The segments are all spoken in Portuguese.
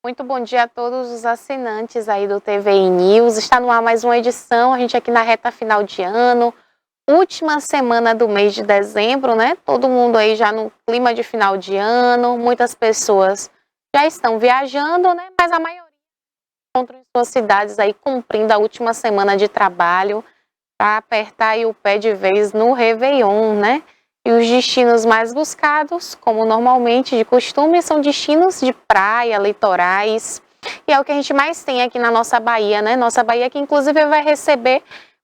Muito bom dia a todos os assinantes aí do TVI News. Está no ar mais uma edição, a gente aqui na reta final de ano, última semana do mês de dezembro, né? Todo mundo aí já no clima de final de ano, muitas pessoas já estão viajando, né? Mas a maioria encontram em suas cidades aí cumprindo a última semana de trabalho para apertar aí o pé de vez no Réveillon, né? E os destinos mais buscados, como normalmente de costume, são destinos de praia, litorais. E é o que a gente mais tem aqui na nossa Bahia, né? Nossa Bahia que inclusive vai receber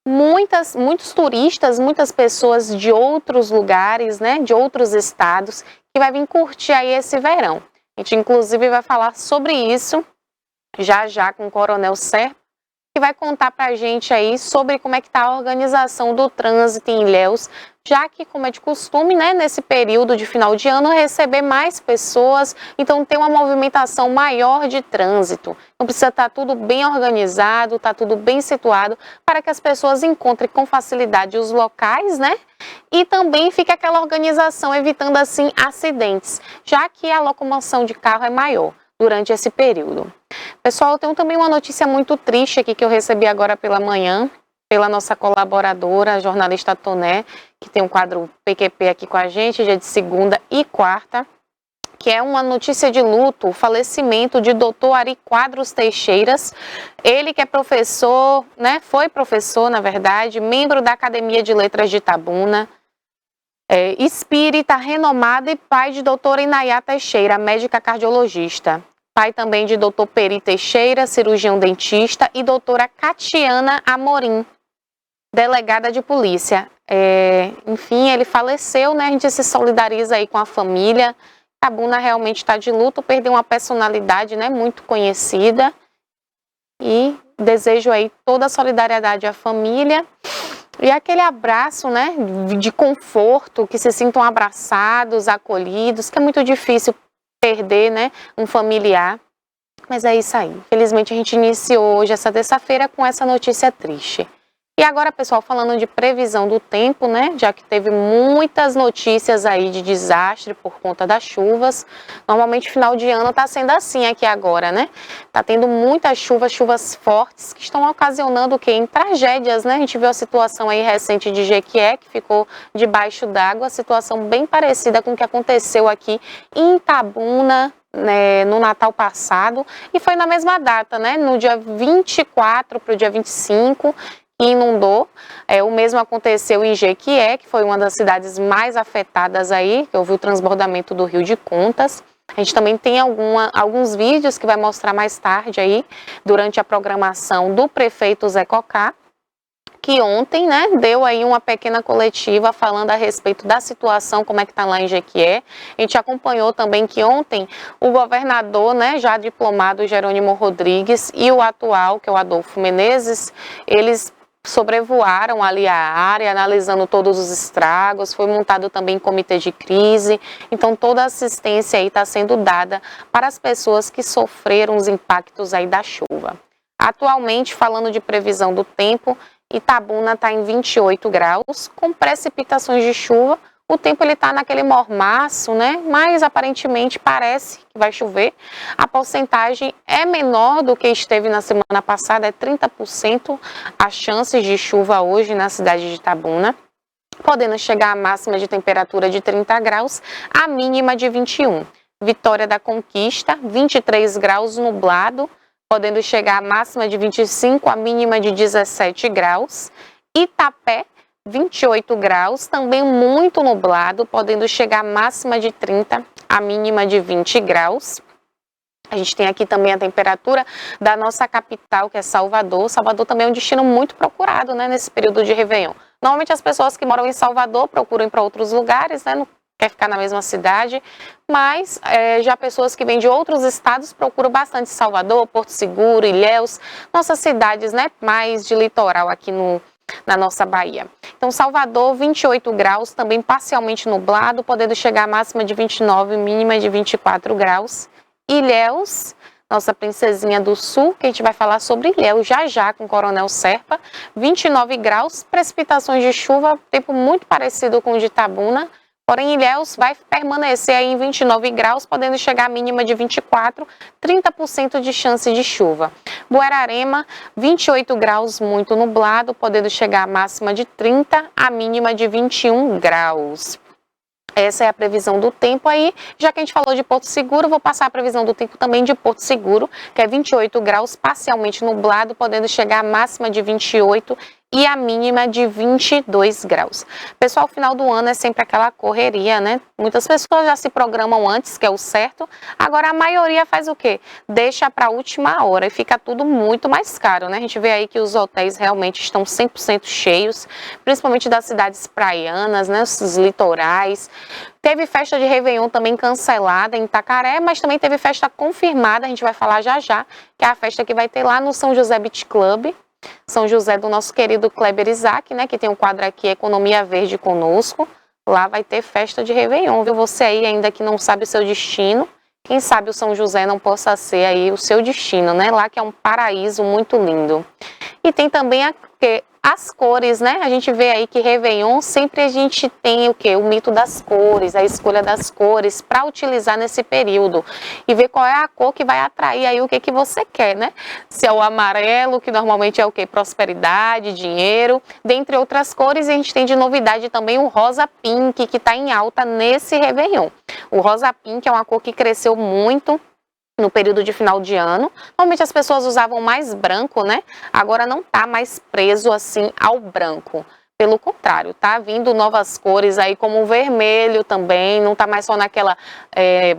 muitos turistas, muitas pessoas de outros lugares, né? De outros estados, que vai vir curtir aí esse verão. A gente inclusive vai falar sobre isso já com o Coronel Serpa, que vai contar para a gente aí sobre como é que está a organização do trânsito em Ilhéus, já que, como é de costume, né, nesse período de final de ano, receber mais pessoas, então tem uma movimentação maior de trânsito. Então precisa estar tudo bem organizado, tá tudo bem situado, para que as pessoas encontrem com facilidade os locais, né? E também fica aquela organização evitando, assim, acidentes, já que a locomoção de carro é maior durante esse período. Pessoal, eu tenho também uma notícia muito triste aqui que eu recebi agora pela manhã, pela nossa colaboradora, a jornalista Toné, que tem um quadro PQP aqui com a gente, dia de segunda e quarta, que é uma notícia de luto, o falecimento de Dr. Ari Quadros Teixeiras, ele que é professor, né, foi professor, na verdade, membro da Academia de Letras de Itabuna, espírita renomado e pai de doutora Inayá Teixeira, médica cardiologista. Pai também de doutor Peri Teixeira, cirurgião dentista, e doutora Catiana Amorim, delegada de polícia. Enfim, ele faleceu, né? A gente se solidariza aí com a família. Itabuna realmente está de luto, perdeu uma personalidade, né, muito conhecida. E desejo aí toda a solidariedade à família. E aquele abraço, né, de conforto, que se sintam abraçados, acolhidos, que é muito difícil perder, né, um familiar, mas é isso aí. Felizmente a gente iniciou hoje, essa terça-feira, com essa notícia triste. E agora, pessoal, falando de previsão do tempo, né, já que teve muitas notícias aí de desastre por conta das chuvas, normalmente final de ano tá sendo assim aqui agora, né, tá tendo muitas chuvas fortes que estão ocasionando o quê? Em tragédias, né, a gente viu a situação aí recente de Jequié, que ficou debaixo d'água, situação bem parecida com o que aconteceu aqui em Itabuna, né, no Natal passado, e foi na mesma data, né, no dia 24 para o dia 25, inundou. O mesmo aconteceu em Jequié, que foi uma das cidades mais afetadas aí, que houve o transbordamento do Rio de Contas. A gente também tem alguns vídeos que vai mostrar mais tarde aí, durante a programação do prefeito Zé Cocá, que ontem, né, deu aí uma pequena coletiva falando a respeito da situação, como é que tá lá em Jequié. A gente acompanhou também que ontem o governador, né, já diplomado Jerônimo Rodrigues, e o atual, que é o Adolfo Menezes, eles sobrevoaram ali a área, analisando todos os estragos, foi montado também comitê de crise, então toda a assistência aí está sendo dada para as pessoas que sofreram os impactos aí da chuva. Atualmente, falando de previsão do tempo, Itabuna está em 28 graus, com precipitações de chuva. O tempo ele está naquele mormaço, né? Mas aparentemente parece que vai chover. A porcentagem é menor do que esteve na semana passada, é 30% as chances de chuva hoje na cidade de Itabuna, podendo chegar a máxima de temperatura de 30 graus, a mínima de 21. Vitória da Conquista, 23 graus nublado, podendo chegar a máxima de 25, a mínima de 17 graus. Itapé, 28 graus, também muito nublado, podendo chegar a máxima de 30, a mínima de 20 graus. A gente tem aqui também a temperatura da nossa capital, que é Salvador. Salvador também é um destino muito procurado, né, nesse período de Réveillon. Normalmente as pessoas que moram em Salvador procuram ir para outros lugares, né, não quer ficar na mesma cidade, mas já pessoas que vêm de outros estados procuram bastante Salvador, Porto Seguro, Ilhéus, nossas cidades, né, mais de litoral aqui na nossa Bahia. Então, Salvador, 28 graus, também parcialmente nublado, podendo chegar a máxima de 29, mínima de 24 graus. Ilhéus, nossa princesinha do sul, que a gente vai falar sobre Ilhéus já com o Coronel Serpa, 29 graus, precipitações de chuva, tempo muito parecido com o de Itabuna, Porém, Ilhéus vai permanecer aí em 29 graus, podendo chegar a mínima de 24, 30% de chance de chuva. Buerarema, 28 graus, muito nublado, podendo chegar a máxima de 30, a mínima de 21 graus. Essa é a previsão do tempo aí. Já que a gente falou de Porto Seguro, vou passar a previsão do tempo também de Porto Seguro, que é 28 graus, parcialmente nublado, podendo chegar a máxima de 28 e a mínima de 22 graus. Pessoal, final do ano é sempre aquela correria, né? Muitas pessoas já se programam antes, que é o certo. Agora a maioria faz o quê? Deixa para a última hora e fica tudo muito mais caro, né? A gente vê aí que os hotéis realmente estão 100% cheios, principalmente das cidades praianas, né? Os litorais. Teve festa de Réveillon também cancelada em Itacaré, mas também teve festa confirmada, a gente vai falar já já, que é a festa que vai ter lá no São José Beach Club. São José do nosso querido Kleber Isaac, né, que tem um quadro aqui, Economia Verde Conosco. Lá vai ter festa de Réveillon, viu? Você aí ainda que não sabe o seu destino, quem sabe o São José não possa ser aí o seu destino, né? Lá que é um paraíso muito lindo. E tem também as cores, né? A gente vê aí que Réveillon sempre a gente tem o quê? O mito das cores, a escolha das cores para utilizar nesse período. E ver qual é a cor que vai atrair aí o que você quer, né? Se é o amarelo, que normalmente é o quê? Prosperidade, dinheiro, dentre outras cores. E a gente tem de novidade também o rosa pink, que está em alta nesse Réveillon. O rosa pink é uma cor que cresceu muito no período de final de ano. Normalmente as pessoas usavam mais branco, né? Agora não tá mais preso assim ao branco. Pelo contrário, tá vindo novas cores aí, como o vermelho também, não tá mais só naquela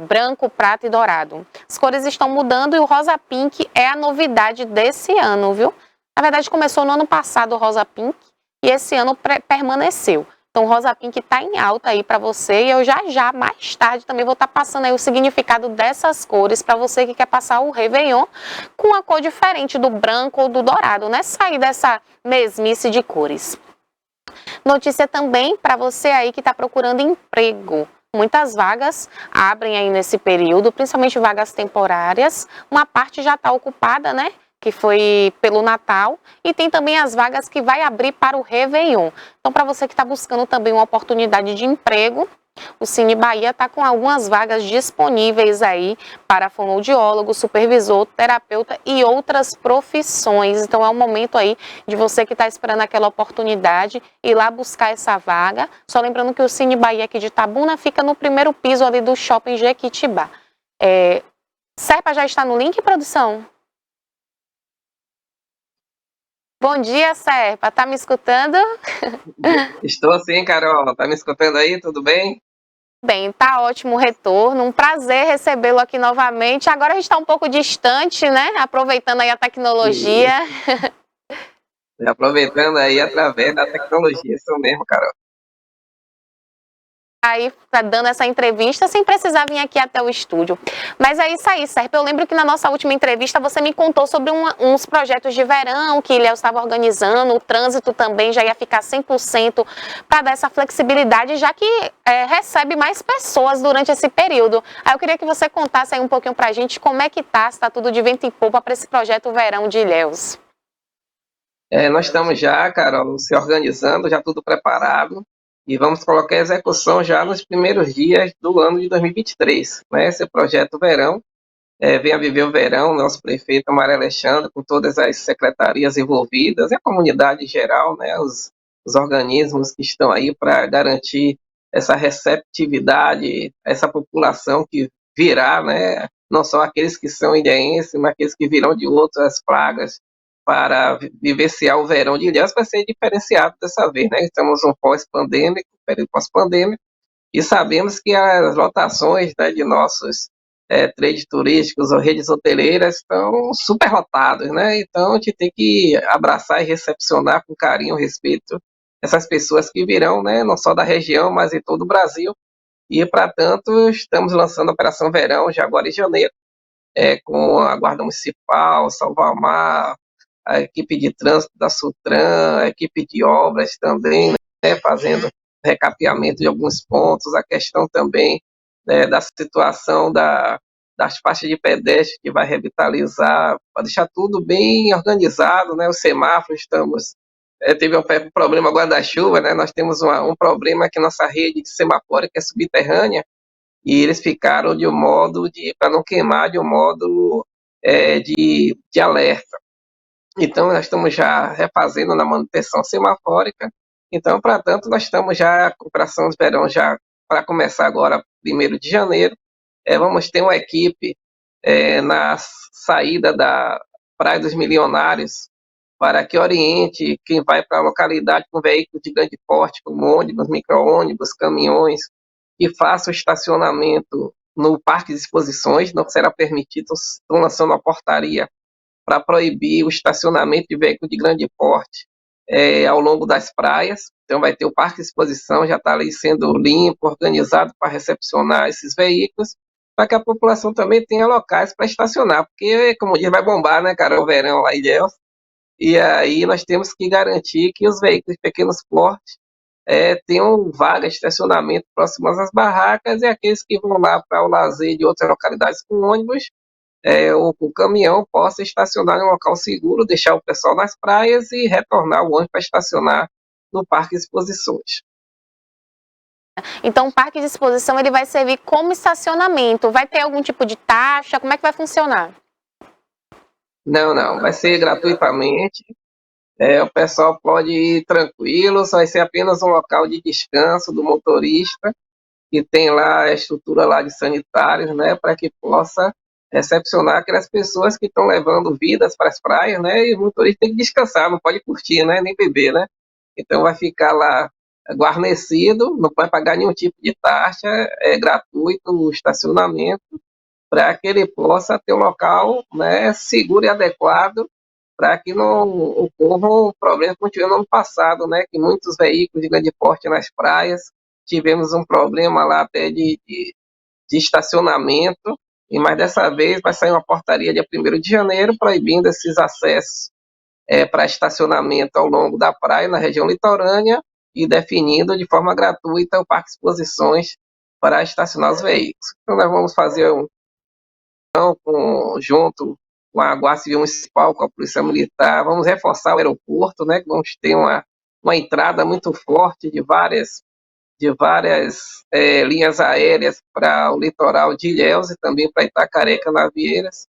branco, prata e dourado. As cores estão mudando e o rosa pink é a novidade desse ano, viu? Na verdade começou no ano passado o rosa pink e esse ano permaneceu. Então, o rosa pink está em alta aí para você e eu já mais tarde também vou estar passando aí o significado dessas cores para você que quer passar o Réveillon com uma cor diferente do branco ou do dourado, né? Sair dessa mesmice de cores. Notícia também para você aí que está procurando emprego. Muitas vagas abrem aí nesse período, principalmente vagas temporárias. Uma parte já está ocupada, né? Que foi pelo Natal, e tem também as vagas que vai abrir para o Réveillon. Então, para você que está buscando também uma oportunidade de emprego, o Cine Bahia está com algumas vagas disponíveis aí para fonoaudiólogo, supervisor, terapeuta e outras profissões. Então, é o momento aí de você que está esperando aquela oportunidade ir lá buscar essa vaga. Só lembrando que o Cine Bahia aqui de Itabuna fica no primeiro piso ali do Shopping Jequitibá. Serpa já está no link, produção? Bom dia, Serpa. Tá me escutando? Estou sim, Carol. Tá me escutando aí? Tudo bem? Bem, tá ótimo o retorno. Um prazer recebê-lo aqui novamente. Agora a gente está um pouco distante, né? Aproveitando aí a tecnologia. E aproveitando aí através da tecnologia, isso mesmo, Carol. Aí tá dando essa entrevista sem precisar vir aqui até o estúdio. Mas é isso aí, Serpa. Eu lembro que na nossa última entrevista você me contou sobre uns projetos de verão que Ilhéus estava organizando, o trânsito também já ia ficar 100% para dar essa flexibilidade, já que recebe mais pessoas durante esse período. Aí eu queria que você contasse aí um pouquinho pra gente como é que tá, se tá tudo de vento em popa para esse projeto verão de Ilhéus. Nós estamos já, Carol, se organizando, já tudo preparado. E vamos colocar a execução já nos primeiros dias do ano de 2023. Né? Esse projeto Verão, Venha Viver o Verão, nosso prefeito Mário Alexandre, com todas as secretarias envolvidas, e a comunidade em geral, né? Os organismos que estão aí para garantir essa receptividade, essa população que virá, né? Não só aqueles que são ilhéenses, mas aqueles que virão de outras pragas, para vivenciar o verão de Ilhéus, vai ser diferenciado dessa vez, né? Estamos um pós-pandêmico, período pós-pandêmico, e sabemos que as lotações, né, de nossos trades turísticos ou redes hoteleiras estão superlotados, né? Então a gente tem que abraçar e recepcionar com carinho, respeito essas pessoas que virão, né? Não só da região, mas em todo o Brasil. E para tanto estamos lançando a Operação Verão já agora em janeiro, com a Guarda Municipal, Salvamar, a equipe de trânsito da Sutran, a equipe de obras também, né, fazendo recapeamento de alguns pontos, a questão também, né, da situação das faixas de pedestre que vai revitalizar, para deixar tudo bem organizado, né, os semáforos estamos teve um problema guarda-chuva, né? Nós temos um problema que nossa rede semafórica é subterrânea e eles ficaram de um modo para não queimar, de um modo de alerta. Então, nós estamos já refazendo na manutenção semafórica. Então, para tanto, nós estamos já com operação de verão já para começar agora, 1º de janeiro. Vamos ter uma equipe na saída da Praia dos Milionários para que oriente quem vai para a localidade com veículos de grande porte, como ônibus, micro-ônibus, caminhões, que faça o estacionamento no parque de exposições. Não será permitido, estão lançando uma portaria para proibir o estacionamento de veículos de grande porte ao longo das praias. Então vai ter o parque de exposição, já está ali sendo limpo, organizado para recepcionar esses veículos, para que a população também tenha locais para estacionar, porque, como diz, vai bombar, né, cara, o verão lá em Ilhéus, e aí nós temos que garantir que os veículos de pequenos portes tenham vaga de estacionamento próximas às barracas, e aqueles que vão lá para o lazer de outras localidades com ônibus o caminhão possa estacionar em um local seguro, deixar o pessoal nas praias e retornar o ônibus para estacionar no parque de exposições. Então, o parque de exposição ele vai servir como estacionamento. Vai ter algum tipo de taxa? Como é que vai funcionar? Não, vai ser gratuitamente. O pessoal pode ir tranquilo, vai ser apenas um local de descanso do motorista, que tem lá a estrutura lá de sanitários, né, para que possa recepcionar aquelas pessoas que estão levando vidas para as praias, né, e o motorista tem que descansar, não pode curtir, né, nem beber, né. Então vai ficar lá guarnecido, não vai pagar nenhum tipo de taxa, é gratuito o estacionamento, para que ele possa ter um local, né, seguro e adequado, para que não ocorra um problema como tivemos no ano passado, né, que muitos veículos de grande porte nas praias, tivemos um problema lá até de estacionamento, mas dessa vez vai sair uma portaria dia 1º de janeiro proibindo esses acessos para estacionamento ao longo da praia, na região litorânea, e definindo de forma gratuita o parque de exposições para estacionar os veículos. Então nós vamos fazer junto com a Guarda Civil Municipal, com a Polícia Militar, vamos reforçar o aeroporto, né, que vamos ter uma entrada muito forte de várias linhas aéreas para o litoral de Ilhéus e também para Itacaré, Canavieiras,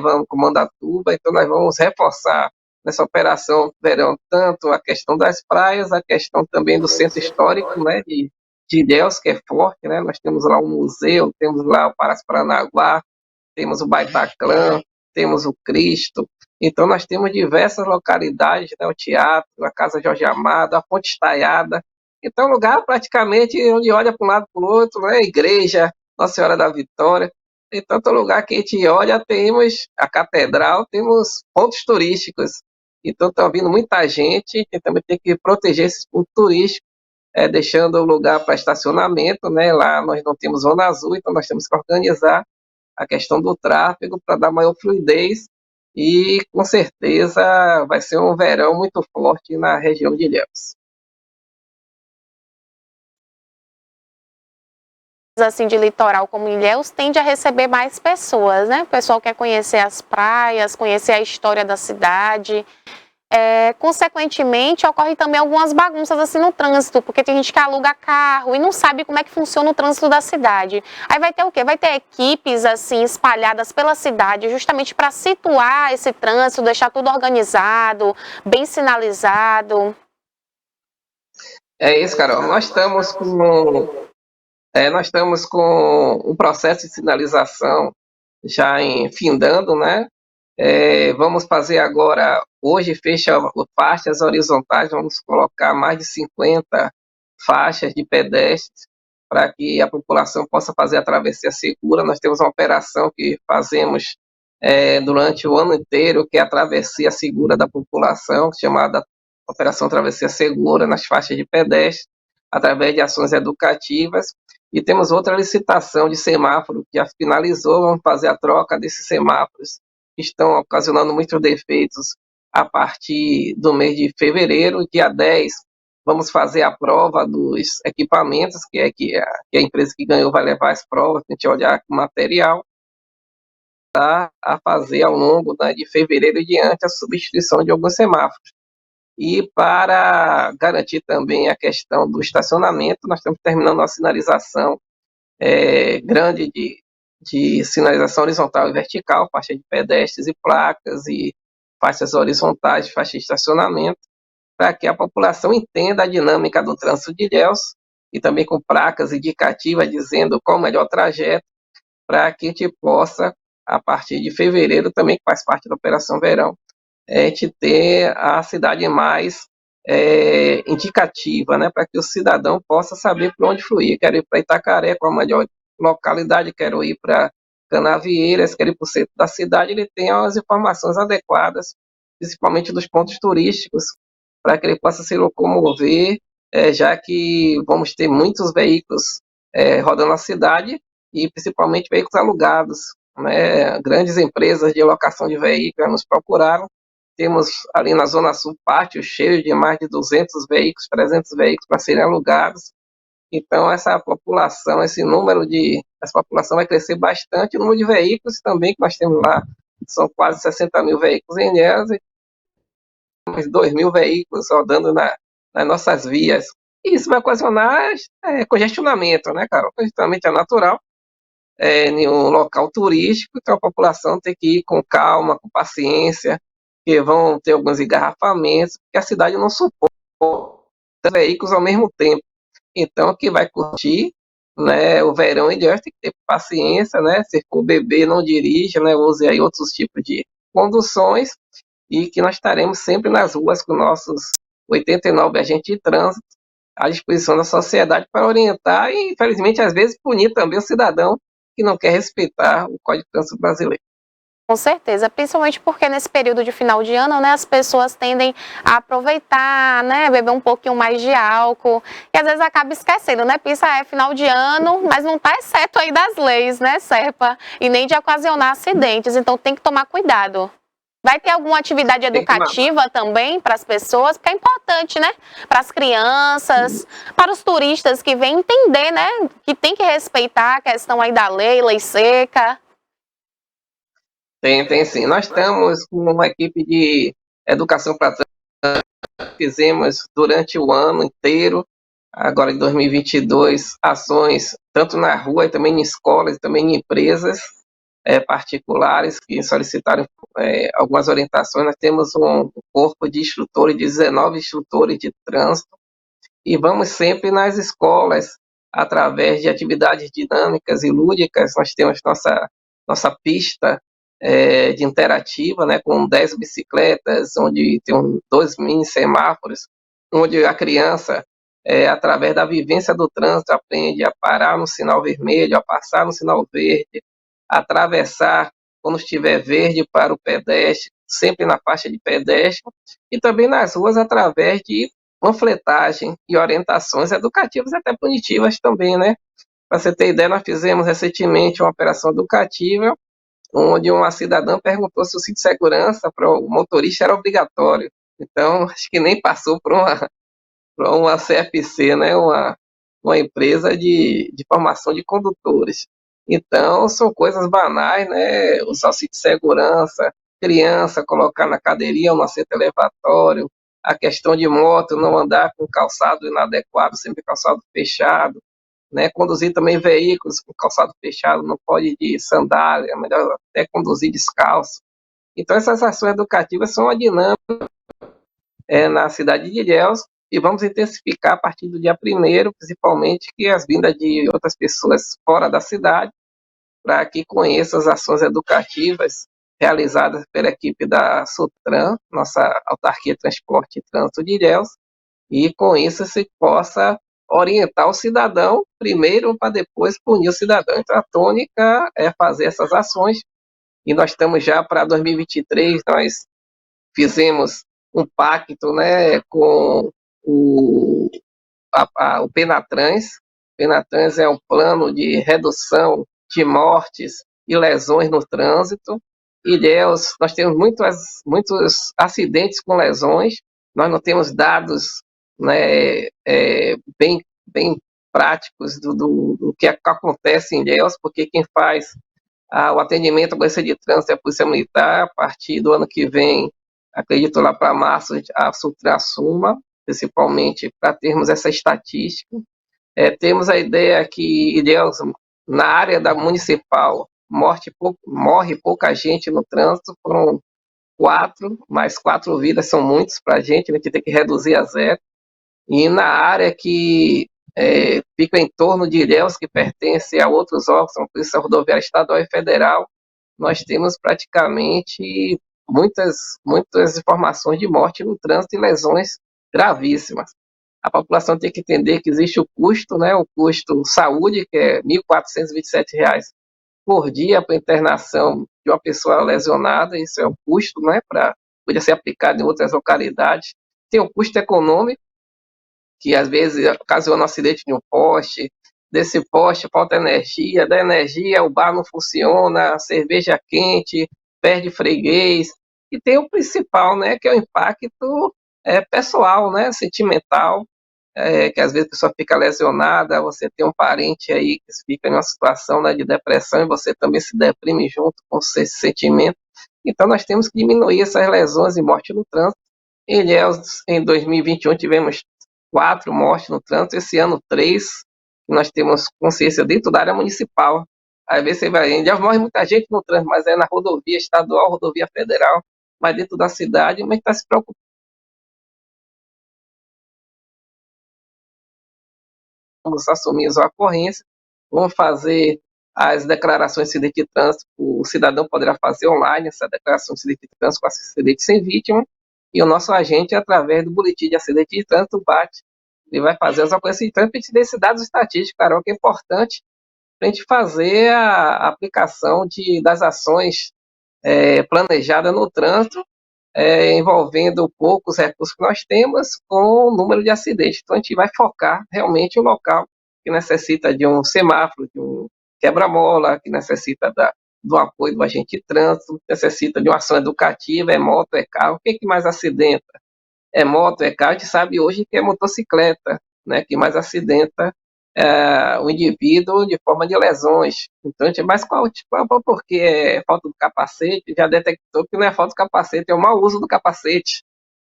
vamos com Mandatuba. Então nós vamos reforçar nessa operação verão tanto a questão das praias, a questão também do centro histórico, né, de Ilhéus, que é forte, né, nós temos lá um museu, temos lá o Palácio Paranaguá, temos o Bataclan, temos o Cristo. Então nós temos diversas localidades, né, o teatro, a Casa Jorge Amado, a Ponte Estaiada. Então, lugar praticamente onde olha para um lado para o outro, né? Igreja, Nossa Senhora da Vitória. Em tanto lugar que a gente olha, temos a catedral, temos pontos turísticos. Então, está vindo muita gente, e também tem que proteger esses pontos turísticos, deixando o lugar para estacionamento, né? Lá nós não temos zona azul, então nós temos que organizar a questão do tráfego para dar maior fluidez, e com certeza vai ser um verão muito forte na região de Ilhéus. Assim, de litoral como Ilhéus tende a receber mais pessoas, né? O pessoal quer conhecer as praias, conhecer a história da cidade. Consequentemente, ocorre também algumas bagunças assim no trânsito, porque tem gente que aluga carro e não sabe como é que funciona o trânsito da cidade. Aí vai ter o quê? Vai ter equipes assim espalhadas pela cidade, justamente para situar esse trânsito, deixar tudo organizado, bem sinalizado. É isso, Carol. Nós estamos com um processo de sinalização já findando, né? Vamos fazer agora, hoje fecha faixas horizontais, vamos colocar mais de 50 faixas de pedestres para que a população possa fazer a travessia segura. Nós temos uma operação que fazemos durante o ano inteiro, que é a travessia segura da população, chamada Operação Travessia Segura, nas faixas de pedestre, através de ações educativas. E temos outra licitação de semáforo que já finalizou, vamos fazer a troca desses semáforos que estão ocasionando muitos defeitos a partir do mês de fevereiro. Dia 10, vamos fazer a prova dos equipamentos, que a empresa que ganhou vai levar as provas, a gente olhar com material, a fazer ao longo, né, de fevereiro e diante a substituição de alguns semáforos. E para garantir também a questão do estacionamento, nós estamos terminando a sinalização grande de sinalização horizontal e vertical, faixa de pedestres e placas, e faixas horizontais, faixa de estacionamento, para que a população entenda a dinâmica do trânsito de Ilhéus, e também com placas indicativas dizendo qual o melhor trajeto, para que a gente possa, a partir de fevereiro, também que faz parte da Operação Verão, a gente ter a cidade mais indicativa, né, para que o cidadão possa saber para onde fluir. Quero ir para Itacaré, qual a melhor localidade, quero ir para Canavieiras, quero ir para o centro da cidade, ele tenha as informações adequadas, principalmente dos pontos turísticos, para que ele possa se locomover, já que vamos ter muitos veículos rodando na cidade, e principalmente veículos alugados, né? Grandes empresas de locação de veículos nos procuraram. Temos ali na Zona Sul pátios cheios de mais de 200 veículos, 300 veículos para serem alugados. Então, essa população, essa população vai crescer bastante. O número de veículos também que nós temos lá são quase 60 mil veículos em Ilhéus, e mais 2 mil veículos rodando nas nossas vias. E isso vai ocasionar congestionamento, né, Carol? Congestionamento é natural em um local turístico, então a população tem que ir com calma, com paciência, que vão ter alguns engarrafamentos, porque a cidade não suporta veículos ao mesmo tempo. Então, quem vai curtir, né, o verão em diante tem que ter paciência, né? Se for beber, não dirija, né? Use aí outros tipos de conduções, e que nós estaremos sempre nas ruas com nossos 89 agentes de trânsito à disposição da sociedade para orientar e, infelizmente, às vezes punir também o cidadão que não quer respeitar o Código de Trânsito brasileiro. Com certeza, principalmente porque nesse período de final de ano, né, as pessoas tendem a aproveitar, né, beber um pouquinho mais de álcool, e às vezes acaba esquecendo, né, pensa, final de ano, mas não está exceto aí das leis, né, Serpa, e nem de ocasionar acidentes, então tem que tomar cuidado. Vai ter alguma atividade educativa também para as pessoas, porque é importante, né, para as crianças, para os turistas que vêm entender, né, que tem que respeitar a questão aí da lei seca. Tem sim. Nós estamos com uma equipe de educação para trânsito, fizemos durante o ano inteiro, agora em 2022, ações tanto na rua e também em escolas, e também em empresas particulares que solicitaram algumas orientações. Nós temos um corpo de instrutores, de 19 instrutores de trânsito, e vamos sempre nas escolas, através de atividades dinâmicas e lúdicas. Nós temos nossa pista de interativa, né, com 10 bicicletas, onde tem 2 mini semáforos, onde a criança, através da vivência do trânsito, aprende a parar no sinal vermelho, a passar no sinal verde, a atravessar quando estiver verde para o pedestre, sempre na faixa de pedestre, e também nas ruas através de panfletagem e orientações educativas e até punitivas também, né? Para você ter ideia, nós fizemos recentemente uma operação educativa onde uma cidadã perguntou se o cinto de segurança para o motorista era obrigatório. Então, acho que nem passou por uma CFC, né? Uma empresa de formação de condutores. Então, são coisas banais, né? Usar o cinto de segurança, criança colocar na cadeirinha ou no assento elevatório, a questão de moto, não andar com calçado inadequado, sempre calçado fechado, né? Conduzir também veículos com calçado fechado, não pode ir de sandália, é melhor até conduzir descalço. Então, essas ações educativas são uma dinâmica na cidade de Ilhéus, e vamos intensificar a partir do dia 1º, principalmente, que as vindas de outras pessoas fora da cidade, para que conheçam as ações educativas realizadas pela equipe da Sutran, nossa autarquia de transporte e trânsito de Ilhéus, e com isso se possa orientar o cidadão primeiro para depois punir o cidadão. Então, a tônica é fazer essas ações, e nós estamos já para 2023, nós fizemos um pacto, né, com o Penatrans. O Penatrans é um plano de redução de mortes e lesões no trânsito. Ilhéus, nós temos muitos acidentes com lesões, nós não temos dados, né, bem práticos do que acontece em Ilhéus, porque quem faz o atendimento à polícia de trânsito é a Polícia Militar. A partir do ano que vem, acredito lá para março a supra-suma, principalmente para termos essa estatística. Temos a ideia que, Ilhéus, na área da municipal, morre pouca gente no trânsito, foram 4, mas 4 vidas são muitos para a gente tem que reduzir a zero. E na área que fica em torno de Ilhéus, que pertence a outros órgãos, como a Polícia Rodoviária Estadual e Federal, nós temos praticamente muitas informações de morte no trânsito e lesões gravíssimas. A população tem que entender que existe o custo, né, o custo saúde, que é R$ 1.427 por dia para internação de uma pessoa lesionada, isso é o custo, né, podia ser aplicado em outras localidades. Tem o custo econômico, que às vezes ocasiona um acidente de um poste, desse poste falta energia, da energia o bar não funciona, a cerveja quente, perde freguês, e tem o principal, né, que é o impacto pessoal, né, sentimental, que às vezes a pessoa fica lesionada, você tem um parente aí que fica em uma situação, né, de depressão e você também se deprime junto com esse sentimento. Então nós temos que diminuir essas lesões e morte no trânsito. Em Ilhéus, em 2021, tivemos 4 mortes no trânsito, esse ano 3, nós temos consciência dentro da área municipal. Às vezes você vai, em Ilhéus morre muita gente no trânsito, mas é na rodovia estadual, rodovia federal, mas dentro da cidade, mas está se preocupando. Vamos assumir a ocorrência, vamos fazer as declarações de acidente de trânsito, o cidadão poderá fazer online essa declaração de acidente de trânsito com acidente sem vítima, e o nosso agente, através do boletim de acidente de trânsito, bate, ele vai fazer as ocorrências de trânsito e te dê esses dados estatísticos, Carol, que é importante para a gente fazer a aplicação das ações planejadas no trânsito, envolvendo poucos recursos que nós temos com o número de acidentes. Então, a gente vai focar realmente em um local que necessita de um semáforo, de um quebra-mola, que necessita do apoio do agente de trânsito, necessita de uma ação educativa, é moto, é carro. O que mais acidenta? É moto, é carro. A gente sabe hoje que é motocicleta, né, que mais acidenta o indivíduo de forma de lesões. Então, mas porque é falta do capacete? Já detectou que não é falta do capacete, é o mau uso do capacete,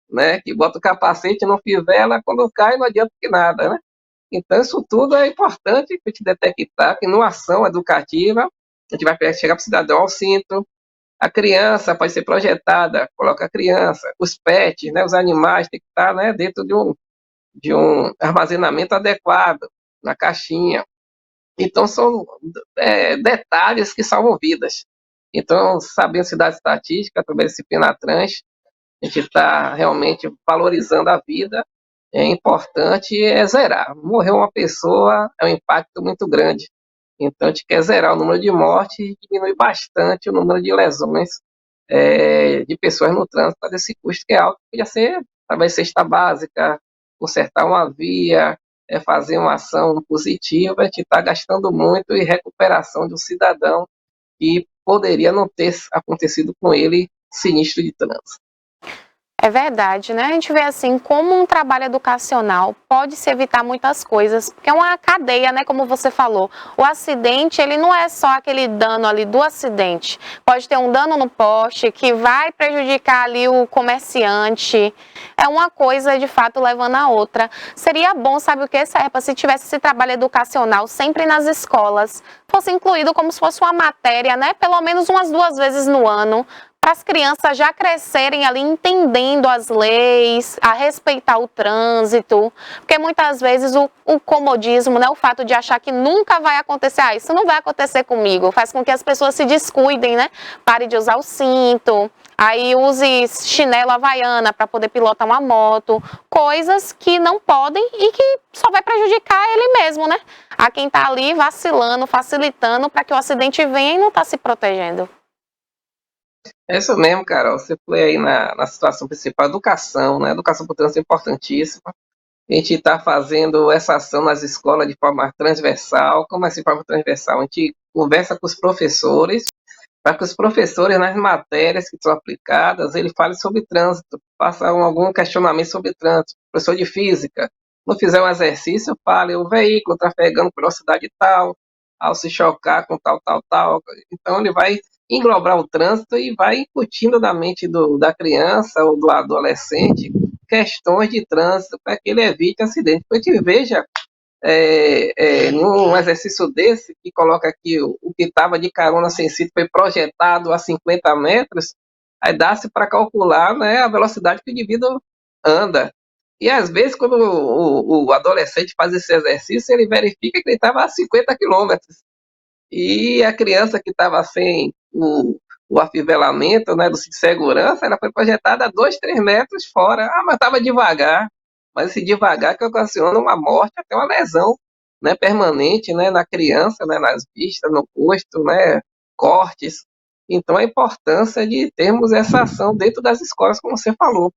né? Que bota o capacete não fivela, quando cai não adianta que nada, né? Então, isso tudo é importante para a gente detectar que numa ação educativa, a gente vai chegar para o cidadão ao cinto, a criança pode ser projetada, coloca a criança, os pets, né, os animais têm que estar, né, dentro de um armazenamento adequado, na caixinha. Então, são detalhes que salvam vidas. Então, sabendo se dar estatística, através da disciplina trans, a gente está realmente valorizando a vida. É importante zerar. Morreu uma pessoa é um impacto muito grande. Então, a gente quer zerar o número de mortes e diminuir bastante o número de lesões de pessoas no trânsito, para esse custo que é alto. Podia ser, talvez, cesta básica, consertar uma via, fazer uma ação positiva. A gente está gastando muito em recuperação de um cidadão que poderia não ter acontecido com ele sinistro de trânsito. É verdade, né? A gente vê assim como um trabalho educacional pode se evitar muitas coisas, porque é uma cadeia, né? Como você falou. O acidente, ele não é só aquele dano ali do acidente. Pode ter um dano no poste que vai prejudicar ali o comerciante. É uma coisa, de fato, levando a outra. Seria bom, sabe o que, Serpa, se tivesse esse trabalho educacional sempre nas escolas, fosse incluído como se fosse uma matéria, né? Pelo menos umas 2 vezes no ano, para as crianças já crescerem ali entendendo as leis, a respeitar o trânsito, porque muitas vezes o comodismo, né, o fato de achar que nunca vai acontecer, isso não vai acontecer comigo, faz com que as pessoas se descuidem, né, pare de usar o cinto, aí use chinelo havaiana para poder pilotar uma moto, coisas que não podem e que só vai prejudicar ele mesmo, né, a quem está ali vacilando, facilitando para que o acidente venha e não está se protegendo. É isso mesmo, Carol. Você foi aí na situação principal, educação, né? Educação para o trânsito é importantíssima. A gente está fazendo essa ação nas escolas de forma transversal. Como assim, de forma transversal? A gente conversa com os professores, para que os professores, nas matérias que são aplicadas, ele fale sobre trânsito, façam algum questionamento sobre trânsito. Professor de física, não fizer um exercício, fale, o veículo trafegando por velocidade tal, ao se chocar com tal, tal, tal. Então, ele vai englobar o trânsito e vai incutindo na mente da criança ou do adolescente questões de trânsito para que ele evite acidente. Porque a gente veja num exercício desse, que coloca aqui o que estava de carona sensível foi projetado a 50 metros, aí dá-se para calcular, né, a velocidade que o indivíduo anda. E às vezes, quando o adolescente faz esse exercício, ele verifica que ele estava a 50 quilômetros. E a criança que estava sem o afivelamento, né, do cinto de segurança, ela foi projetada a 2, 3 metros fora. Ah, mas estava devagar. Mas esse devagar que ocasiona uma morte, até uma lesão, né, permanente, né, na criança, né, nas vistas, no rosto, né, cortes. Então, a importância de termos essa ação dentro das escolas, como você falou.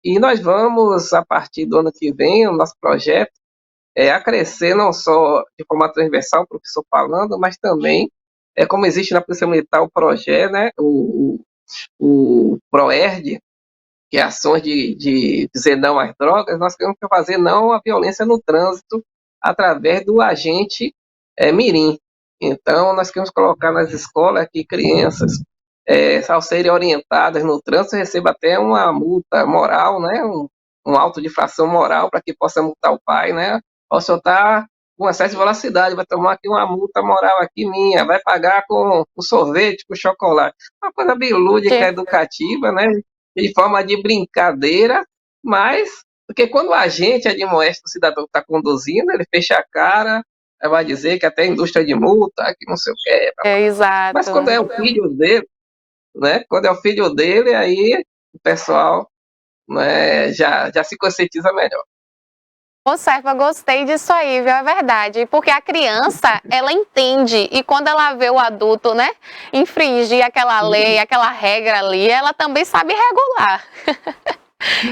E nós vamos, a partir do ano que vem, o nosso projeto a crescer não só de forma transversal, o professor falando, mas também, como existe na Polícia Militar o PROGÉ, né, o PROERD, que é ações de dizer não às drogas, nós temos que fazer não à violência no trânsito através do agente mirim. Então, nós queremos colocar nas escolas que crianças, ao serem orientadas no trânsito, recebam até uma multa moral, né, um auto de infração moral para que possa multar o pai, né? O senhor está com excesso de velocidade, vai tomar aqui uma multa moral aqui minha, vai pagar com sorvete, com chocolate. Uma coisa bem lúdica, educativa, né? De forma de brincadeira, mas porque quando a gente admoesta o cidadão que está conduzindo, ele fecha a cara, vai dizer que até indústria de multa, que não sei o que. Exato. Mas quando é o filho dele, né? Quando é o filho dele, aí o pessoal, né, já se conscientiza melhor. Ô, Serpa, gostei disso aí, viu? É verdade. Porque a criança, ela entende. E quando ela vê o adulto, né, infringir aquela lei, aquela regra ali, ela também sabe regular.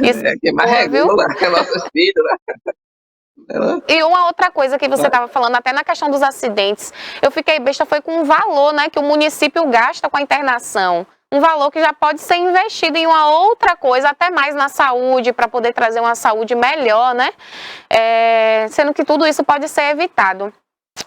Isso, quem mais regula é nossos filhos, né? E uma outra coisa que você estava falando, até na questão dos acidentes, eu fiquei besta, foi com o valor, né, que o município gasta com a internação. Um valor que já pode ser investido em uma outra coisa, até mais na saúde, para poder trazer uma saúde melhor, né? Sendo que tudo isso pode ser evitado.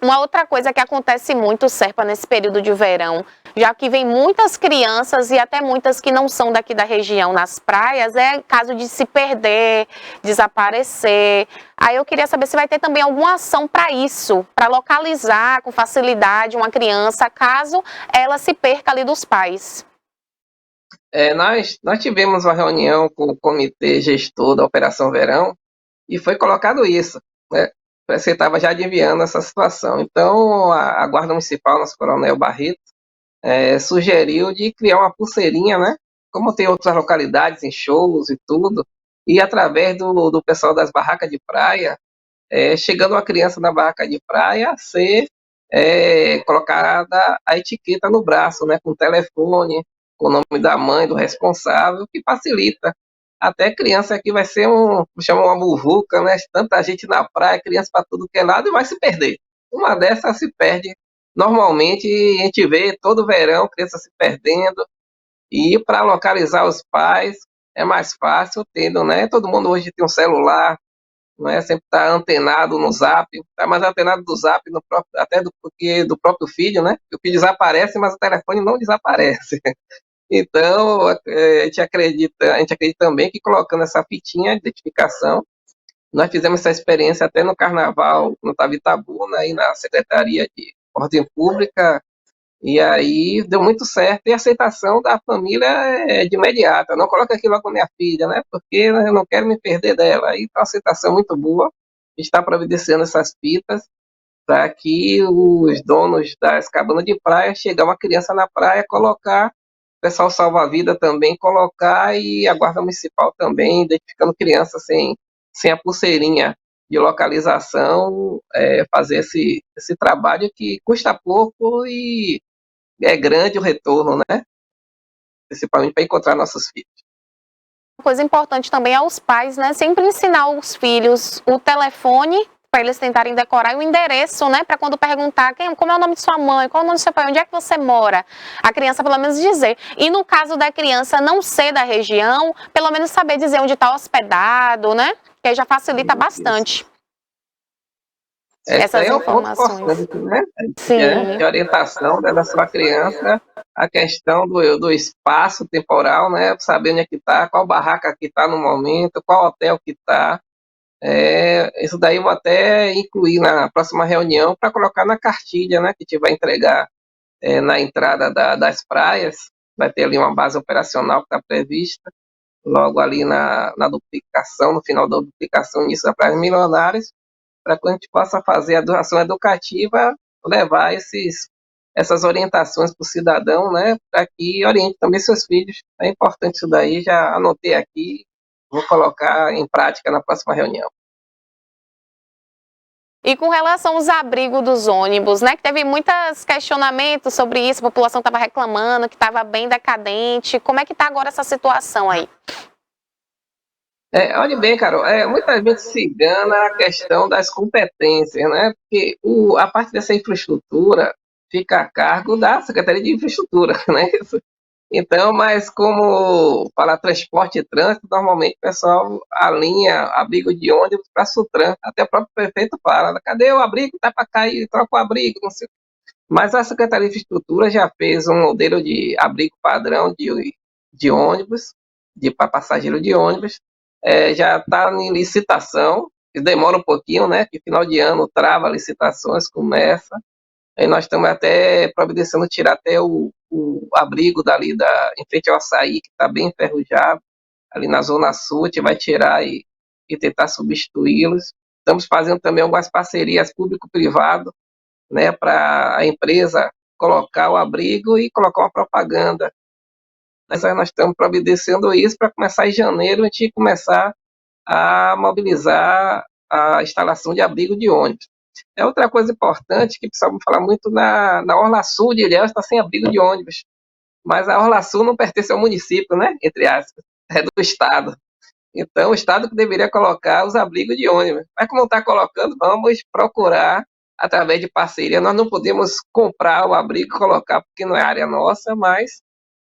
Uma outra coisa que acontece muito, Serpa, nesse período de verão, já que vem muitas crianças e até muitas que não são daqui da região nas praias, é caso de se perder, desaparecer. Aí eu queria saber se vai ter também alguma ação para isso, para localizar com facilidade uma criança, caso ela se perca ali dos pais. Nós tivemos uma reunião com o comitê gestor da Operação Verão e foi colocado isso, né? Você estava já adivinhando essa situação. Então, a Guarda Municipal, nosso coronel Barreto, sugeriu de criar uma pulseirinha, né? Como tem outras localidades em shows e tudo, e através do pessoal das barracas de praia, chegando uma criança na barraca de praia, ser colocada a etiqueta no braço, né? Com telefone, com o nome da mãe, do responsável, que facilita. Até criança aqui vai ser chama uma muvuca, né? Tanta gente na praia, criança para tudo que é lado, e vai se perder. Uma dessas se perde. Normalmente a gente vê todo verão criança se perdendo, e para localizar os pais é mais fácil tendo, né? Todo mundo hoje tem um celular, não é? Sempre está antenado no Zap, está mais antenado do Zap até do próprio filho, né? O filho desaparece, mas o telefone não desaparece. Então, a gente acredita também que colocando essa fitinha de identificação, nós fizemos essa experiência até no Carnaval, no Itabuna, aí na Secretaria de Ordem Pública, e aí deu muito certo, e a aceitação da família é de imediata. Não coloca aqui logo com minha filha, né? Porque eu não quero me perder dela. Aí tá uma aceitação muito boa, a gente está providenciando essas fitas para que os donos das cabanas de praia, chegar uma criança na praia, colocar, o pessoal salva-vida também, colocar, e a Guarda Municipal também, identificando crianças sem a pulseirinha de localização, fazer esse trabalho que custa pouco e é grande o retorno, né? Principalmente para encontrar nossos filhos. Uma coisa importante também aos pais, né? Sempre ensinar os filhos o telefone para eles tentarem decorar e o endereço, né? Para quando perguntar como é o nome de sua mãe, qual é o nome do seu pai, onde é que você mora, a criança pelo menos dizer. E no caso da criança não ser da região, pelo menos saber dizer onde está hospedado, né? Que aí já facilita bastante. Esse daí essas é o ponto informações. importante, né? Sim. De orientação da sua criança, a questão do espaço temporal, né? Saber onde é que está, qual barraca que está no momento, qual hotel que está. Isso daí eu vou até incluir na próxima reunião para colocar na cartilha, né? Que a gente vai entregar na entrada das praias. Vai ter ali uma base operacional que está prevista, logo ali na duplicação, no final da duplicação, início da Praia Milionárias, para que a gente possa fazer a ação educativa, levar essas orientações para o cidadão, né, para que oriente também seus filhos. É importante isso daí, já anotei aqui, vou colocar em prática na próxima reunião. E com relação aos abrigos dos ônibus, né, que teve muitos questionamentos sobre isso, a população estava reclamando que estava bem decadente. Como é que está agora essa situação aí? Olha bem, Carol, muita gente se engana a questão das competências, né? Porque a parte dessa infraestrutura fica a cargo da Secretaria de Infraestrutura, né? Então, mas como para transporte e trânsito, normalmente o pessoal alinha abrigo de ônibus para Sutran. Até o próprio prefeito fala, cadê o abrigo? Tá para cair, troca o abrigo, não sei. Mas a Secretaria de Infraestrutura já fez um modelo de abrigo padrão de ônibus, para passageiro de ônibus, já está em licitação, e demora um pouquinho, né? Que final de ano trava licitações, começa. Aí nós estamos até providenciando tirar até o abrigo em frente ao Açaí, que está bem enferrujado, ali na Zona Sul, a gente vai tirar e tentar substituí-los. Estamos fazendo também algumas parcerias público-privado, né, para a empresa colocar o abrigo e colocar uma propaganda. Nós estamos providenciando isso para começar em janeiro, a gente começar a mobilizar a instalação de abrigo de ônibus. Outra coisa importante que precisamos falar muito na Orla Sul de Ilhéus está sem abrigo de ônibus, mas a Orla Sul não pertence ao município, né? Entre aspas, é do Estado. Então, o Estado que deveria colocar os abrigos de ônibus. Mas como não está colocando, vamos procurar através de parceria. Nós não podemos comprar o abrigo e colocar porque não é área nossa, mas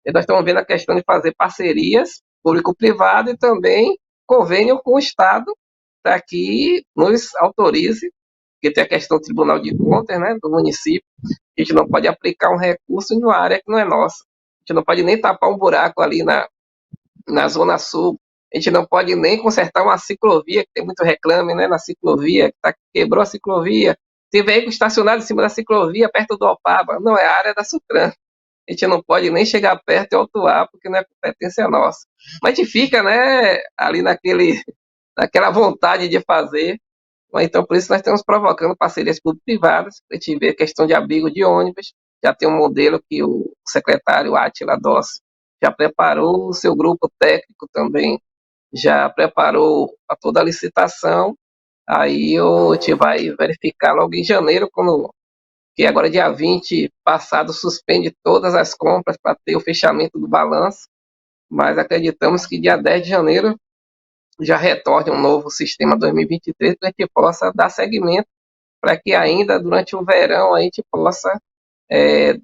nós estamos vendo a questão de fazer parcerias público-privado e também convênio com o Estado para que nos autorize, porque tem a questão do Tribunal de Contas, né, do município. A gente não pode aplicar um recurso em uma área que não é nossa. A gente não pode nem tapar um buraco ali na Zona Sul. A gente não pode nem consertar uma ciclovia, que tem muito reclame, né, na ciclovia, quebrou a ciclovia. Tem veículo estacionado em cima da ciclovia, perto do Opaba. Não, é a área da Sutran. A gente não pode nem chegar perto e autuar, porque não é competência nossa. Mas a gente fica, né, ali naquela vontade de fazer. Então, por isso, nós estamos provocando parcerias público-privadas, para a gente ver a questão de abrigo de ônibus. Já tem um modelo que o secretário Átila Dossi já preparou, o seu grupo técnico também já preparou a toda a licitação. Aí a gente vai verificar logo em janeiro, que agora dia 20 passado suspende todas as compras para ter o fechamento do balanço, mas acreditamos que dia 10 de janeiro já retorne um novo sistema 2023 para que possa dar seguimento, para que ainda durante o verão a gente possa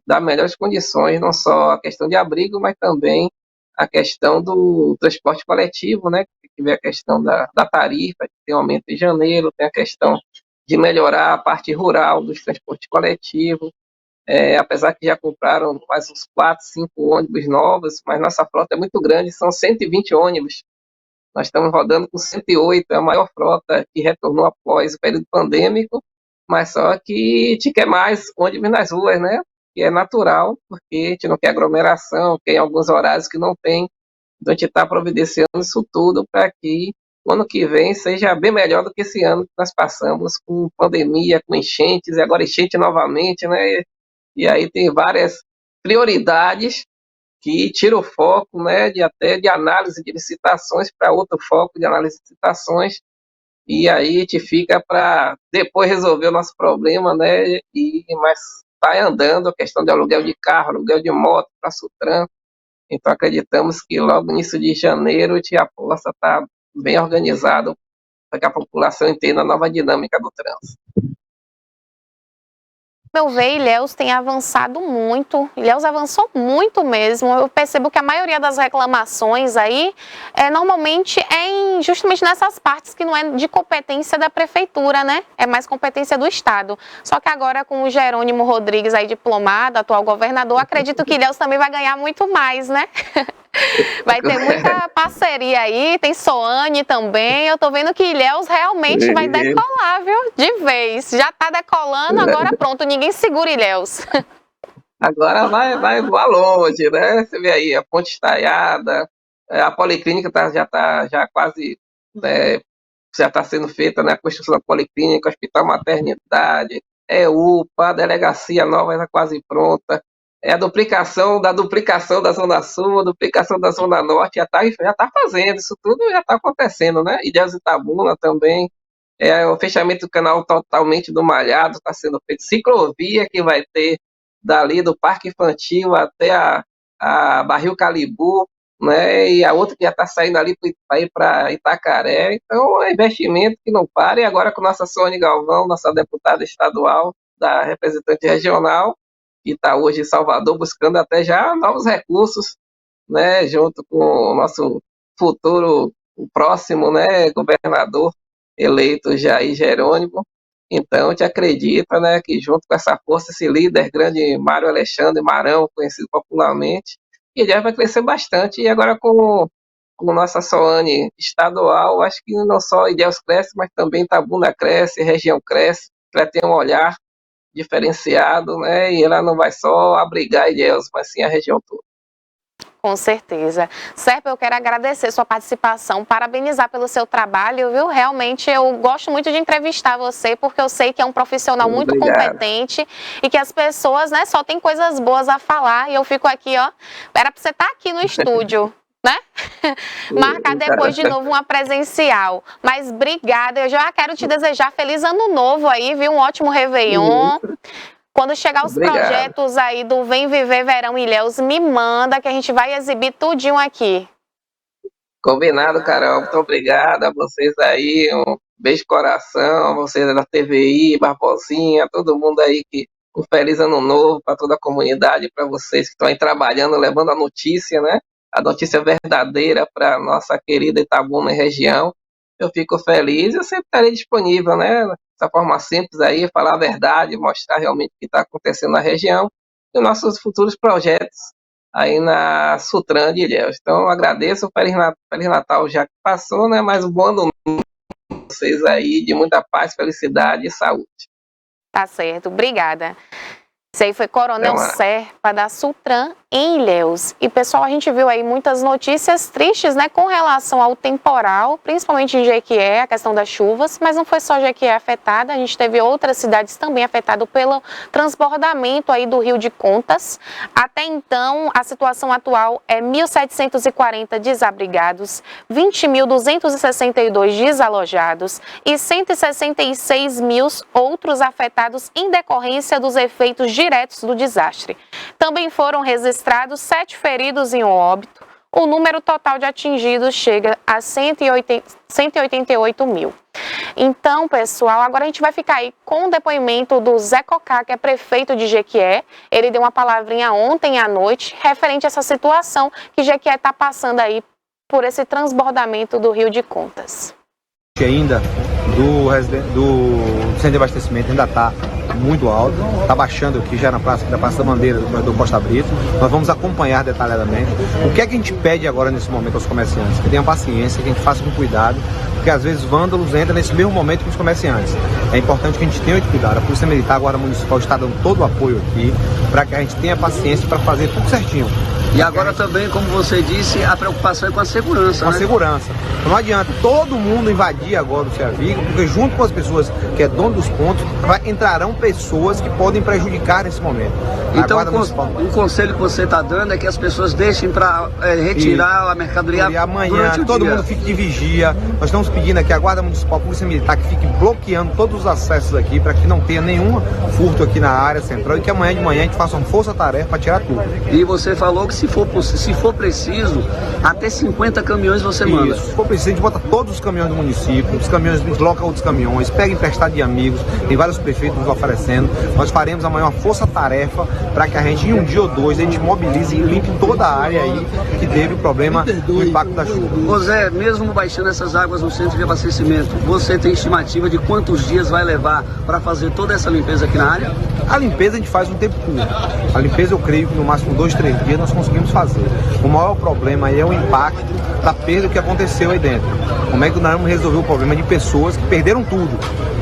dar melhores condições, não só a questão de abrigo, mas também a questão do transporte coletivo, né? Que vê a questão da tarifa, que tem um aumento em janeiro, tem a questão de melhorar a parte rural dos transportes coletivos, apesar que já compraram mais uns 4, 5 ônibus novos, mas nossa frota é muito grande, são 120 ônibus. Nós estamos rodando com 108, é a maior frota que retornou após o período pandêmico, mas só que a gente quer mais ônibus nas ruas, né? Que é natural, porque a gente não quer aglomeração, tem alguns horários que não tem. Então a gente está providenciando isso tudo para que o ano que vem seja bem melhor do que esse ano que nós passamos com pandemia, com enchentes, e agora enchente novamente, né? E aí tem várias prioridades que tira o foco, né, até de análise de licitações para outro foco de análise de licitações, e aí a gente fica para depois resolver o nosso problema, né, mas está andando a questão de aluguel de carro, aluguel de moto para Sutran, então acreditamos que logo no início de janeiro a gente já possa estar bem organizado para que a população entenda a nova dinâmica do trânsito. Meu ver, Ilhéus tem avançado muito, Ilhéus avançou muito mesmo. Eu percebo que a maioria das reclamações aí, normalmente justamente nessas partes que não é de competência da prefeitura, né? É mais competência do Estado. Só que agora com o Jerônimo Rodrigues aí diplomado, atual governador, acredito que Ilhéus também vai ganhar muito mais, né? Vai ter muita parceria aí, tem Soane também. Eu tô vendo que Ilhéus realmente vai decolar, viu? De vez. Já tá decolando, agora pronto, ninguém segura Ilhéus. Agora vai voar longe, né? Você vê aí, a ponte estaiada, a policlínica já quase, né, já está sendo feita, né, a construção da policlínica, hospital maternidade, UPA, a delegacia nova está quase pronta. A duplicação da Zona Sul, a duplicação da Zona Norte já tá fazendo, isso tudo já está acontecendo, né? Ilhéus Itabuna também, o fechamento do canal totalmente do Malhado está sendo feito, ciclovia que vai ter dali do Parque Infantil até a Barril Calibu, né? E a outra que já está saindo ali para ir para Itacaré. Então, é investimento que não para. E agora com nossa Sônia Galvão, nossa deputada estadual, da representante regional, que está hoje em Salvador, buscando até já novos recursos, né? Junto com o nosso futuro, o próximo, né, governador eleito, Jair Jerônimo. Então, a gente acredita, né, que junto com essa força, esse líder grande, Mário Alexandre Marão, conhecido popularmente, ele vai crescer bastante. E agora com nossa Soane estadual, acho que não só Ilhéus cresce, mas também Itabuna cresce, região cresce, ela tem um olhar diferenciado, né, e ela não vai só abrigar Ilhéus, mas sim a região toda. Com certeza. Serpa, eu quero agradecer sua participação, parabenizar pelo seu trabalho, viu? Realmente eu gosto muito de entrevistar você, porque eu sei que é um profissional muito competente e que as pessoas, né, só tem coisas boas a falar. E eu fico aqui, ó, era pra você estar aqui no estúdio, né? Marcar depois de novo uma presencial. Mas obrigada, eu já quero te desejar feliz ano novo aí, viu? Um ótimo Réveillon. Quando chegar os projetos aí do Vem Viver Verão Ilhéus, me manda que a gente vai exibir tudinho aqui. Combinado, Carol. Muito obrigado a vocês aí. Um beijo de coração, a vocês da TVI, Barbosinha, todo mundo aí que um feliz ano novo para toda a comunidade, para vocês que estão aí trabalhando, levando a notícia, né? A notícia verdadeira para nossa querida Itabuna e região. Eu fico feliz e eu sempre estarei disponível, né? Dessa forma simples aí, falar a verdade, mostrar realmente o que está acontecendo na região e os nossos futuros projetos aí na Sutran de Ilhéus. Então, agradeço, o Feliz Natal já que passou, né? Mas um bom ano novo para vocês aí, de muita paz, felicidade e saúde. Tá certo, obrigada. Esse aí foi Coronel Serpa da Sutran em Ilhéus. E pessoal, a gente viu aí muitas notícias tristes, né, com relação ao temporal, principalmente em Jequié, a questão das chuvas, mas não foi só Jequié afetada, a gente teve outras cidades também afetadas pelo transbordamento aí do Rio de Contas. Até então, a situação atual é 1.740 desabrigados, 20.262 desalojados e 166 mil outros afetados em decorrência dos efeitos diretos do desastre. Também foram registrados 7 feridos em óbito. O número total de atingidos chega a 188 mil. Então, pessoal, agora a gente vai ficar aí com o depoimento do Zé Cocá, que é prefeito de Jequié. Ele deu uma palavrinha ontem à noite referente a essa situação que Jequié está passando aí por esse transbordamento do Rio de Contas. Ainda do centro de abastecimento ainda está muito alto, está baixando aqui já na Praça da Bandeira do Costa Brito. Nós vamos acompanhar detalhadamente. O que é que a gente pede agora nesse momento aos comerciantes? Que tenham paciência, que a gente faça com cuidado, porque às vezes vândalos entram nesse mesmo momento que os comerciantes. É importante que a gente tenha cuidado. A Polícia Militar, a Guarda Municipal está dando todo o apoio aqui para que a gente tenha paciência para fazer tudo certinho. E agora também, como você disse, a preocupação é com a segurança, Com a segurança. Não adianta todo mundo invadir agora o Cervigo, porque junto com as pessoas que é dono dos pontos, entrarão pessoas que podem prejudicar nesse momento. Então, um conselho que você está dando é que as pessoas deixem para retirar a mercadoria e amanhã todo mundo fique de vigia. Nós estamos pedindo aqui a Guarda Municipal, a Polícia Militar, que fique bloqueando todos os acessos aqui, para que não tenha nenhum furto aqui na área central e que amanhã de manhã a gente faça uma força-tarefa para tirar tudo. E você falou que se for preciso, até 50 caminhões você manda. Isso. Se for preciso, a gente bota todos os caminhões do município, os caminhões desloca outros caminhões, pega emprestado de amigos, tem vários prefeitos nos oferecendo. Nós faremos amanhã uma força-tarefa para que a gente, em um dia ou dois, a gente mobilize e limpe toda a área aí que teve o problema do impacto da chuva. José, mesmo baixando essas águas no centro de abastecimento, você tem estimativa de quantos dias vai levar para fazer toda essa limpeza aqui na área? A limpeza a gente faz um tempo curto. A limpeza eu creio que no máximo 2, 3 dias nós conseguimos fazer. O maior problema aí é o impacto da perda que aconteceu aí dentro. Como é que nós vamos resolver o problema de pessoas que perderam tudo?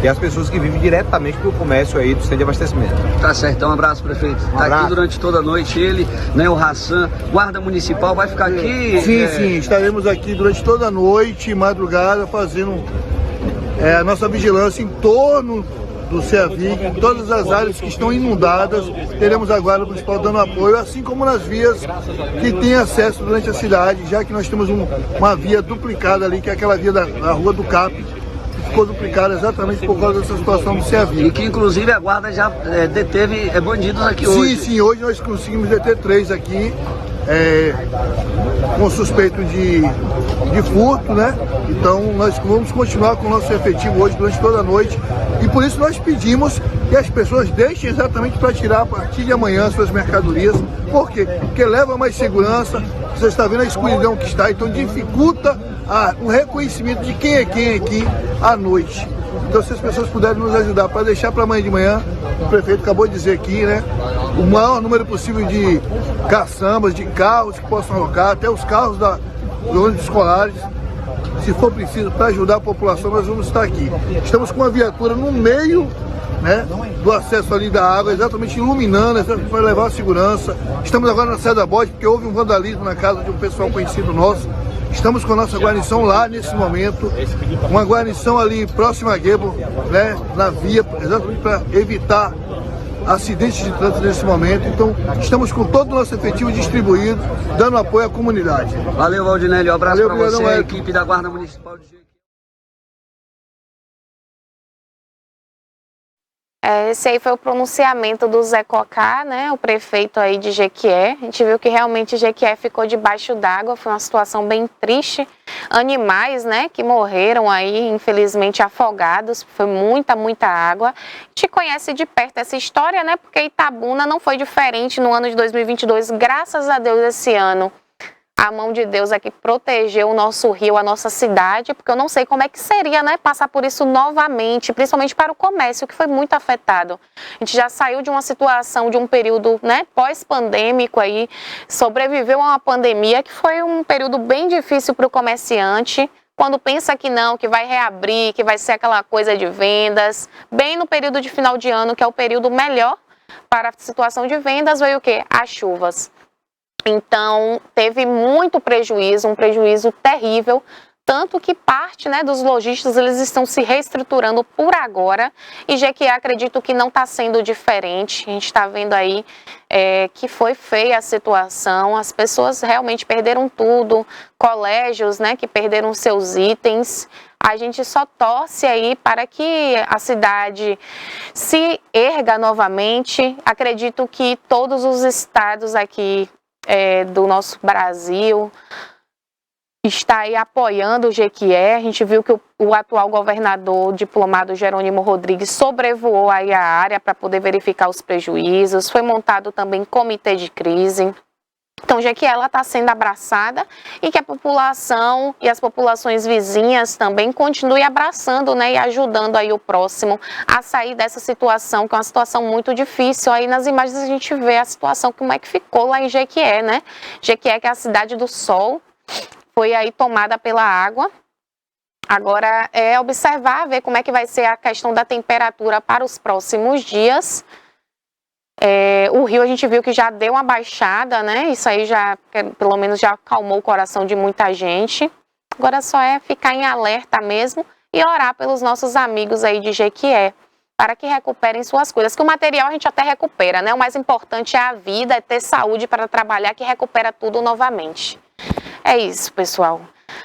E as pessoas que vivem diretamente do comércio aí do centro de abastecimento. Tá certo, então um abraço, prefeito. Tá aqui durante toda a noite ele, né, o Hassan, guarda municipal, vai ficar aqui? Sim, estaremos aqui durante toda a noite, madrugada, fazendo a nossa vigilância em torno do CEAVIG, em todas as áreas que estão inundadas. Teremos a Guarda Municipal dando apoio, assim como nas vias que tem acesso durante a cidade, já que nós temos uma via duplicada ali, que é aquela via da Rua do CAP, que ficou duplicada exatamente por causa dessa situação do CEAVIG. E que inclusive a Guarda já deteve bandidos aqui hoje. Sim, hoje nós conseguimos deter 3 aqui, com suspeito de furto, né? Então nós vamos continuar com o nosso efetivo hoje durante toda a noite, e por isso nós pedimos que as pessoas deixem exatamente para tirar a partir de amanhã suas mercadorias. Por quê? Porque leva mais segurança. Você está vendo a escuridão que está, então dificulta o reconhecimento de quem é quem aqui à noite. Então, se as pessoas puderem nos ajudar para deixar para amanhã de manhã, o prefeito acabou de dizer aqui, né, o maior número possível de caçambas, de carros que possam alocar, até os carros dos ônibus escolares. Se for preciso, para ajudar a população, nós vamos estar aqui. Estamos com uma viatura no meio, né, do acesso ali da água, exatamente iluminando, para levar a segurança. Estamos agora na Serra da Bode, porque houve um vandalismo na casa de um pessoal conhecido nosso. Estamos com a nossa guarnição lá nesse momento, uma guarnição ali próxima a Guebo, né, na via, exatamente para evitar acidentes de trânsito nesse momento. Então, estamos com todo o nosso efetivo distribuído, dando apoio à comunidade. Valeu, Valdinelli. Um abraço para você, a equipe da Guarda Municipal de Jequié. Esse aí foi o pronunciamento do Zé Cocá, né, o prefeito aí de Jequié. A gente viu que realmente Jequié ficou debaixo d'água, foi uma situação bem triste. Animais, né, que morreram aí, infelizmente afogados, foi muita água. A gente conhece de perto essa história, né, porque Itabuna não foi diferente no ano de 2022, graças a Deus esse ano. A mão de Deus aqui protegeu o nosso rio, a nossa cidade, porque eu não sei como é que seria, né, passar por isso novamente, principalmente para o comércio, que foi muito afetado. A gente já saiu de uma situação, de um período, né, pós-pandêmico aí, sobreviveu a uma pandemia que foi um período bem difícil para o comerciante. Quando pensa que não, que vai reabrir, que vai ser aquela coisa de vendas, bem no período de final de ano, que é o período melhor para a situação de vendas, veio o quê? As chuvas. Então, teve muito prejuízo, um prejuízo terrível, tanto que parte, né, dos lojistas, eles estão se reestruturando por agora, e Jequié acredito que não está sendo diferente. A gente está vendo aí que foi feia a situação, as pessoas realmente perderam tudo, colégios, né, que perderam seus itens. A gente só torce aí para que a cidade se erga novamente. Acredito que todos os estados aqui do nosso Brasil está aí apoiando o Jequié. A gente viu que o atual governador, o diplomado Jerônimo Rodrigues, sobrevoou aí a área para poder verificar os prejuízos. Foi montado também comitê de crise. Então, Jequié está sendo abraçada, e que a população e as populações vizinhas também continuem abraçando, né, e ajudando aí o próximo a sair dessa situação, que é uma situação muito difícil. Aí nas imagens a gente vê a situação, como é que ficou lá em Jequié, né? Jequié, que é a cidade do sol, foi aí tomada pela água. Agora é observar, ver como é que vai ser a questão da temperatura para os próximos dias. O rio a gente viu que já deu uma baixada, né? Isso aí já, pelo menos, já acalmou o coração de muita gente. Agora só é ficar em alerta mesmo e orar pelos nossos amigos aí de Jequié, para que recuperem suas coisas. Que o material a gente até recupera, né? O mais importante é a vida, é ter saúde para trabalhar, que recupera tudo novamente. É isso, pessoal.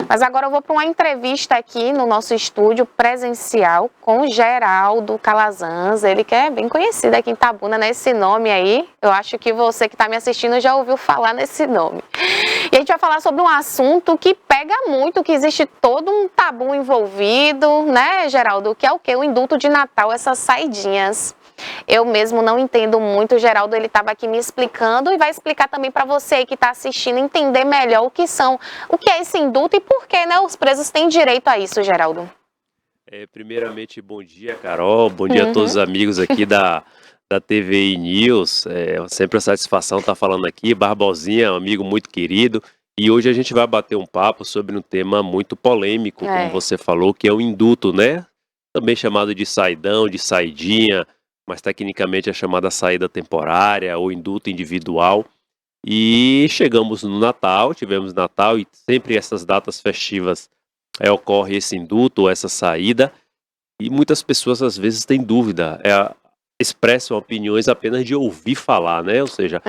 Mas agora eu vou para uma entrevista aqui no nosso estúdio presencial com o Geraldo Calazans, ele que é bem conhecido aqui em Itabuna, né? Esse nome aí, eu acho que você que está me assistindo já ouviu falar nesse nome. E a gente vai falar sobre um assunto que pega muito, que existe todo um tabu envolvido, né, Geraldo? Que é o quê? O indulto de Natal, essas saidinhas. Eu mesmo não entendo muito, o Geraldo ele estava aqui me explicando e vai explicar também para você aí que está assistindo, entender melhor o que é esse indulto e por que, né, os presos têm direito a isso, Geraldo. Primeiramente, bom dia, Carol, bom dia a todos os amigos aqui da TVI News, sempre uma satisfação estar falando aqui, Barbosinha, um amigo muito querido, e hoje a gente vai bater um papo sobre um tema muito polêmico, como você falou, que é o indulto, né, também chamado de saidão, de saidinha, mas tecnicamente é chamada saída temporária ou indulto individual. E chegamos no Natal, tivemos Natal e sempre essas datas festivas ocorre esse indulto, essa saída, e muitas pessoas às vezes têm dúvida, expressam opiniões apenas de ouvir falar, né? Ou seja,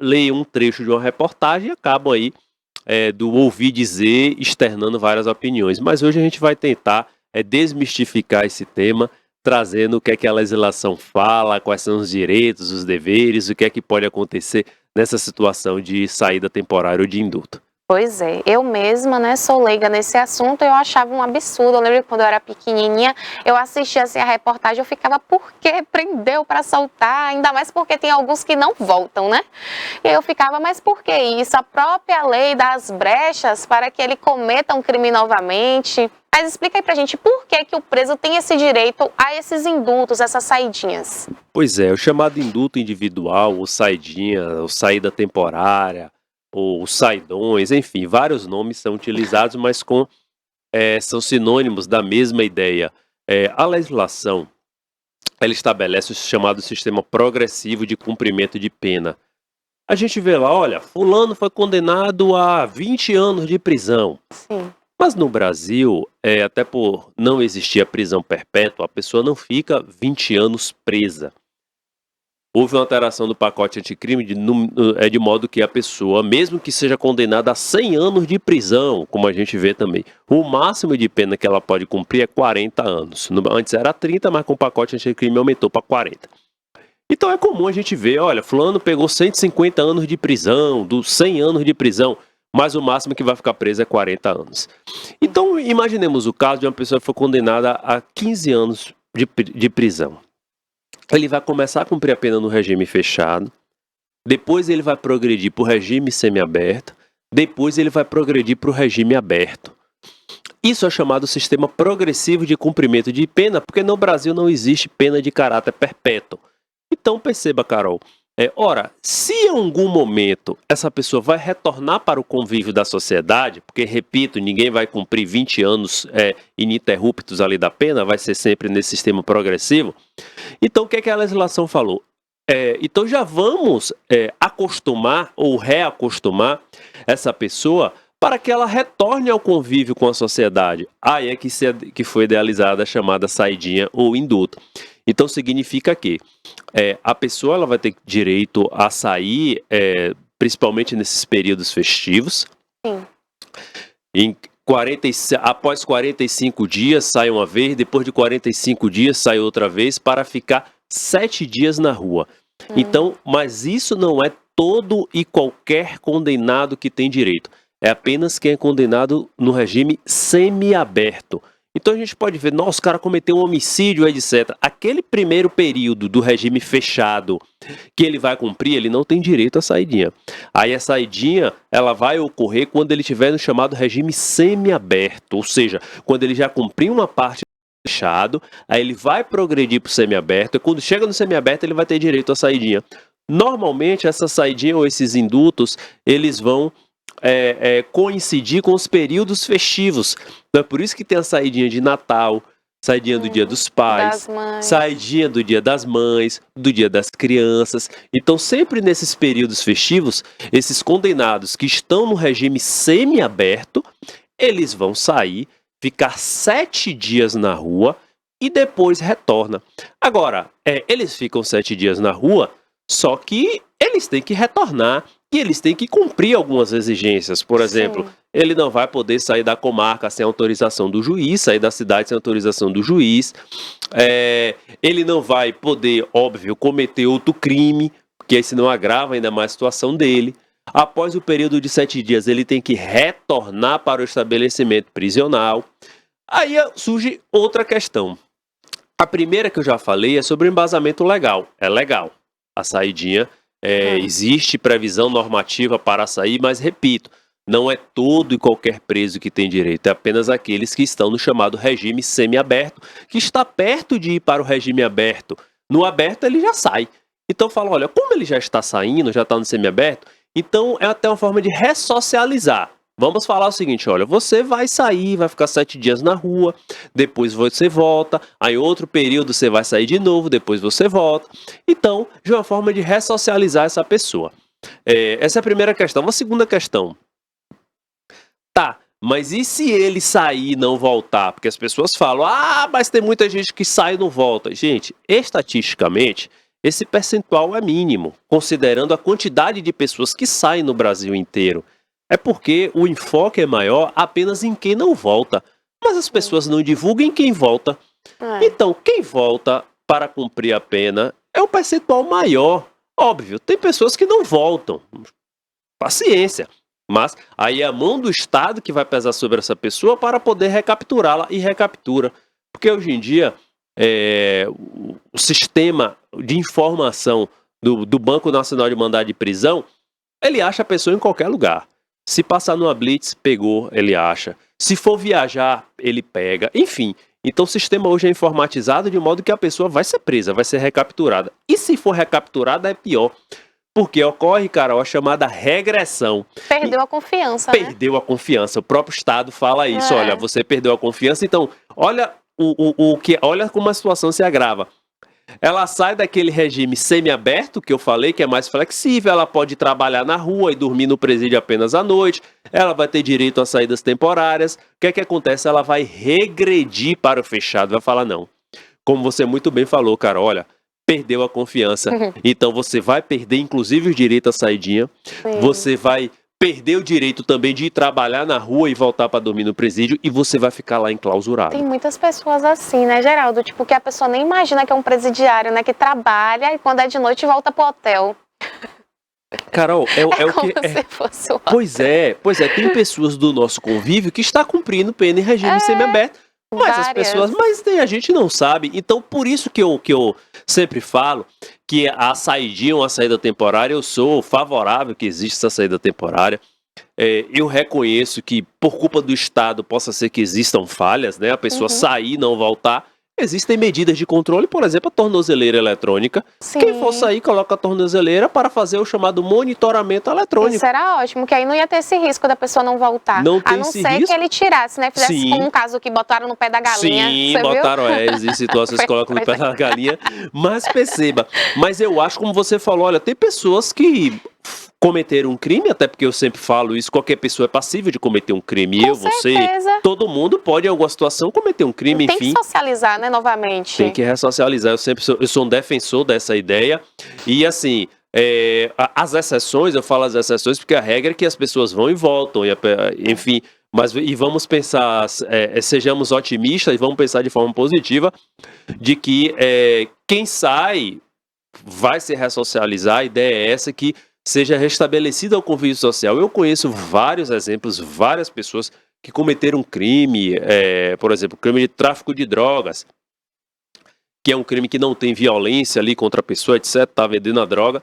leem um trecho de uma reportagem e acabam aí do ouvir dizer, externando várias opiniões. Mas hoje a gente vai tentar desmistificar esse tema, trazendo o que é que a legislação fala, quais são os direitos, os deveres, o que é que pode acontecer nessa situação de saída temporária ou de indulto. Pois é, eu mesma, né, sou leiga nesse assunto, eu achava um absurdo. Eu lembro que quando eu era pequenininha, eu assistia assim a reportagem, eu ficava, por que prendeu para soltar? Ainda mais porque tem alguns que não voltam, né? E eu ficava, mas por que isso? A própria lei dá as brechas para que ele cometa um crime novamente. Mas explica aí pra gente, por que o preso tem esse direito a esses indultos, essas saidinhas? Pois é, o chamado indulto individual, ou saidinha, ou saída temporária, ou saidões, enfim, vários nomes são utilizados, mas são sinônimos da mesma ideia. A legislação, ela estabelece o chamado sistema progressivo de cumprimento de pena. A gente vê lá, olha, fulano foi condenado a 20 anos de prisão. Sim. Mas no Brasil, até por não existir a prisão perpétua, a pessoa não fica 20 anos presa. Houve uma alteração do pacote anticrime de modo que a pessoa, mesmo que seja condenada a 100 anos de prisão, como a gente vê também, o máximo de pena que ela pode cumprir é 40 anos. Antes era 30, mas com o pacote anticrime aumentou para 40. Então é comum a gente ver, olha, fulano pegou 150 anos de prisão, dos 100 anos de prisão, mas o máximo que vai ficar preso é 40 anos. Então, imaginemos o caso de uma pessoa que foi condenada a 15 anos de prisão. Ele vai começar a cumprir a pena no regime fechado, depois ele vai progredir para o regime semiaberto, depois ele vai progredir para o regime aberto. Isso é chamado sistema progressivo de cumprimento de pena, porque no Brasil não existe pena de caráter perpétuo. Então, perceba, Carol, ora, se em algum momento essa pessoa vai retornar para o convívio da sociedade, porque, repito, ninguém vai cumprir 20 anos ininterruptos ali da pena, vai ser sempre nesse sistema progressivo. Então, o que é que a legislação falou? Então, já vamos acostumar ou reacostumar essa pessoa para que ela retorne ao convívio com a sociedade. Aí é que foi idealizada a chamada saidinha ou indulto. Então, significa que a pessoa ela vai ter direito a sair, principalmente nesses períodos festivos. Sim. Após 45 dias sai uma vez, depois de 45 dias sai outra vez, para ficar 7 dias na rua. Então, mas isso não é todo e qualquer condenado que tem direito. É apenas quem é condenado no regime semiaberto. Então a gente pode ver, nossa, o cara cometeu um homicídio, etc. Aquele primeiro período do regime fechado que ele vai cumprir, ele não tem direito à saidinha. Aí a saidinha, ela vai ocorrer quando ele estiver no chamado regime semiaberto, ou seja, quando ele já cumpriu uma parte do fechado, aí ele vai progredir para o semiaberto, e quando chega no semiaberto ele vai ter direito à saidinha. Normalmente essa saidinha ou esses indultos, eles vão coincidir com os períodos festivos. Então é por isso que tem a saidinha de Natal, saidinha do Dia dos Pais, saidinha do Dia das Mães, do Dia das Crianças. Então sempre nesses períodos festivos, esses condenados que estão no regime semiaberto, eles vão sair, ficar 7 dias na rua e depois retorna. Agora, eles ficam 7 dias na rua, só que eles têm que retornar. E eles têm que cumprir algumas exigências. Por exemplo, ele não vai poder sair da comarca sem autorização do juiz, sair da cidade sem autorização do juiz. Ele não vai poder, óbvio, cometer outro crime, porque aí senão agrava ainda mais a situação dele. Após o período de 7 dias, ele tem que retornar para o estabelecimento prisional. Aí surge outra questão. A primeira que eu já falei é sobre o embasamento legal. É legal. A saidinha, existe previsão normativa para sair, mas repito, não é todo e qualquer preso que tem direito, é apenas aqueles que estão no chamado regime semiaberto, que está perto de ir para o regime aberto. No aberto ele já sai. Então fala, olha, como ele já está saindo, já está no semiaberto, então é até uma forma de ressocializar. Vamos falar o seguinte, olha, você vai sair, vai ficar 7 dias na rua, depois você volta, aí outro período você vai sair de novo, depois você volta. Então, de uma forma de ressocializar essa pessoa. Essa é a primeira questão. Uma segunda questão. Tá, mas e se ele sair e não voltar? Porque as pessoas falam, mas tem muita gente que sai e não volta. Gente, estatisticamente, esse percentual é mínimo, considerando a quantidade de pessoas que saem no Brasil inteiro. É porque o enfoque é maior apenas em quem não volta. Mas as pessoas não divulgam quem volta. Então, quem volta para cumprir a pena é um percentual maior. Óbvio, tem pessoas que não voltam. Paciência. Mas aí é a mão do Estado que vai pesar sobre essa pessoa para poder recapturá-la e recaptura. Porque hoje em dia, o sistema de informação do Banco Nacional de Mandado de Prisão, ele acha a pessoa em qualquer lugar. Se passar numa blitz, pegou, ele acha. Se for viajar, ele pega. Enfim, então o sistema hoje é informatizado de modo que a pessoa vai ser presa, vai ser recapturada. E se for recapturada, é pior. Porque ocorre, Carol, a chamada regressão. Perdeu a confiança, né? Perdeu a confiança. O próprio Estado fala isso. Olha, você perdeu a confiança. Então, olha, olha como a situação se agrava. Ela sai daquele regime semiaberto, que eu falei, que é mais flexível, ela pode trabalhar na rua e dormir no presídio apenas à noite, ela vai ter direito a saídas temporárias. O que acontece? Ela vai regredir para o fechado, vai falar não. Como você muito bem falou, cara, olha, perdeu a confiança, então você vai perder inclusive o direito à saidinha, você vai perder o direito também de ir trabalhar na rua e voltar para dormir no presídio e você vai ficar lá enclausurado. Tem muitas pessoas assim, né, Geraldo? Tipo, que a pessoa nem imagina que é um presidiário, né? Que trabalha e quando é de noite volta pro hotel. Carol, é o como que... se fosse um Pois é, tem pessoas do nosso convívio que está cumprindo pena em regime semiaberto, mas as pessoas, a gente não sabe. Então, por isso que eu sempre falo que a saidinha, uma saída temporária, eu sou favorável que exista essa saída temporária. Eu reconheço que por culpa do Estado possa ser que existam falhas, né? A pessoa sair e não voltar. Existem medidas de controle, por exemplo, a tornozeleira eletrônica. Sim. Quem for sair, coloca a tornozeleira para fazer o chamado monitoramento eletrônico. Isso era ótimo, que aí não ia ter esse risco da pessoa não voltar. Não tem a não esse ser risco. que ele tirasse, né? Fizesse como um caso que botaram no pé da galinha. Sim, você botaram, existem situações que colocam no pé da galinha. Mas perceba, eu acho, como você falou, olha, tem pessoas que cometeram um crime, até porque eu sempre falo isso, qualquer pessoa é passível de cometer um crime. Com você, certeza. todo mundo pode em alguma situação cometer um crime, Tem enfim. que socializar, né, novamente. Tem que ressocializar, eu sou um defensor dessa ideia. E assim, as exceções, eu falo as exceções porque a regra é que as pessoas vão e voltam, enfim. E vamos pensar, sejamos otimistas e vamos pensar de forma positiva de que quem sai vai se ressocializar. A ideia é essa, que seja restabelecido o convívio social. Eu conheço vários exemplos, várias pessoas que cometeram crime, por exemplo, crime de tráfico de drogas, que é um crime que não tem violência ali contra a pessoa, etc., tá vendendo a droga,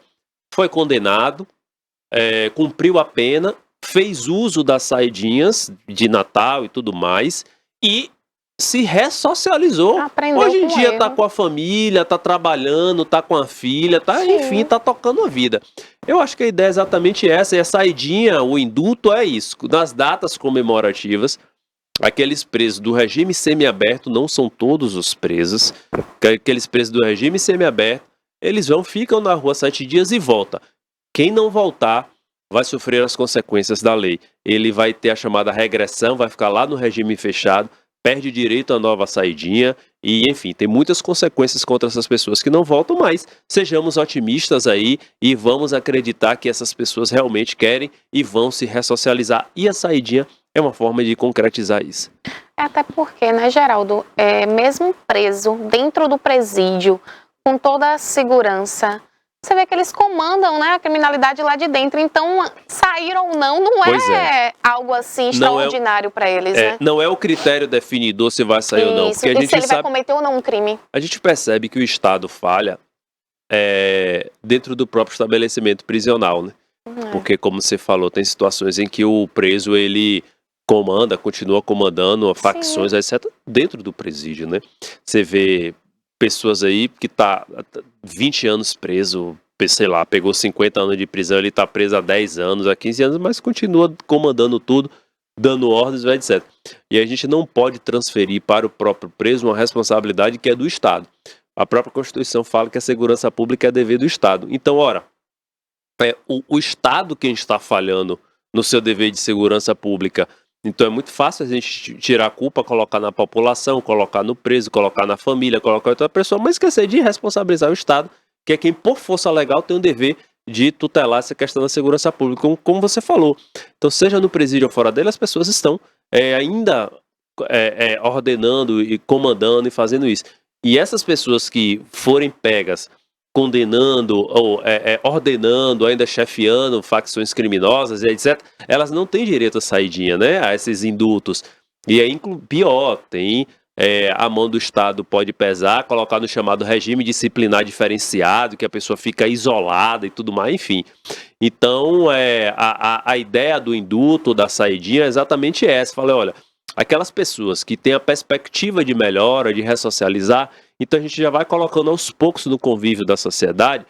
foi condenado, cumpriu a pena, fez uso das saidinhas de Natal e tudo mais, e se ressocializou. Aprendeu Hoje em com dia erro. tá com a família, tá trabalhando, tá com a filha, enfim, tá tocando a vida. Eu acho que a ideia é exatamente essa, e a saidinha, o indulto é isso. Nas datas comemorativas, aqueles presos do regime semiaberto, não são todos os presos, aqueles presos do regime semiaberto, eles ficam na rua 7 dias e voltam. Quem não voltar vai sofrer as consequências da lei. Ele vai ter a chamada regressão, vai ficar lá no regime fechado, perde direito a nova saidinha e, enfim, tem muitas consequências contra essas pessoas que não voltam, mas sejamos otimistas aí e vamos acreditar que essas pessoas realmente querem e vão se ressocializar. E a saidinha é uma forma de concretizar isso. Até porque, né, Geraldo, mesmo preso dentro do presídio, com toda a segurança, você vê que eles comandam, né, a criminalidade lá de dentro. Então, sair ou não Pois é algo assim extraordinário para eles, né? Não é o critério definidor se vai sair ou não. Isso, Porque a e gente se ele vai sabe, cometer ou não um crime. a gente percebe que o Estado falha dentro do próprio estabelecimento prisional, né? Porque, como você falou, tem situações em que o preso, ele continua comandando facções, etc., dentro do presídio, né? Você vê pessoas aí que tá 20 anos preso, sei lá, pegou 50 anos de prisão, ele tá preso há 10 anos, há 15 anos, mas continua comandando tudo, dando ordens, etc. E a gente não pode transferir para o próprio preso uma responsabilidade que é do Estado. A própria Constituição fala que a segurança pública é dever do Estado. Então, ora, o Estado quem está falhando no seu dever de segurança pública. Então é muito fácil a gente tirar a culpa, colocar na população, colocar no preso, colocar na família, colocar em outra pessoa, mas esquecer de responsabilizar o Estado, que é quem, por força legal, tem o dever de tutelar essa questão da segurança pública, como você falou. Então, seja no presídio ou fora dele, as pessoas estão ainda ordenando e comandando e fazendo isso. E essas pessoas que forem pegas condenando ou ordenando, ainda chefiando facções criminosas e etc., elas não têm direito à saidinha, né, a esses indultos. E aí, pior, tem a mão do Estado pode pesar, colocar no chamado regime disciplinar diferenciado, que a pessoa fica isolada e tudo mais, enfim. Então, a ideia do indulto, da saidinha, é exatamente essa. Falei, olha, aquelas pessoas que têm a perspectiva de melhora, de ressocializar, então a gente já vai colocando aos poucos no convívio da sociedade,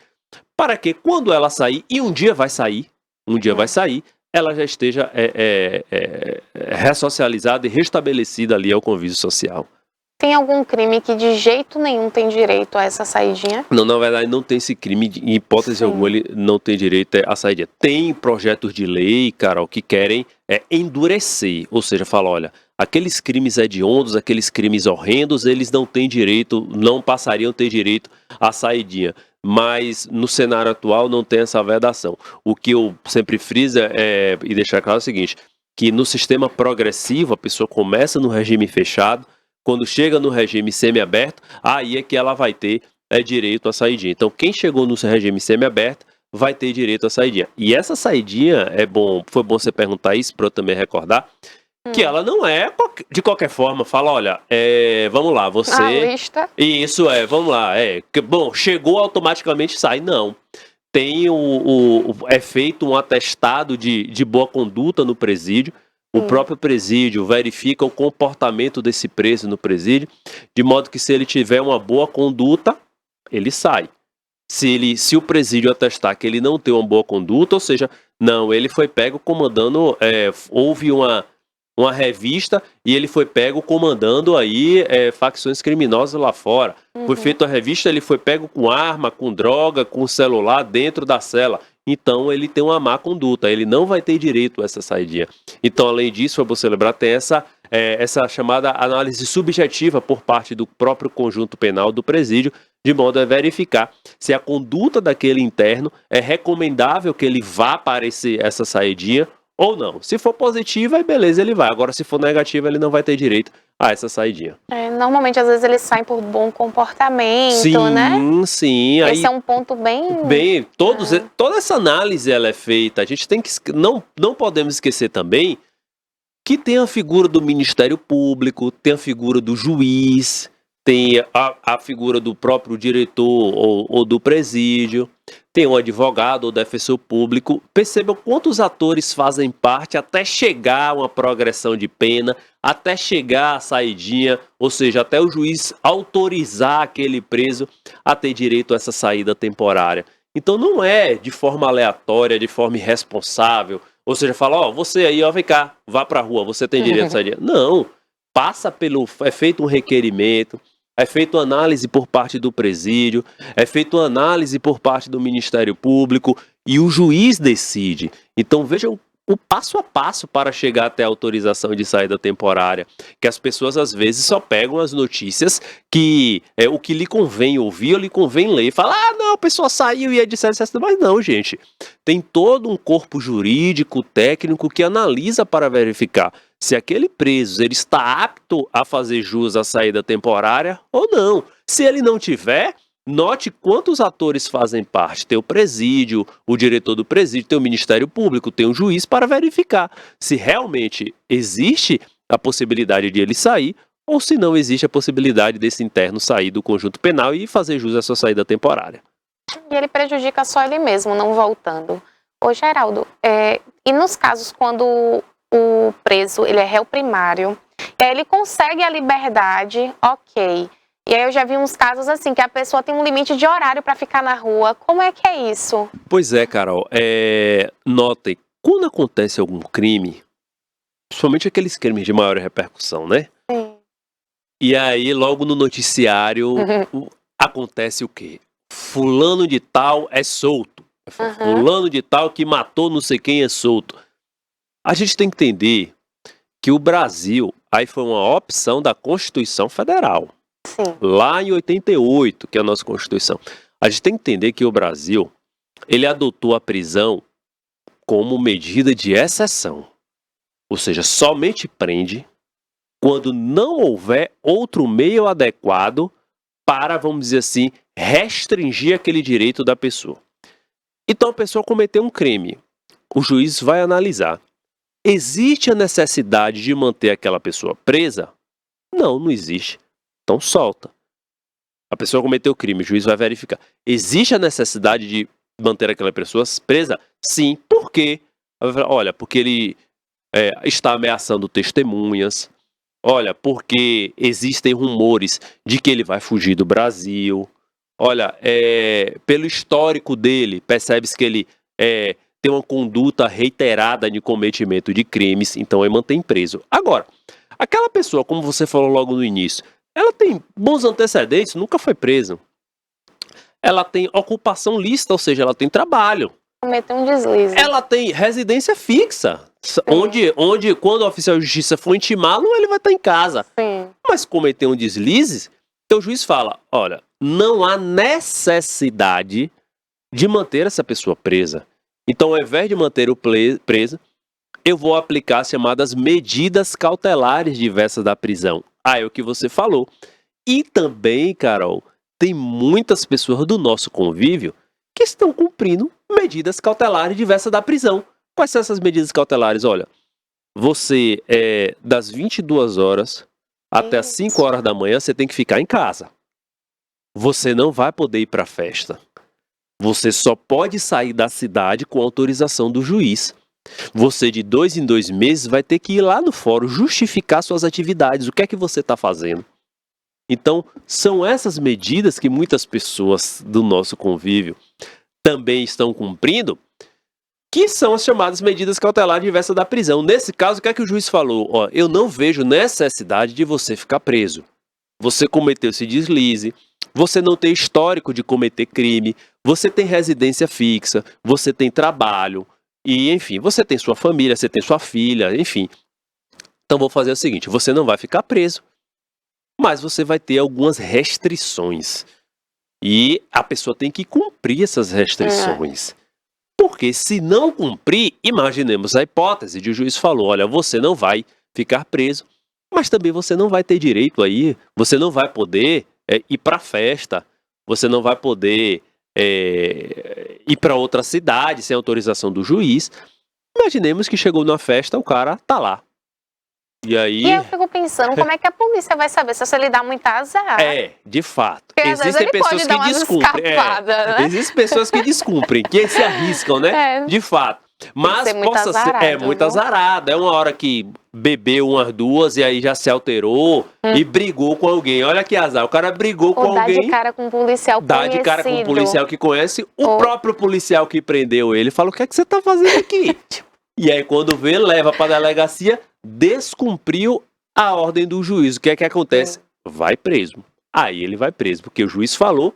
para que quando ela sair, e um dia vai sair, ela já esteja ressocializada e restabelecida ali ao convívio social. Tem algum crime que de jeito nenhum tem direito a essa saidinha? Não, na verdade não tem esse crime, em hipótese alguma ele não tem direito à saidinha. Tem projetos de lei, Carol, que querem endurecer, ou seja, fala, olha, aqueles crimes hediondos, aqueles crimes horrendos, eles não têm direito, não passariam a ter direito à saidinha. Mas no cenário atual não tem essa vedação. O que eu sempre friso e deixar claro é o seguinte, que no sistema progressivo a pessoa começa no regime fechado, quando chega no regime semiaberto, aí é que ela vai ter direito à saidinha. Então quem chegou no regime semiaberto vai ter direito à saidinha. E essa saidinha, foi bom você perguntar isso para eu também recordar, que ela não é, de qualquer forma, fala, olha, vamos lá, você... A lista. Isso, vamos lá, bom, chegou automaticamente sai, não. Tem é feito um atestado de boa conduta no presídio, o próprio presídio verifica o comportamento desse preso no presídio, de modo que se ele tiver uma boa conduta, ele sai. Se o presídio atestar que ele não tem uma boa conduta, ou seja, não, ele foi pego comandando, houve uma revista e ele foi pego comandando aí facções criminosas lá fora. Foi feita a revista, ele foi pego com arma, com droga, com celular dentro da cela. Então ele tem uma má conduta, ele não vai ter direito a essa saidinha. Então, além disso, para você lembrar, tem essa chamada análise subjetiva por parte do próprio conjunto penal do presídio, de modo a verificar se a conduta daquele interno é recomendável que ele vá para essa saidinha ou não. Se for positiva, aí beleza, ele vai. Agora, se for negativa, ele não vai ter direito a essa saidinha. Normalmente, às vezes, eles saem por bom comportamento, sim, né? Sim. Esse é um ponto bem... Toda essa análise ela é feita. A gente tem que... Não podemos esquecer também que tem a figura do Ministério Público, tem a figura do juiz, tem a figura do próprio diretor ou do presídio, tem um advogado ou defensor público. Percebam quantos atores fazem parte até chegar a uma progressão de pena, até chegar a saidinha, ou seja, até o juiz autorizar aquele preso a ter direito a essa saída temporária. Então não é de forma aleatória, de forma irresponsável, ou seja, fala, você aí, vem cá, vá pra rua, você tem direito a saída. Não, é feito um requerimento, é feita uma análise por parte do presídio, é feita uma análise por parte do Ministério Público e o juiz decide. Então vejam o passo a passo para chegar até a autorização de saída temporária, que as pessoas às vezes só pegam as notícias que é o que lhe convém ouvir ou lhe convém ler, fala, não, a pessoa saiu e é de certo, mas não, gente, tem todo um corpo jurídico, técnico que analisa para verificar se aquele preso ele está apto a fazer jus à saída temporária ou não. Se ele não tiver, note quantos atores fazem parte. Tem o presídio, o diretor do presídio, tem o Ministério Público, tem o juiz para verificar se realmente existe a possibilidade de ele sair ou se não existe a possibilidade desse interno sair do conjunto penal e fazer jus à sua saída temporária. E ele prejudica só ele mesmo, não voltando. Ô, Geraldo, e nos casos quando o preso ele é réu primário, e aí ele consegue a liberdade, ok. E aí eu já vi uns casos assim, que a pessoa tem um limite de horário para ficar na rua. Como é que é isso? Pois é, Carol. Notem, quando acontece algum crime, principalmente aqueles crimes de maior repercussão, né? Sim. E aí, logo no noticiário, acontece o quê? Fulano de tal é solto. Fulano de tal que matou não sei quem é solto. A gente tem que entender que o Brasil, aí foi uma opção da Constituição Federal. Sim. Lá em 88, que é a nossa Constituição. A gente tem que entender que o Brasil, ele adotou a prisão como medida de exceção. Ou seja, somente prende quando não houver outro meio adequado para, vamos dizer assim, restringir aquele direito da pessoa. Então a pessoa cometeu um crime. O juiz vai analisar. Existe a necessidade de manter aquela pessoa presa? Não, não existe. Então solta. A pessoa cometeu o crime, o juiz vai verificar. Existe a necessidade de manter aquela pessoa presa? Sim. Por quê? Olha, porque ele está ameaçando testemunhas. Olha, porque existem rumores de que ele vai fugir do Brasil. Olha, pelo histórico dele, percebe-se que ele tem uma conduta reiterada de cometimento de crimes, então ele mantém preso. Agora, aquela pessoa, como você falou logo no início, ela tem bons antecedentes, nunca foi presa. Ela tem ocupação lícita, ou seja, ela tem trabalho. Cometeu um deslize. Ela tem residência fixa, onde quando o oficial de justiça for intimá-lo, ele vai estar em casa. Sim. Mas cometeu um deslize, então o juiz fala, olha, não há necessidade de manter essa pessoa presa. Então, ao invés de manter o preso, eu vou aplicar as chamadas medidas cautelares diversas da prisão. É o que você falou. E também, Carol, tem muitas pessoas do nosso convívio que estão cumprindo medidas cautelares diversas da prisão. Quais são essas medidas cautelares? Olha, você, das 22 horas até as 5 horas da manhã, você tem que ficar em casa. Você não vai poder ir para a festa. Você só pode sair da cidade com autorização do juiz. Você, de 2 em 2 meses, vai ter que ir lá no fórum justificar suas atividades. O que é que você está fazendo? Então, são essas medidas que muitas pessoas do nosso convívio também estão cumprindo, que são as chamadas medidas cautelares diversas da prisão. Nesse caso, o que é que o juiz falou? Eu não vejo necessidade de você ficar preso. Você cometeu esse deslize, você não tem histórico de cometer crime, você tem residência fixa, você tem trabalho, e enfim, você tem sua família, você tem sua filha, enfim. Então vou fazer o seguinte, você não vai ficar preso, mas você vai ter algumas restrições. E a pessoa tem que cumprir essas restrições. Porque se não cumprir, imaginemos a hipótese de o juiz falou, olha, você não vai ficar preso, mas também você não vai ter direito aí, você não vai poder ir para a festa, você não vai poder ir para outra cidade sem autorização do juiz. Imaginemos que chegou na festa, o cara tá lá. E aí... E eu fico pensando, como é que a polícia vai saber se ele dá muita azar? De fato. Porque às vezes ele pode dar uma escapada, né? Existem pessoas que descumprem, que se arriscam, né? De fato. Mas possa ser muito azarado. É uma hora que bebeu umas duas e aí já se alterou e brigou com alguém. Olha que azar. O cara brigou com alguém. Dá de cara com um policial conhecido. Dá de cara com um policial que conhece. O próprio policial que prendeu ele falou: o que é que você tá fazendo aqui? E aí quando vê, leva pra delegacia, descumpriu a ordem do juiz. O que é que acontece? Vai preso. Aí ele vai preso, porque o juiz falou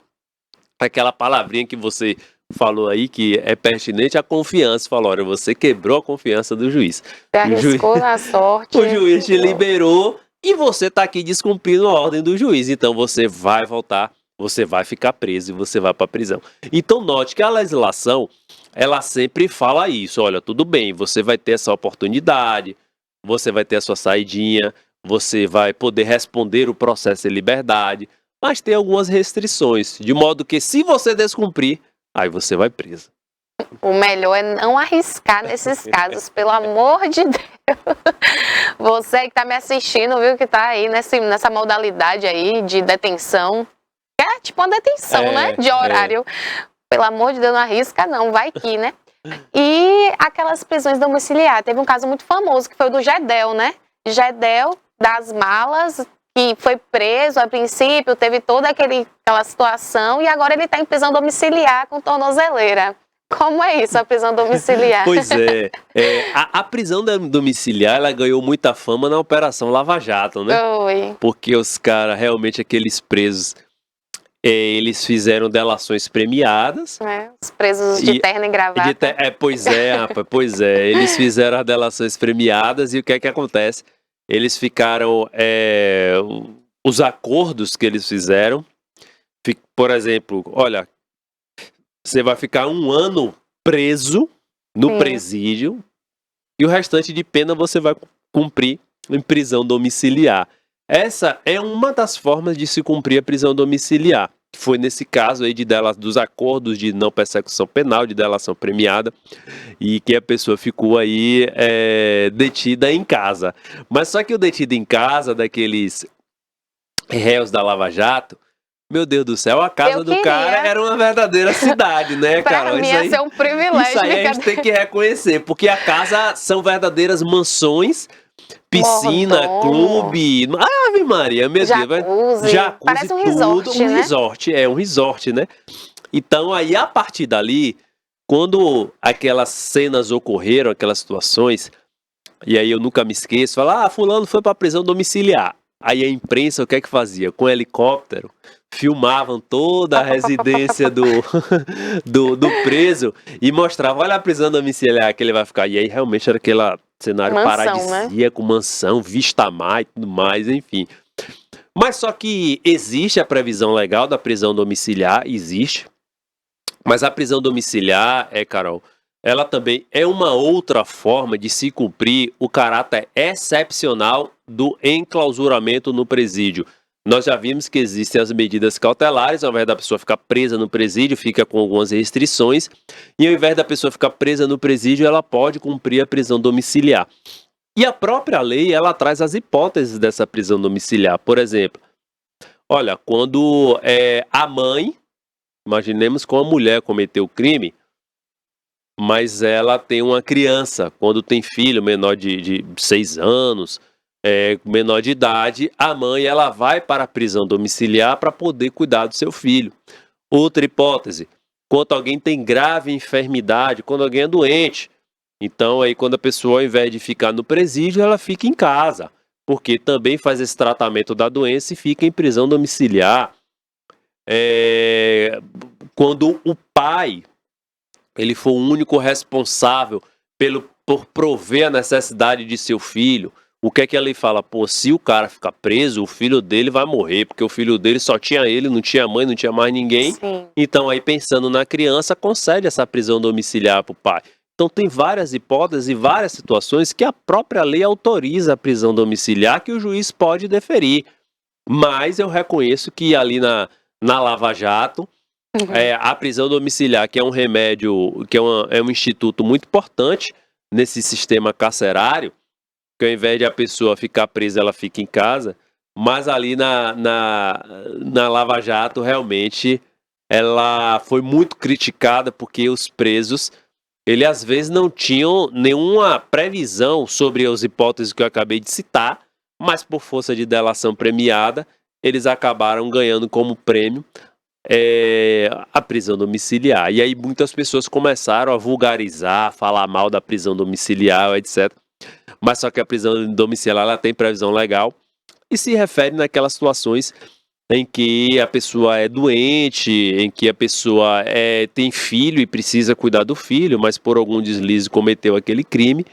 aquela palavrinha que você falou aí que é pertinente a confiança. Falou, olha, você quebrou a confiança do juiz. Você arriscou na sorte. O juiz te liberou e você tá aqui descumprindo a ordem do juiz. Então você vai voltar, você vai ficar preso e você vai para prisão. Então note que a legislação, ela sempre fala isso. Olha, tudo bem, você vai ter essa oportunidade, você vai ter a sua saidinha, você vai poder responder o processo em liberdade, mas tem algumas restrições, de modo que se você descumprir, aí você vai preso. O melhor é não arriscar nesses casos, pelo amor de Deus. Você que tá me assistindo, viu, que tá aí nessa modalidade aí de detenção. É tipo uma detenção, né? De horário. Pelo amor de Deus, não arrisca não, vai que, né? E aquelas prisões domiciliares. Teve um caso muito famoso, que foi o do Gedel, né? Gedel, das malas, que foi preso a princípio, teve toda aquela situação, e agora ele tá em prisão domiciliar com tornozeleira. Como é isso, a prisão domiciliar? Pois é. A prisão domiciliar, ela ganhou muita fama na Operação Lava Jato, né? Oi. Porque os caras, realmente, aqueles presos, eles fizeram delações premiadas. Os presos de terno e gravata. Pois é, rapaz, pois é. Eles fizeram as delações premiadas e o que é que acontece? Eles ficaram... os acordos que eles fizeram, por exemplo, olha, você vai ficar 1 ano preso no presídio e o restante de pena você vai cumprir em prisão domiciliar. Essa é uma das formas de se cumprir a prisão domiciliar. Foi nesse caso aí dos acordos de não persecução penal, de delação premiada, e que a pessoa ficou aí detida em casa. Mas só que o detido em casa, daqueles réus da Lava Jato, meu Deus do céu, a casa do cara era uma verdadeira cidade, né, Carol? Pra mim ia ser um privilégio. Isso aí a gente tem que reconhecer, porque a casa são verdadeiras mansões, piscina, clube, Ave Maria, meu Deus. Jacuzzi, parece um resort, né? Um resort, né? Então aí, a partir dali, quando aquelas cenas ocorreram, aquelas situações, e aí eu nunca me esqueço, fulano foi pra prisão domiciliar. Aí a imprensa, o que é que fazia? Com helicóptero, filmavam toda a residência do preso e mostravam, olha a prisão domiciliar que ele vai ficar. E aí realmente era aquele cenário paradisíaco, né? Mansão, vista mar e tudo mais, enfim. Mas só que existe a previsão legal da prisão domiciliar, existe. Mas a prisão domiciliar, Carol, ela também é uma outra forma de se cumprir o caráter excepcional do enclausuramento no presídio. Nós já vimos que existem as medidas cautelares, ao invés da pessoa ficar presa no presídio, fica com algumas restrições, e ao invés da pessoa ficar presa no presídio, ela pode cumprir a prisão domiciliar. E a própria lei, ela traz as hipóteses dessa prisão domiciliar. Por exemplo, olha, quando a mãe, imaginemos que uma mulher cometeu o crime, mas ela tem uma criança, quando tem filho menor de 6 anos, menor de idade, a mãe ela vai para a prisão domiciliar para poder cuidar do seu filho. Outra hipótese, quando alguém tem grave enfermidade, quando alguém é doente, então aí quando a pessoa, ao invés de ficar no presídio, ela fica em casa, porque também faz esse tratamento da doença e fica em prisão domiciliar. Quando o pai ele for o único responsável por prover a necessidade de seu filho, o que é que a lei fala? Se o cara ficar preso, o filho dele vai morrer, porque o filho dele só tinha ele, não tinha mãe, não tinha mais ninguém. Sim. Então aí, pensando na criança, concede essa prisão domiciliar para o pai. Então tem várias hipóteses e várias situações que a própria lei autoriza a prisão domiciliar que o juiz pode deferir. Mas eu reconheço que ali na Lava Jato, a prisão domiciliar, que é um remédio, que é um instituto muito importante nesse sistema carcerário, que ao invés de a pessoa ficar presa, ela fica em casa, mas ali na Lava Jato, realmente, ela foi muito criticada porque os presos, eles às vezes não tinham nenhuma previsão sobre as hipóteses que eu acabei de citar, mas por força de delação premiada, eles acabaram ganhando como prêmio a prisão domiciliar. E aí muitas pessoas começaram a vulgarizar, falar mal da prisão domiciliar, etc. Mas só que a prisão domiciliar ela tem previsão legal e se refere naquelas situações em que a pessoa é doente, em que a pessoa tem filho e precisa cuidar do filho, mas por algum deslize cometeu aquele crime.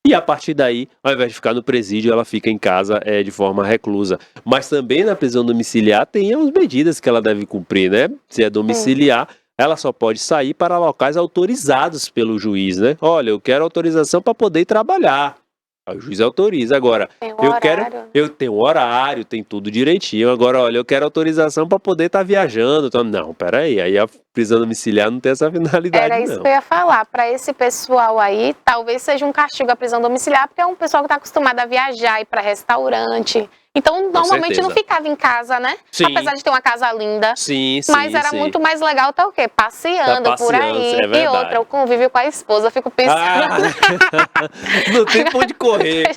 E a partir daí, ao invés de ficar no presídio, ela fica em casa de forma reclusa. Mas também na prisão domiciliar tem as medidas que ela deve cumprir, né? Se é domiciliar, ela só pode sair para locais autorizados pelo juiz, né? Olha, eu quero autorização para poder trabalhar. Aí o juiz autoriza. Agora, Tem um eu tenho horário, tem tudo direitinho. Agora, olha, eu quero autorização para poder estar viajando. Então, não, peraí, aí a prisão domiciliar não tem essa finalidade, Era isso não. que eu ia falar. Para esse pessoal aí, talvez seja um castigo a prisão domiciliar, porque é um pessoal que está acostumado a viajar, ir para restaurante. Então, normalmente não certeza. ficava em casa, né? Sim. Apesar de ter uma casa linda. Sim, Mas era sim. muito mais legal estar o quê? Passeando Tá por passeando, aí. é E verdade. outra, o convívio com a esposa. Eu fico pensando. Não tem pra onde correr.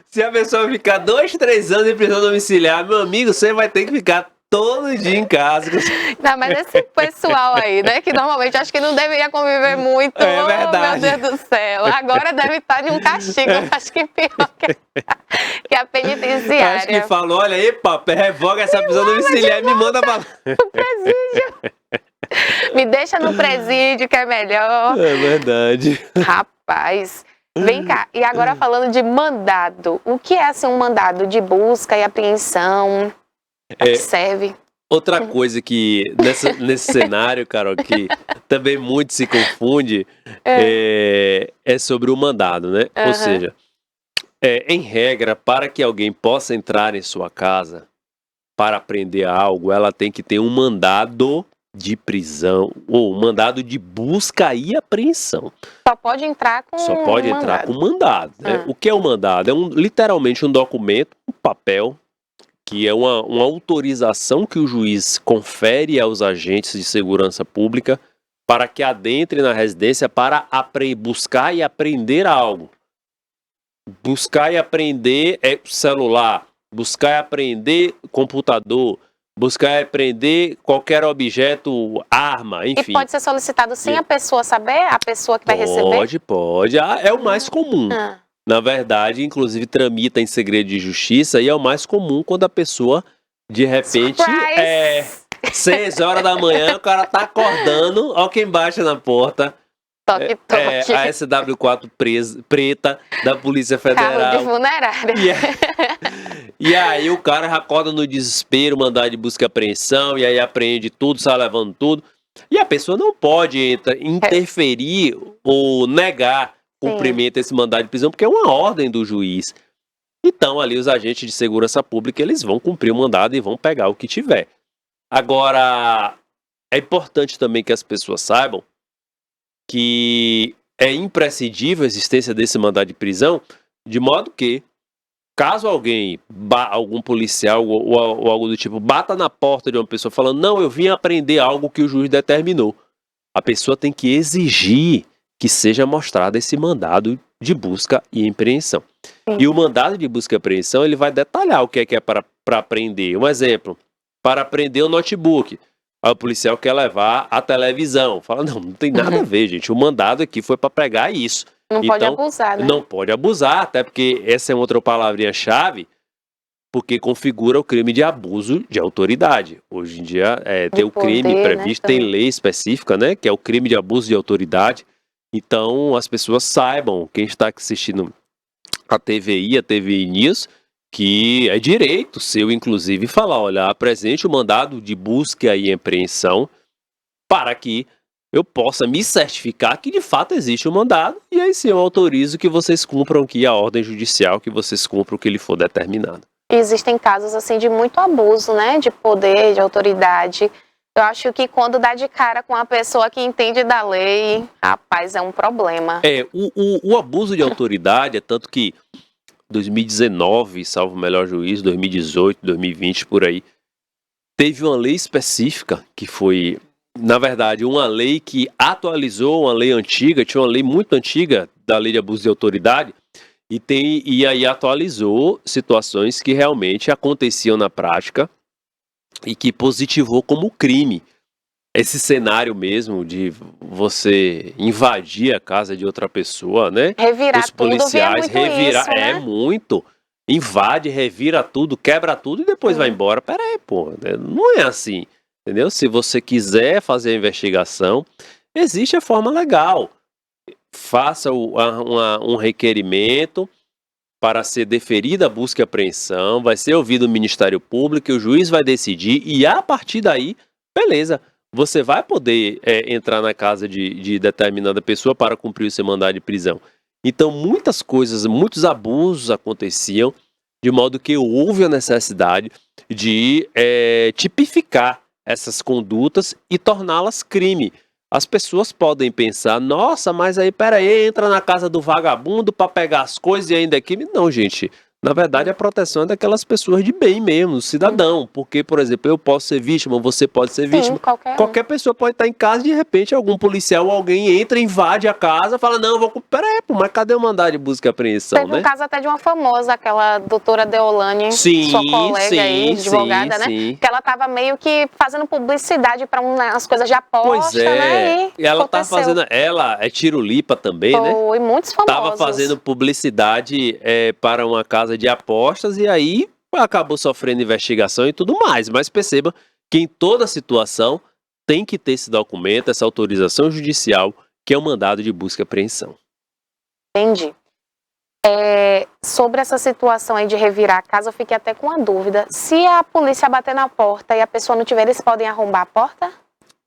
Se a pessoa ficar 2, 3 anos em prisão domiciliar, meu amigo, você vai ter que ficar todo dia em casa. Não, mas esse pessoal aí, né? Que normalmente acho que não deveria conviver muito. É Oh, verdade. meu Deus do céu. Agora deve estar de um castigo. Acho que pior que a penitenciária. Acho que falou, olha aí, papo, revoga essa prisão domiciliar e me manda pra... No presídio. Me deixa no presídio que é melhor. É verdade. Rapaz, vem cá. E agora falando de mandado. O que é assim um mandado de busca e apreensão? A que serve? Outra coisa que nesse cenário, Carol, que também muito se confunde, é sobre o mandado, né? Ou Aham. seja, em regra, para que alguém possa entrar em sua casa para prender algo, ela tem que ter um mandado de prisão ou um mandado de busca e apreensão. Só pode entrar com Só pode um entrar mandado. com mandado, né? Ah. O que é o mandado? É literalmente um documento, um papel, que é uma autorização que o juiz confere aos agentes de segurança pública para que adentre na residência para buscar e apreender algo. Buscar e apreender celular, buscar e apreender computador, buscar e apreender qualquer objeto, arma, enfim. E pode ser solicitado sem a pessoa saber? A pessoa que vai receber? Pode. É o mais comum. Ah. Na verdade, inclusive, tramita em segredo de justiça e é o mais comum quando a pessoa, de repente, Surprise! 6 horas da manhã, o cara tá acordando, ó quem bate na porta, Toque, toque. a SW4 preta da Polícia Carro de Federal. funerária. E aí o cara já acorda no desespero, mandar de busca e apreensão, e aí apreende tudo, sai levando tudo. E a pessoa não pode interferir ou negar cumprimento esse mandado de prisão, porque é uma ordem do juiz. Então, ali, os agentes de segurança pública, eles vão cumprir o mandado e vão pegar o que tiver. Agora, é importante também que as pessoas saibam que é imprescindível a existência desse mandado de prisão, de modo que, caso algum policial ou algo do tipo, bata na porta de uma pessoa falando, não, eu vim apreender algo que o juiz determinou, a pessoa tem que exigir que seja mostrado esse mandado de busca e apreensão. Sim. E o mandado de busca e apreensão, ele vai detalhar o que é para apreender. Um exemplo, para apreender o notebook. Aí o policial quer levar a televisão. Fala, não tem nada a ver, gente. O mandado aqui foi para pregar isso. Não pode abusar, né? Não pode abusar, até porque essa é outra palavrinha-chave, porque configura o crime de abuso de autoridade. Hoje em dia tem o crime poder, previsto, né, tem também. lei específica, né, que é o crime de abuso de autoridade. Então as pessoas saibam, quem está assistindo a TVI News, que é direito seu, inclusive, falar, olha, apresente o mandado de busca e apreensão para que eu possa me certificar que de fato existe um mandado, e aí sim eu autorizo que vocês cumpram aqui a ordem judicial, que vocês cumpram o que lhe for determinado. Existem casos assim de muito abuso, né? De poder, de autoridade. Eu acho que quando dá de cara com a pessoa que entende da lei, rapaz, é um problema. O abuso de autoridade é tanto que 2019, salvo o melhor juízo, 2018, 2020, por aí, teve uma lei específica que foi, na verdade, uma lei que atualizou uma lei antiga, tinha uma lei muito antiga da lei de abuso de autoridade, e aí atualizou situações que realmente aconteciam na prática e que positivou como crime. Esse cenário mesmo de você invadir a casa de outra pessoa, né? Revirar Os tudo, policiais via muito isso, né? muito. invade, revira tudo, quebra tudo e depois vai embora. Pera aí, pô, não é assim, entendeu? Se você quiser fazer a investigação, existe a forma legal. Faça um requerimento para ser deferida a busca e apreensão, vai ser ouvido o Ministério Público, e o juiz vai decidir, e a partir daí, beleza, você vai poder entrar na casa de determinada pessoa para cumprir o seu mandado de prisão. Então, muitas coisas, muitos abusos aconteciam, de modo que houve a necessidade de tipificar essas condutas e torná-las crime. As pessoas podem pensar, nossa, mas aí, peraí, entra na casa do vagabundo para pegar as coisas e ainda é crime. Não, gente. Na verdade, a proteção é daquelas pessoas de bem mesmo, cidadão. Porque, por exemplo, eu posso ser vítima, você pode ser vítima. Qualquer pessoa pode estar em casa e, de repente, algum policial ou alguém entra, invade a casa, fala, não, peraí, mas cadê o mandado de busca e apreensão, Teve um caso até de uma famosa, aquela doutora Deolane, sua colega aí, advogada, né? Que ela tava meio que fazendo publicidade para umas coisas de aposta, né? E ela tá fazendo, ela é Tirulipa também, né? Foi, muitos famosos. Tava fazendo publicidade para uma casa de apostas e aí acabou sofrendo investigação e tudo mais. Mas perceba que em toda situação tem que ter esse documento, essa autorização judicial, que é o mandado de busca e apreensão. Entendi. Sobre essa situação aí de revirar a casa, eu fiquei até com uma dúvida. Se a polícia bater na porta e a pessoa não tiver, eles podem arrombar a porta?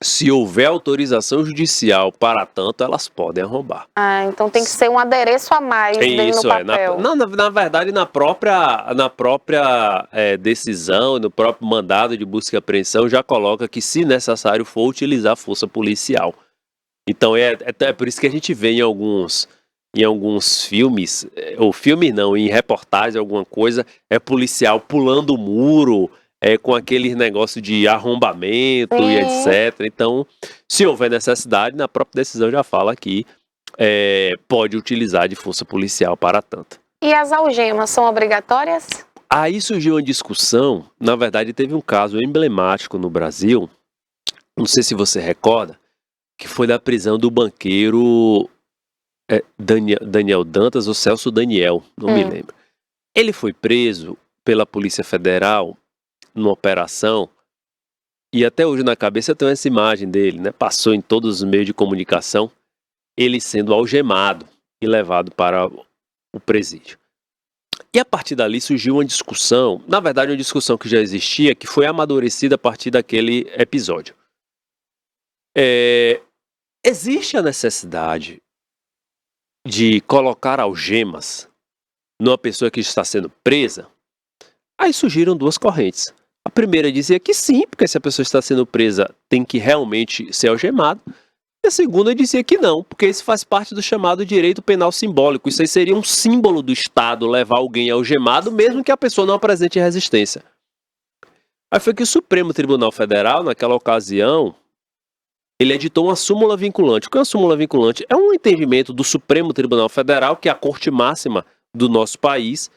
Se houver autorização judicial para tanto, elas podem arrombar. Ah, então tem que ser um adereço a mais dentro do papel. Na verdade, na própria decisão, no próprio mandado de busca e apreensão, já coloca que, se necessário for, utilizar a força policial. Então, é por isso que a gente vê em alguns filmes, ou filme não, em reportagem, alguma coisa, policial pulando o muro, com aquele negócio de arrombamento e etc. Então, se houver necessidade, na própria decisão já fala que pode utilizar de força policial para tanto. E as algemas são obrigatórias? Aí surgiu uma discussão, na verdade teve um caso emblemático no Brasil, não sei se você recorda, que foi da prisão do banqueiro Daniel Dantas ou Celso Daniel, não me lembro. Ele foi preso pela Polícia Federal numa operação, e até hoje na cabeça eu tenho essa imagem dele, né? Passou em todos os meios de comunicação, ele sendo algemado e levado para o presídio. E a partir dali surgiu uma discussão, na verdade uma discussão que já existia, que foi amadurecida a partir daquele episódio. Existe a necessidade de colocar algemas numa pessoa que está sendo presa? Aí surgiram duas correntes. A primeira dizia que sim, porque se a pessoa está sendo presa tem que realmente ser algemado. E a segunda dizia que não, porque isso faz parte do chamado direito penal simbólico. Isso aí seria um símbolo do Estado levar alguém algemado, mesmo que a pessoa não apresente resistência. Aí foi que o Supremo Tribunal Federal, naquela ocasião, ele editou uma súmula vinculante. O que é uma súmula vinculante? É um entendimento do Supremo Tribunal Federal, que é a corte máxima do nosso país,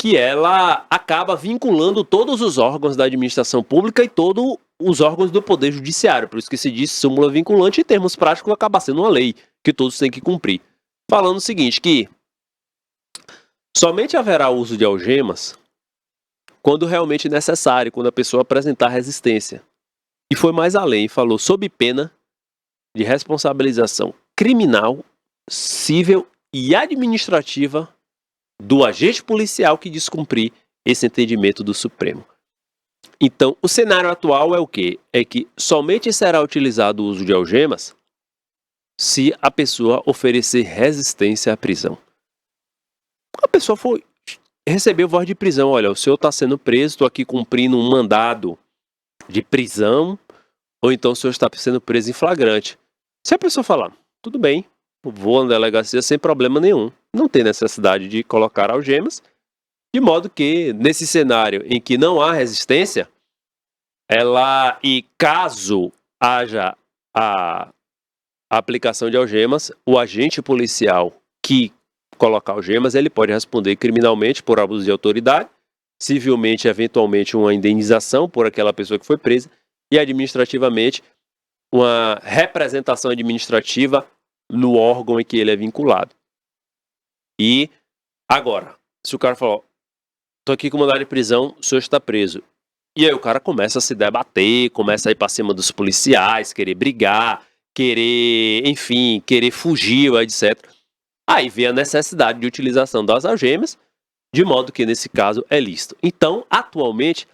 que ela acaba vinculando todos os órgãos da administração pública e todos os órgãos do Poder Judiciário. Por isso que se diz súmula vinculante, em termos práticos acaba sendo uma lei que todos têm que cumprir. Falando o seguinte, que somente haverá uso de algemas quando realmente necessário, quando a pessoa apresentar resistência. E foi mais além, falou sob pena de responsabilização criminal, civil e administrativa do agente policial que descumprir esse entendimento do Supremo. Então, o cenário atual é o quê? É que somente será utilizado o uso de algemas se a pessoa oferecer resistência à prisão. A pessoa recebeu voz de prisão. Olha, o senhor está sendo preso, estou aqui cumprindo um mandado de prisão, ou então o senhor está sendo preso em flagrante. Se a pessoa falar, tudo bem, vou na delegacia sem problema nenhum, não tem necessidade de colocar algemas, de modo que, nesse cenário em que não há resistência, e caso haja a aplicação de algemas, o agente policial que colocar algemas, ele pode responder criminalmente por abuso de autoridade, civilmente, eventualmente, uma indenização por aquela pessoa que foi presa, e administrativamente, uma representação administrativa no órgão em que ele é vinculado. E agora, se o cara falar, tô aqui com mandado de prisão, o senhor está preso. E aí o cara começa a se debater, começa a ir pra cima dos policiais, querer brigar, querer, enfim, querer fugir, etc. Aí vem a necessidade de utilização das algemas, de modo que nesse caso é lícito. Então, atualmente,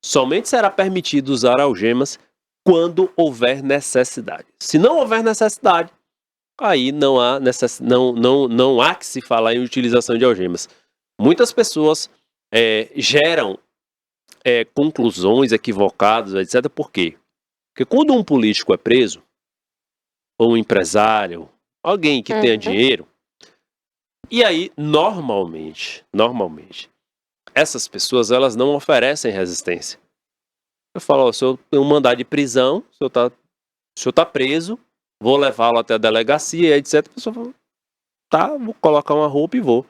somente será permitido usar algemas quando houver necessidade. Se não houver necessidade, aí não há que se falar em utilização de algemas. Muitas pessoas geram conclusões equivocadas, etc. Por quê? Porque quando um político é preso, ou um empresário, alguém que tenha dinheiro, e aí, normalmente, essas pessoas, elas não oferecem resistência. Eu falo, o senhor tem um mandado de prisão, o senhor tá preso, vou levá-lo até a delegacia, etc. A pessoa fala, tá, vou colocar uma roupa e vou.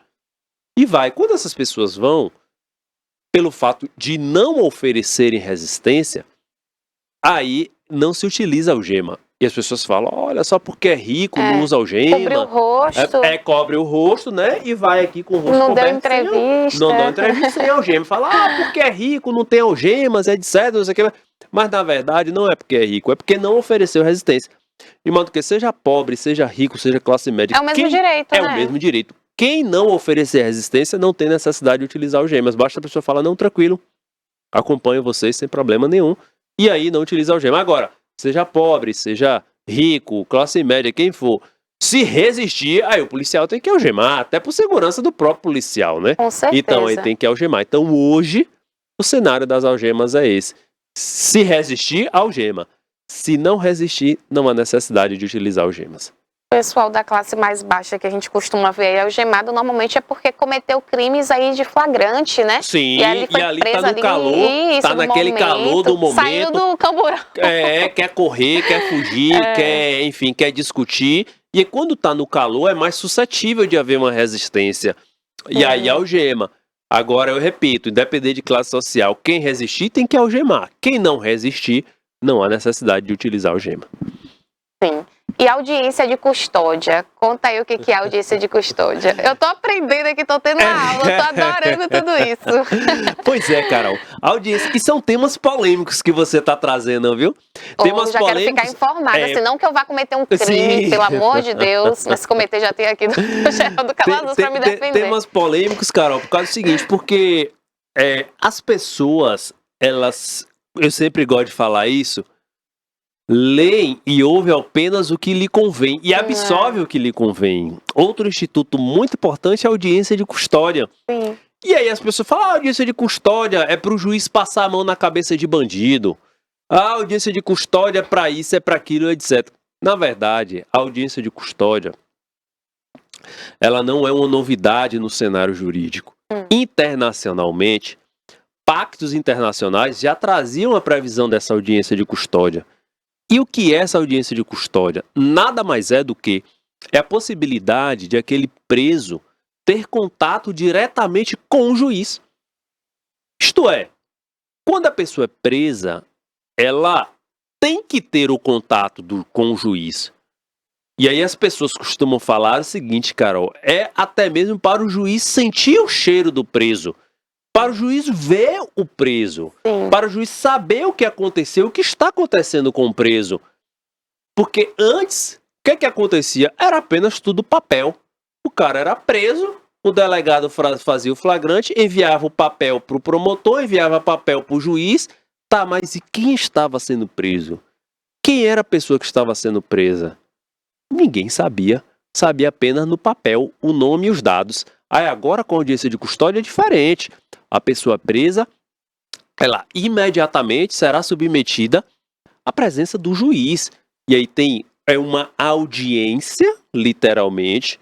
E vai. Quando essas pessoas vão, pelo fato de não oferecerem resistência, aí não se utiliza algema. E as pessoas falam, olha, só porque é rico, não usa algema. Cobre o rosto. Cobre o rosto, né? E vai aqui com o rosto Não coberto. deu entrevista. Não deu entrevista sem algema. Fala, porque é rico, não tem algemas, etc. Não sei o que. Mas, na verdade, não é porque é rico, é porque não ofereceu resistência. De modo que seja pobre, seja rico, seja classe média. É o mesmo direito, É né? o mesmo direito. Quem não oferecer resistência não tem necessidade de utilizar algemas. Basta a pessoa falar, não, tranquilo, acompanho vocês sem problema nenhum. E aí não utiliza algema. Agora, seja pobre, seja rico, classe média, quem for, se resistir, aí o policial tem que algemar, até por segurança do próprio policial, né? Com certeza. Então aí tem que algemar. Então hoje, o cenário das algemas é esse. Se resistir, algema. Se não resistir, não há necessidade de utilizar algemas. O pessoal da classe mais baixa que a gente costuma ver aí algemado, normalmente é porque cometeu crimes aí de flagrante, né? Sim, e ali foi ali preso tá no calor, isso, tá no naquele calor do momento. Saiu do camburão. Quer correr, quer fugir, quer discutir. E quando tá no calor é mais suscetível de haver uma resistência. E aí algema. Agora eu repito, independente de classe social, quem resistir tem que algemar. Quem não resistir, não há necessidade de utilizar algema. Sim. E audiência de custódia. Conta aí o que é audiência de custódia. Eu tô aprendendo aqui, tô tendo uma aula, tô adorando tudo isso. Pois é, Carol. Audiência. E são temas polêmicos que você tá trazendo, viu? Temas Já polêmicos. quero ficar informada, senão que eu vá cometer um crime, Sim. pelo amor de Deus. Mas se cometer, já tem aqui do Geraldo Calazans pra me defender. Temas polêmicos, Carol, por causa do seguinte, porque as pessoas, eu sempre gosto de falar isso, leem e ouvem apenas o que lhe convém e absorvem o que lhe convém. Outro instituto muito importante é a audiência de custódia. Sim. E aí as pessoas falam, a audiência de custódia é para o juiz passar a mão na cabeça de bandido. A audiência de custódia é para isso, é para aquilo, etc. Na verdade, a audiência de custódia, ela não é uma novidade no cenário jurídico. Internacionalmente, pactos internacionais já traziam a previsão dessa audiência de custódia. E o que é essa audiência de custódia? Nada mais é do que a possibilidade de aquele preso ter contato diretamente com o juiz. Isto é, quando a pessoa é presa, ela tem que ter o contato com o juiz. E aí as pessoas costumam falar o seguinte, Carol, é até mesmo para o juiz sentir o cheiro do preso. Para o juiz ver o preso, para o juiz saber o que aconteceu, o que está acontecendo com o preso. Porque antes, o que acontecia? Era apenas tudo papel. O cara era preso, o delegado fazia o flagrante, enviava o papel para o promotor, enviava papel para o juiz. Tá, mas e quem estava sendo preso? Quem era a pessoa que estava sendo presa? Ninguém sabia. Sabia apenas no papel o nome e os dados. Aí agora com a audiência de custódia é diferente. A pessoa presa, ela imediatamente será submetida à presença do juiz. E aí tem uma audiência, literalmente,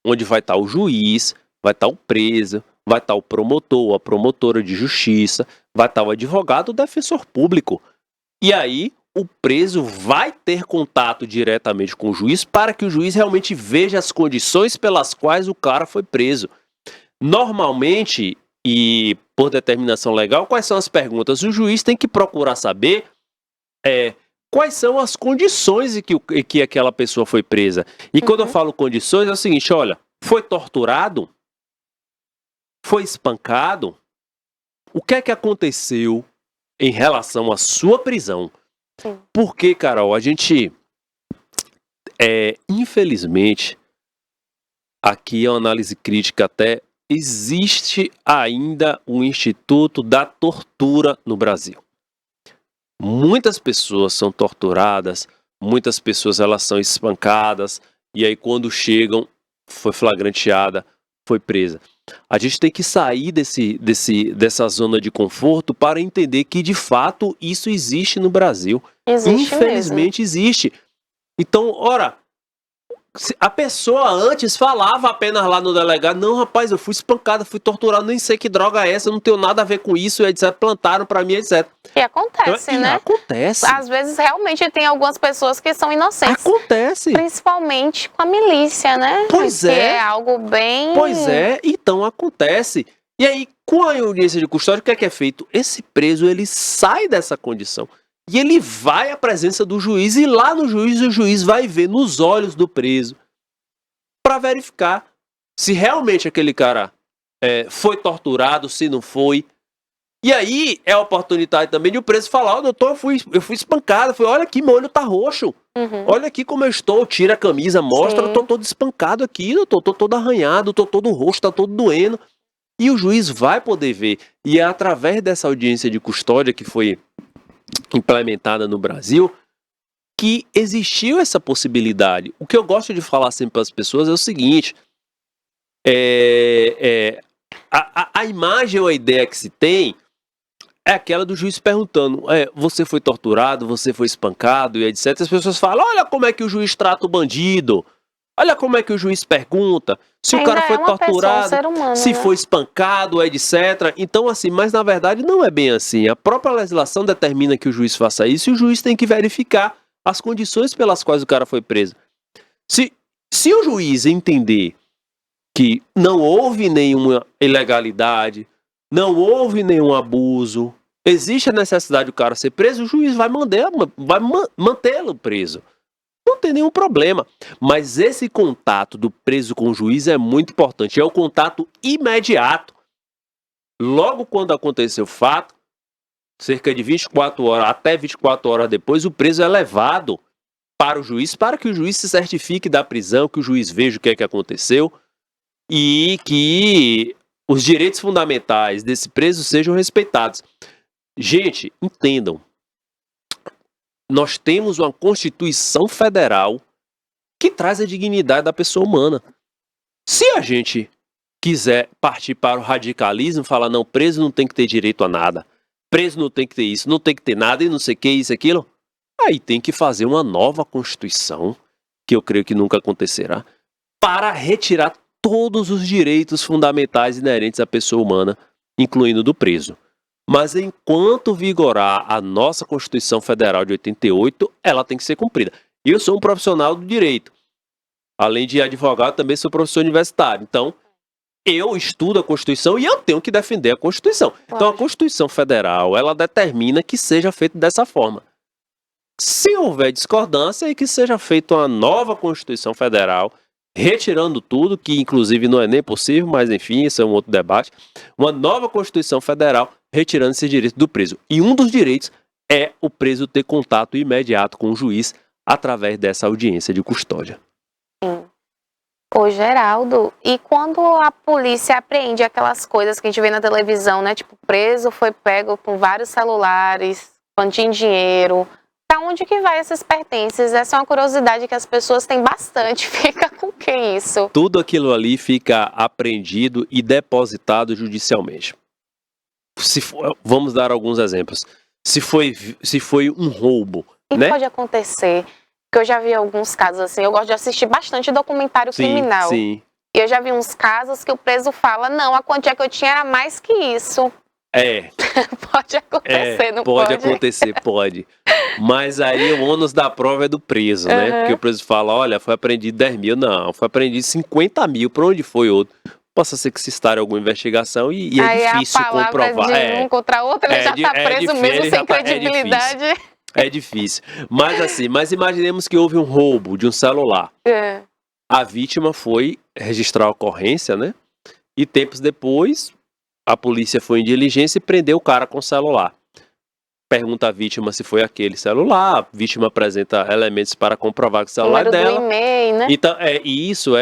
onde vai estar o juiz, vai estar o preso, vai estar o promotor, a promotora de justiça, vai estar o advogado, o defensor público. E aí o preso vai ter contato diretamente com o juiz para que o juiz realmente veja as condições pelas quais o cara foi preso. Normalmente, e por determinação legal, quais são as perguntas? O juiz tem que procurar saber quais são as condições em que aquela pessoa foi presa. E quando eu falo condições, é o seguinte, olha, foi torturado? Foi espancado? o que é que aconteceu em relação à sua prisão? Sim. Porque, Carol, a gente, infelizmente, aqui é uma análise crítica até, existe ainda o Instituto da Tortura no Brasil. Muitas pessoas são torturadas, muitas pessoas elas são espancadas, e aí quando chegam, foi flagranteada, foi presa. A gente tem que sair dessa zona de conforto para entender que, de fato, isso existe no Brasil. Existe Infelizmente existe. Então, ora, a pessoa antes falava apenas lá no delegado, não, rapaz, eu fui espancada, fui torturado, nem sei que droga é essa, não tenho nada a ver com isso, etc. Plantaram pra mim, etc. E acontece, Então, né? Acontece. Às vezes, realmente, tem algumas pessoas que são inocentes. Acontece. Principalmente com a milícia, né? Pois que é. é algo bem... Pois é, então acontece. E aí, com a audiência de custódia, o que é feito? Esse preso, ele sai dessa condição. E ele vai à presença do juiz, e lá no juiz, o juiz vai ver nos olhos do preso para verificar se realmente aquele cara foi torturado, se não foi. E aí é a oportunidade também de o preso falar, doutor, eu fui espancado, olha aqui, meu olho tá roxo, olha aqui como eu estou, tira a camisa, mostra, Sim. eu tô todo espancado aqui, doutor, tô todo arranhado, tô todo roxo, tá todo doendo. E o juiz vai poder ver. E é através dessa audiência de custódia que foi implementada no Brasil, que existiu essa possibilidade. O que eu gosto de falar sempre para as pessoas é o seguinte, a imagem ou a ideia que se tem é aquela do juiz perguntando, você foi torturado, você foi espancado e etc. As pessoas falam, olha como é que o juiz trata o bandido, olha como é que o juiz pergunta, se o cara foi torturado, ser humano, se né? foi espancado, etc. Então, assim, mas na verdade não é bem assim. A própria legislação determina que o juiz faça isso e o juiz tem que verificar as condições pelas quais o cara foi preso. Se o juiz entender que não houve nenhuma ilegalidade, não houve nenhum abuso, existe a necessidade do cara ser preso, o juiz vai mantê-lo preso. Não tem nenhum problema. Mas esse contato do preso com o juiz é muito importante. É o contato imediato. Logo quando aconteceu o fato, cerca de 24 horas, até 24 horas depois, o preso é levado para o juiz, para que o juiz se certifique da prisão, que o juiz veja o que é que aconteceu e que os direitos fundamentais desse preso sejam respeitados. Gente, entendam. Nós temos uma Constituição Federal que traz a dignidade da pessoa humana. Se a gente quiser partir para o radicalismo, falar, não, preso não tem que ter direito a nada, preso não tem que ter isso, não tem que ter nada e não sei o que, isso, aquilo, aí tem que fazer uma nova Constituição, que eu creio que nunca acontecerá, para retirar todos os direitos fundamentais inerentes à pessoa humana, incluindo do preso. Mas enquanto vigorar a nossa Constituição Federal de 88, ela tem que ser cumprida. Eu sou um profissional do direito. Além de advogado, também sou professor universitário. Então, eu estudo a Constituição e eu tenho que defender a Constituição. Então, a Constituição Federal, ela determina que seja feito dessa forma. Se houver discordância, é que seja feita uma nova Constituição Federal, retirando tudo, que inclusive não é nem possível, mas enfim, isso é um outro debate. Uma nova Constituição Federal, retirando esse direito do preso. E um dos direitos é o preso ter contato imediato com o juiz através dessa audiência de custódia. Sim. Ô, Geraldo, e quando a polícia apreende aquelas coisas que a gente vê na televisão, né? Tipo, preso foi pego com vários celulares, quantia em dinheiro. Pra onde que vai esses pertences? Essa é uma curiosidade que as pessoas têm bastante. Fica com o que isso? Tudo aquilo ali fica apreendido e depositado judicialmente. Vamos dar alguns exemplos. Se foi um roubo, O que né? pode acontecer? Porque eu já vi alguns casos assim. Eu gosto de assistir bastante documentário criminal. Sim. E eu já vi uns casos que o preso fala, não, a quantia que eu tinha era mais que isso. Pode acontecer, não pode? Pode acontecer, pode. Mas aí o ônus da prova é do preso, né? Porque o preso fala, olha, foi apreendido 10 mil. Não, foi apreendido 50 mil. Pra onde foi outro? Possa ser que se instale alguma investigação e aí é difícil a palavra comprovar. De um contra outro, ele já tá preso mesmo, sem credibilidade. É difícil. Mas assim, imaginemos que houve um roubo de um celular. A vítima foi registrar a ocorrência, né? E tempos depois, a polícia foi em diligência e prendeu o cara com celular. Pergunta à vítima se foi aquele celular, a vítima apresenta elementos para comprovar que o celular Número é do dela. e-mail, né? Então,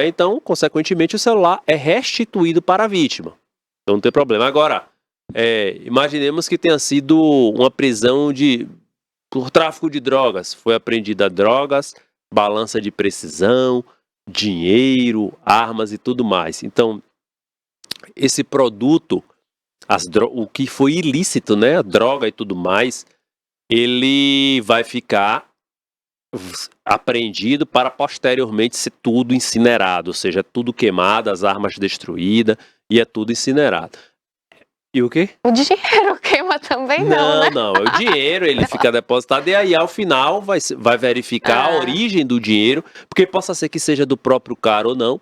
então, consequentemente, o celular é restituído para a vítima. Então não tem problema. Agora, imaginemos que tenha sido uma prisão por tráfico de drogas. Foi apreendida drogas, balança de precisão, dinheiro, armas e tudo mais. Então, esse produto, o que foi ilícito, né, a droga e tudo mais, ele vai ficar apreendido para posteriormente ser tudo incinerado, ou seja, tudo queimado, as armas destruídas e é tudo incinerado. E o quê? O dinheiro queima também não, né? Não, é o dinheiro, ele fica depositado e aí ao final vai verificar a origem do dinheiro, porque possa ser que seja do próprio cara ou não,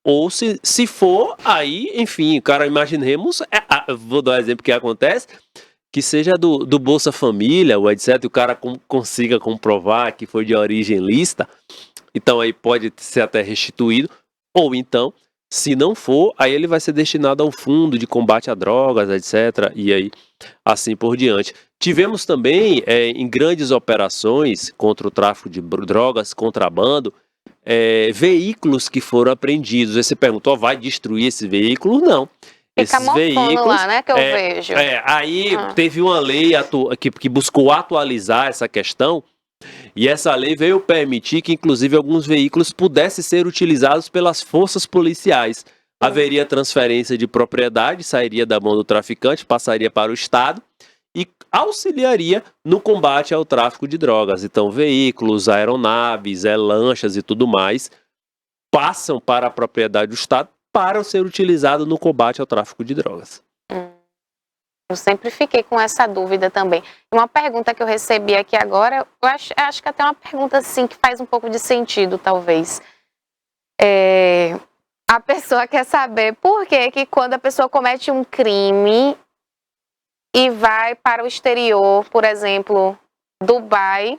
ou se for, aí, enfim, cara, imaginemos, vou dar um exemplo que acontece, que seja do Bolsa Família, ou etc, e o cara consiga comprovar que foi de origem lícita, então aí pode ser até restituído, ou então, se não for, aí ele vai ser destinado ao fundo de combate a drogas, etc, e aí assim por diante. Tivemos também, em grandes operações contra o tráfico de drogas, contrabando, veículos que foram apreendidos. Aí você perguntou, vai destruir esse veículo? Não. Fica Esses veículos lá, né, que eu vejo. Aí teve uma lei que buscou atualizar essa questão, e essa lei veio permitir que, inclusive, alguns veículos pudessem ser utilizados pelas forças policiais. Haveria transferência de propriedade, sairia da mão do traficante, passaria para o Estado e auxiliaria no combate ao tráfico de drogas. Então, veículos, aeronaves, lanchas e tudo mais passam para a propriedade do Estado para ser utilizado no combate ao tráfico de drogas. Eu sempre fiquei com essa dúvida também. Uma pergunta que eu recebi aqui agora, eu acho que até uma pergunta assim que faz um pouco de sentido, talvez. A pessoa quer saber por que quando a pessoa comete um crime e vai para o exterior, por exemplo, Dubai,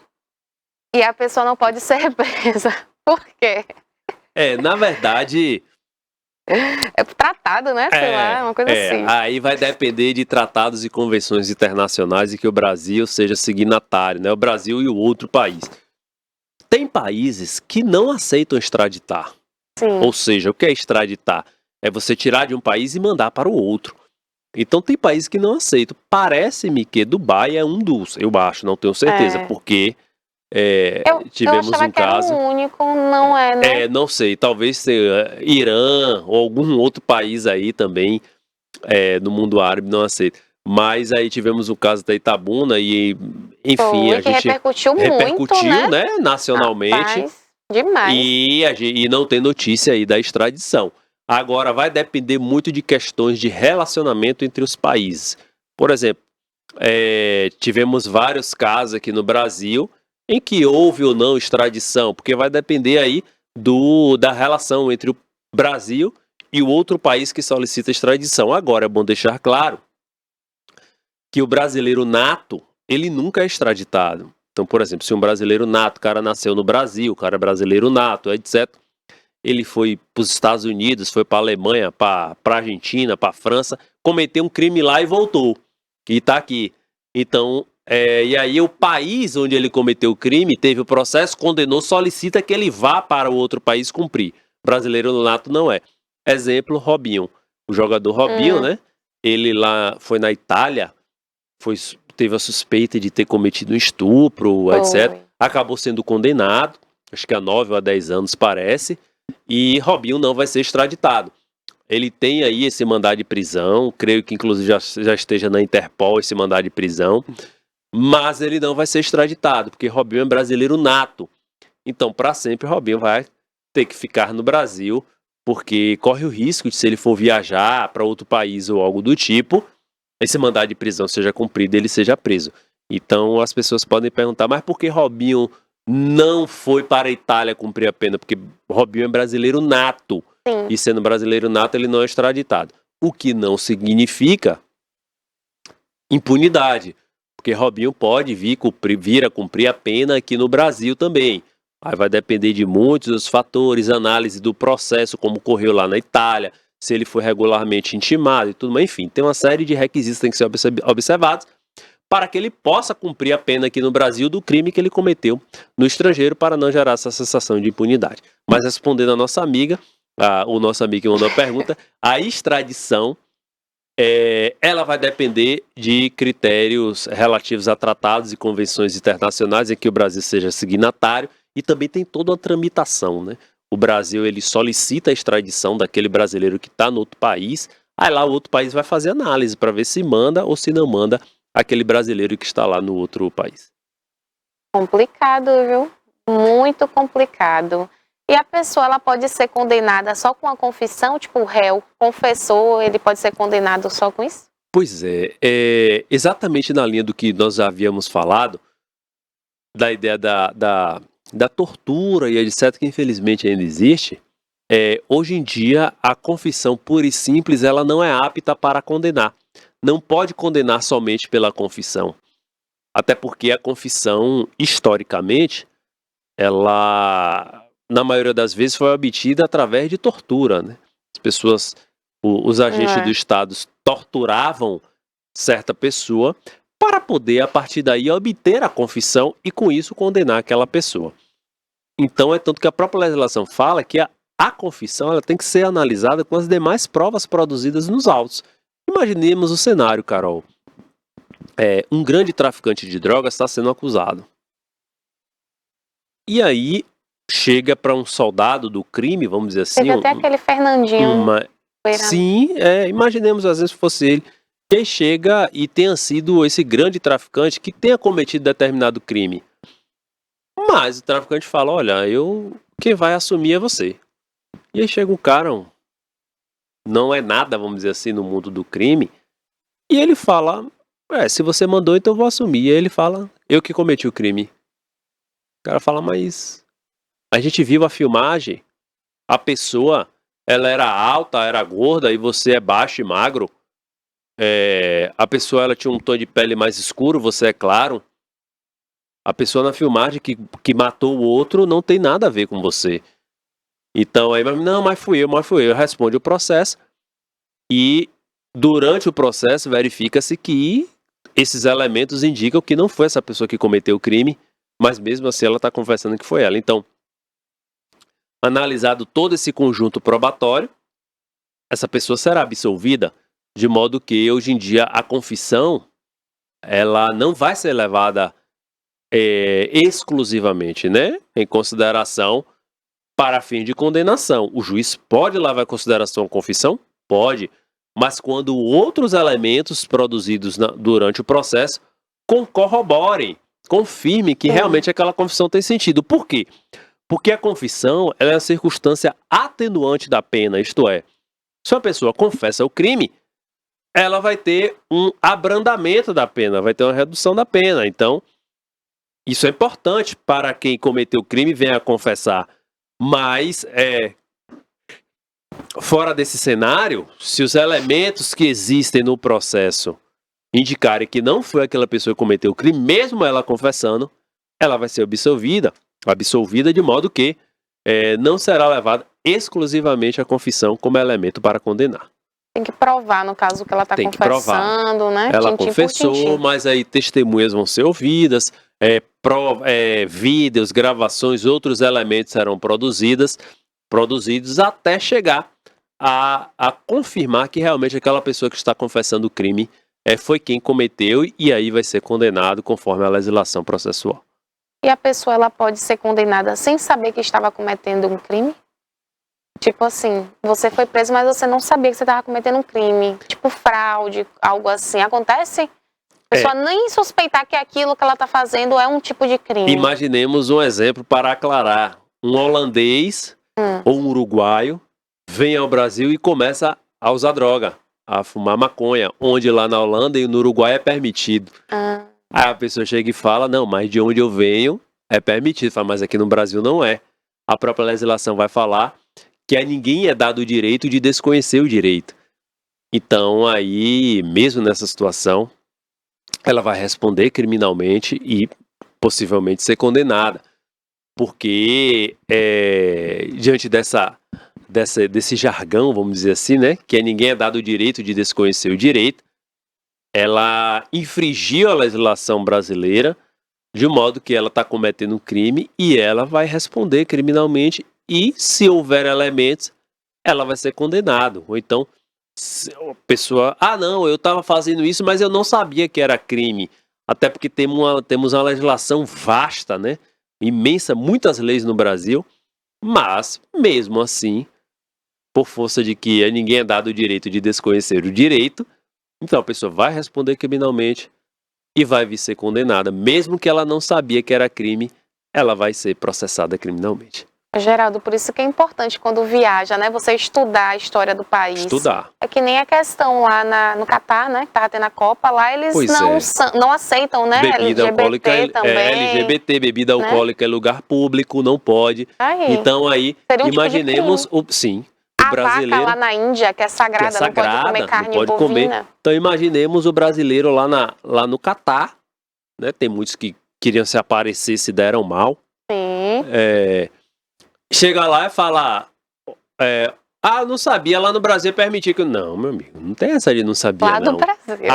e a pessoa não pode ser presa. Por quê? Na verdade... É tratado, né? Sei lá, uma coisa assim. Aí vai depender de tratados e convenções internacionais e que o Brasil seja signatário, né? O Brasil e o outro país. Tem países que não aceitam extraditar. Sim. Ou seja, o que é extraditar? É você tirar de um país e mandar para o outro. Então tem países que não aceitam. Parece-me que Dubai é um dos, eu acho, não tenho certeza, porque tivemos eu achava um que era caso. o único, não é, né? Não sei, talvez seja Irã ou algum outro país aí também no mundo árabe não aceita. Mas aí tivemos o caso da Itabuna e, enfim, a gente repercutiu muito, né, nacionalmente. Rapaz, demais. E não tem notícia aí da extradição. Agora, vai depender muito de questões de relacionamento entre os países. Por exemplo, tivemos vários casos aqui no Brasil em que houve ou não extradição, porque vai depender aí da relação entre o Brasil e o outro país que solicita extradição. Agora, é bom deixar claro que o brasileiro nato, ele nunca é extraditado. Então, por exemplo, se um brasileiro nato, o cara nasceu no Brasil, o cara é brasileiro nato, etc., ele foi para os Estados Unidos, foi para a Alemanha, para a Argentina, para a França, cometeu um crime lá e voltou. E está aqui. Então, e aí o país onde ele cometeu o crime, teve o processo, condenou, solicita que ele vá para o outro país cumprir. Brasileiro nato não é. Exemplo, Robinho. O jogador Robinho, né? Ele lá foi na Itália, teve a suspeita de ter cometido um estupro, etc. Acabou sendo condenado, acho que a 9 ou a 10 anos parece, e Robinho não vai ser extraditado. Ele tem aí esse mandado de prisão, creio que inclusive já esteja na Interpol esse mandado de prisão, mas ele não vai ser extraditado, porque Robinho é brasileiro nato. Então, para sempre, Robinho vai ter que ficar no Brasil, porque corre o risco de, se ele for viajar para outro país ou algo do tipo, esse mandado de prisão seja cumprido e ele seja preso. Então, as pessoas podem perguntar, mas por que Robinho não foi para a Itália cumprir a pena? Porque Robinho é brasileiro nato. Sim. E sendo brasileiro nato, ele não é extraditado. O que não significa impunidade. Porque Robinho pode vir a cumprir a pena aqui no Brasil também. Aí vai depender de muitos dos fatores, análise do processo, como ocorreu lá na Itália, se ele foi regularmente intimado e tudo mais, enfim, tem uma série de requisitos que tem que ser observados para que ele possa cumprir a pena aqui no Brasil do crime que ele cometeu no estrangeiro, para não gerar essa sensação de impunidade. Mas respondendo a nossa amiga, o nosso amigo que mandou a pergunta, a extradição ela vai depender de critérios relativos a tratados e convenções internacionais em que o Brasil seja signatário, e também tem toda uma tramitação, né? O Brasil, ele solicita a extradição daquele brasileiro que está no outro país, aí lá o outro país vai fazer análise para ver se manda ou se não manda aquele brasileiro que está lá no outro país. Complicado, viu? Muito complicado. E a pessoa, ela pode ser condenada só com a confissão? Tipo, o réu confessou, ele pode ser condenado só com isso? Pois exatamente na linha do que nós já havíamos falado, da ideia da tortura e etc, que infelizmente ainda existe. Hoje em dia, a confissão pura e simples, ela não é apta para condenar. Não pode condenar somente pela confissão. Até porque a confissão, historicamente, ela, na maioria das vezes, foi obtida através de tortura, né? As pessoas, os agentes do Estado torturavam certa pessoa para poder, a partir daí, obter a confissão e, com isso, condenar aquela pessoa. Então, é tanto que a própria legislação fala que a confissão ela tem que ser analisada com as demais provas produzidas nos autos. Imaginemos o cenário, Carol. Um grande traficante de drogas está sendo acusado. E aí, chega para um soldado do crime, vamos dizer assim... Teve até aquele Fernandinho. Sim, imaginemos às vezes que fosse ele. Que chega e tenha sido esse grande traficante que tenha cometido determinado crime. Mas o traficante fala, olha, quem vai assumir é você. E aí chega um cara, não é nada, vamos dizer assim, no mundo do crime. E ele fala, se você mandou, então eu vou assumir. E aí ele fala, eu que cometi o crime. O cara fala, mas a gente viu a filmagem, a pessoa, ela era alta, era gorda, e você é baixo e magro. A pessoa, ela tinha um tom de pele mais escuro, você é claro. A pessoa na filmagem que matou o outro não tem nada a ver com você. Então aí, não, mas fui eu. Responde o processo. E durante o processo verifica-se que esses elementos indicam que não foi essa pessoa que cometeu o crime, mas mesmo assim ela está confessando que foi ela. Então, analisado todo esse conjunto probatório, essa pessoa será absolvida, de modo que hoje em dia a confissão ela não vai ser levada exclusivamente, né, em consideração para fim de condenação. O juiz pode levar em consideração a confissão? Pode, mas quando outros elementos produzidos durante o processo corroborem, confirmem que realmente aquela confissão tem sentido. Por quê? Porque a confissão ela é a circunstância atenuante da pena, isto é, se a pessoa confessa o crime, ela vai ter um abrandamento da pena, vai ter uma redução da pena. Então, isso é importante para quem cometeu o crime venha a confessar. Mas, fora desse cenário, se os elementos que existem no processo indicarem que não foi aquela pessoa que cometeu o crime, mesmo ela confessando, ela vai ser absolvida de modo que não será levada exclusivamente a confissão como elemento para condenar. Tem que provar, no caso, que ela está confessando, né? Ela confessou, mas aí testemunhas vão ser ouvidas, vídeos, gravações, outros elementos serão produzidos até chegar a confirmar que realmente aquela pessoa que está confessando o crime foi quem cometeu, e aí vai ser condenado conforme a legislação processual. E a pessoa ela pode ser condenada sem saber que estava cometendo um crime? Tipo assim, você foi preso, mas você não sabia que você estava cometendo um crime. Tipo fraude, algo assim. Acontece? A pessoa nem suspeitar que aquilo que ela está fazendo é um tipo de crime. Imaginemos um exemplo para aclarar. Um holandês ou um uruguaio vem ao Brasil e começa a usar droga, a fumar maconha, onde lá na Holanda e no Uruguai é permitido. Aí a pessoa chega e fala, não, mas de onde eu venho é permitido. Fala, mas aqui no Brasil não é. A própria legislação vai falar que a ninguém é dado o direito de desconhecer o direito. Então, aí, mesmo nessa situação, ela vai responder criminalmente e possivelmente ser condenada. Porque, diante desse jargão, vamos dizer assim, né? Que ninguém é dado o direito de desconhecer o direito. Ela infringiu a legislação brasileira, de modo que ela está cometendo um crime e ela vai responder criminalmente e, se houver elementos, ela vai ser condenada. Ou então, se a pessoa, não, eu estava fazendo isso, mas eu não sabia que era crime. Até porque temos uma legislação vasta, né? Imensa, muitas leis no Brasil, mas, mesmo assim, por força de que ninguém é dado o direito de desconhecer o direito, então a pessoa vai responder criminalmente e vai vir ser condenada. Mesmo que ela não sabia que era crime, ela vai ser processada criminalmente. Geraldo, por isso que é importante quando viaja, né? Você estudar a história do país. Estudar. É que nem a questão lá no Catar, né? Que tava tendo a Copa, lá eles não aceitam, né? Bebida LGBT alcoólica também. LGBT, bebida alcoólica é lugar público, não pode. Então aí, seria um imaginemos, tipo de sim, a brasileiro, vaca lá na Índia, que é sagrada, não pode comer carne não pode bovina. comer. Então imaginemos o brasileiro lá no Catar, né? Tem muitos que queriam se aparecer, se deram mal. Sim. Chega lá e fala, não sabia, lá no Brasil permitir que... Não, meu amigo, não tem essa de não sabia, Lá não. do Brasil.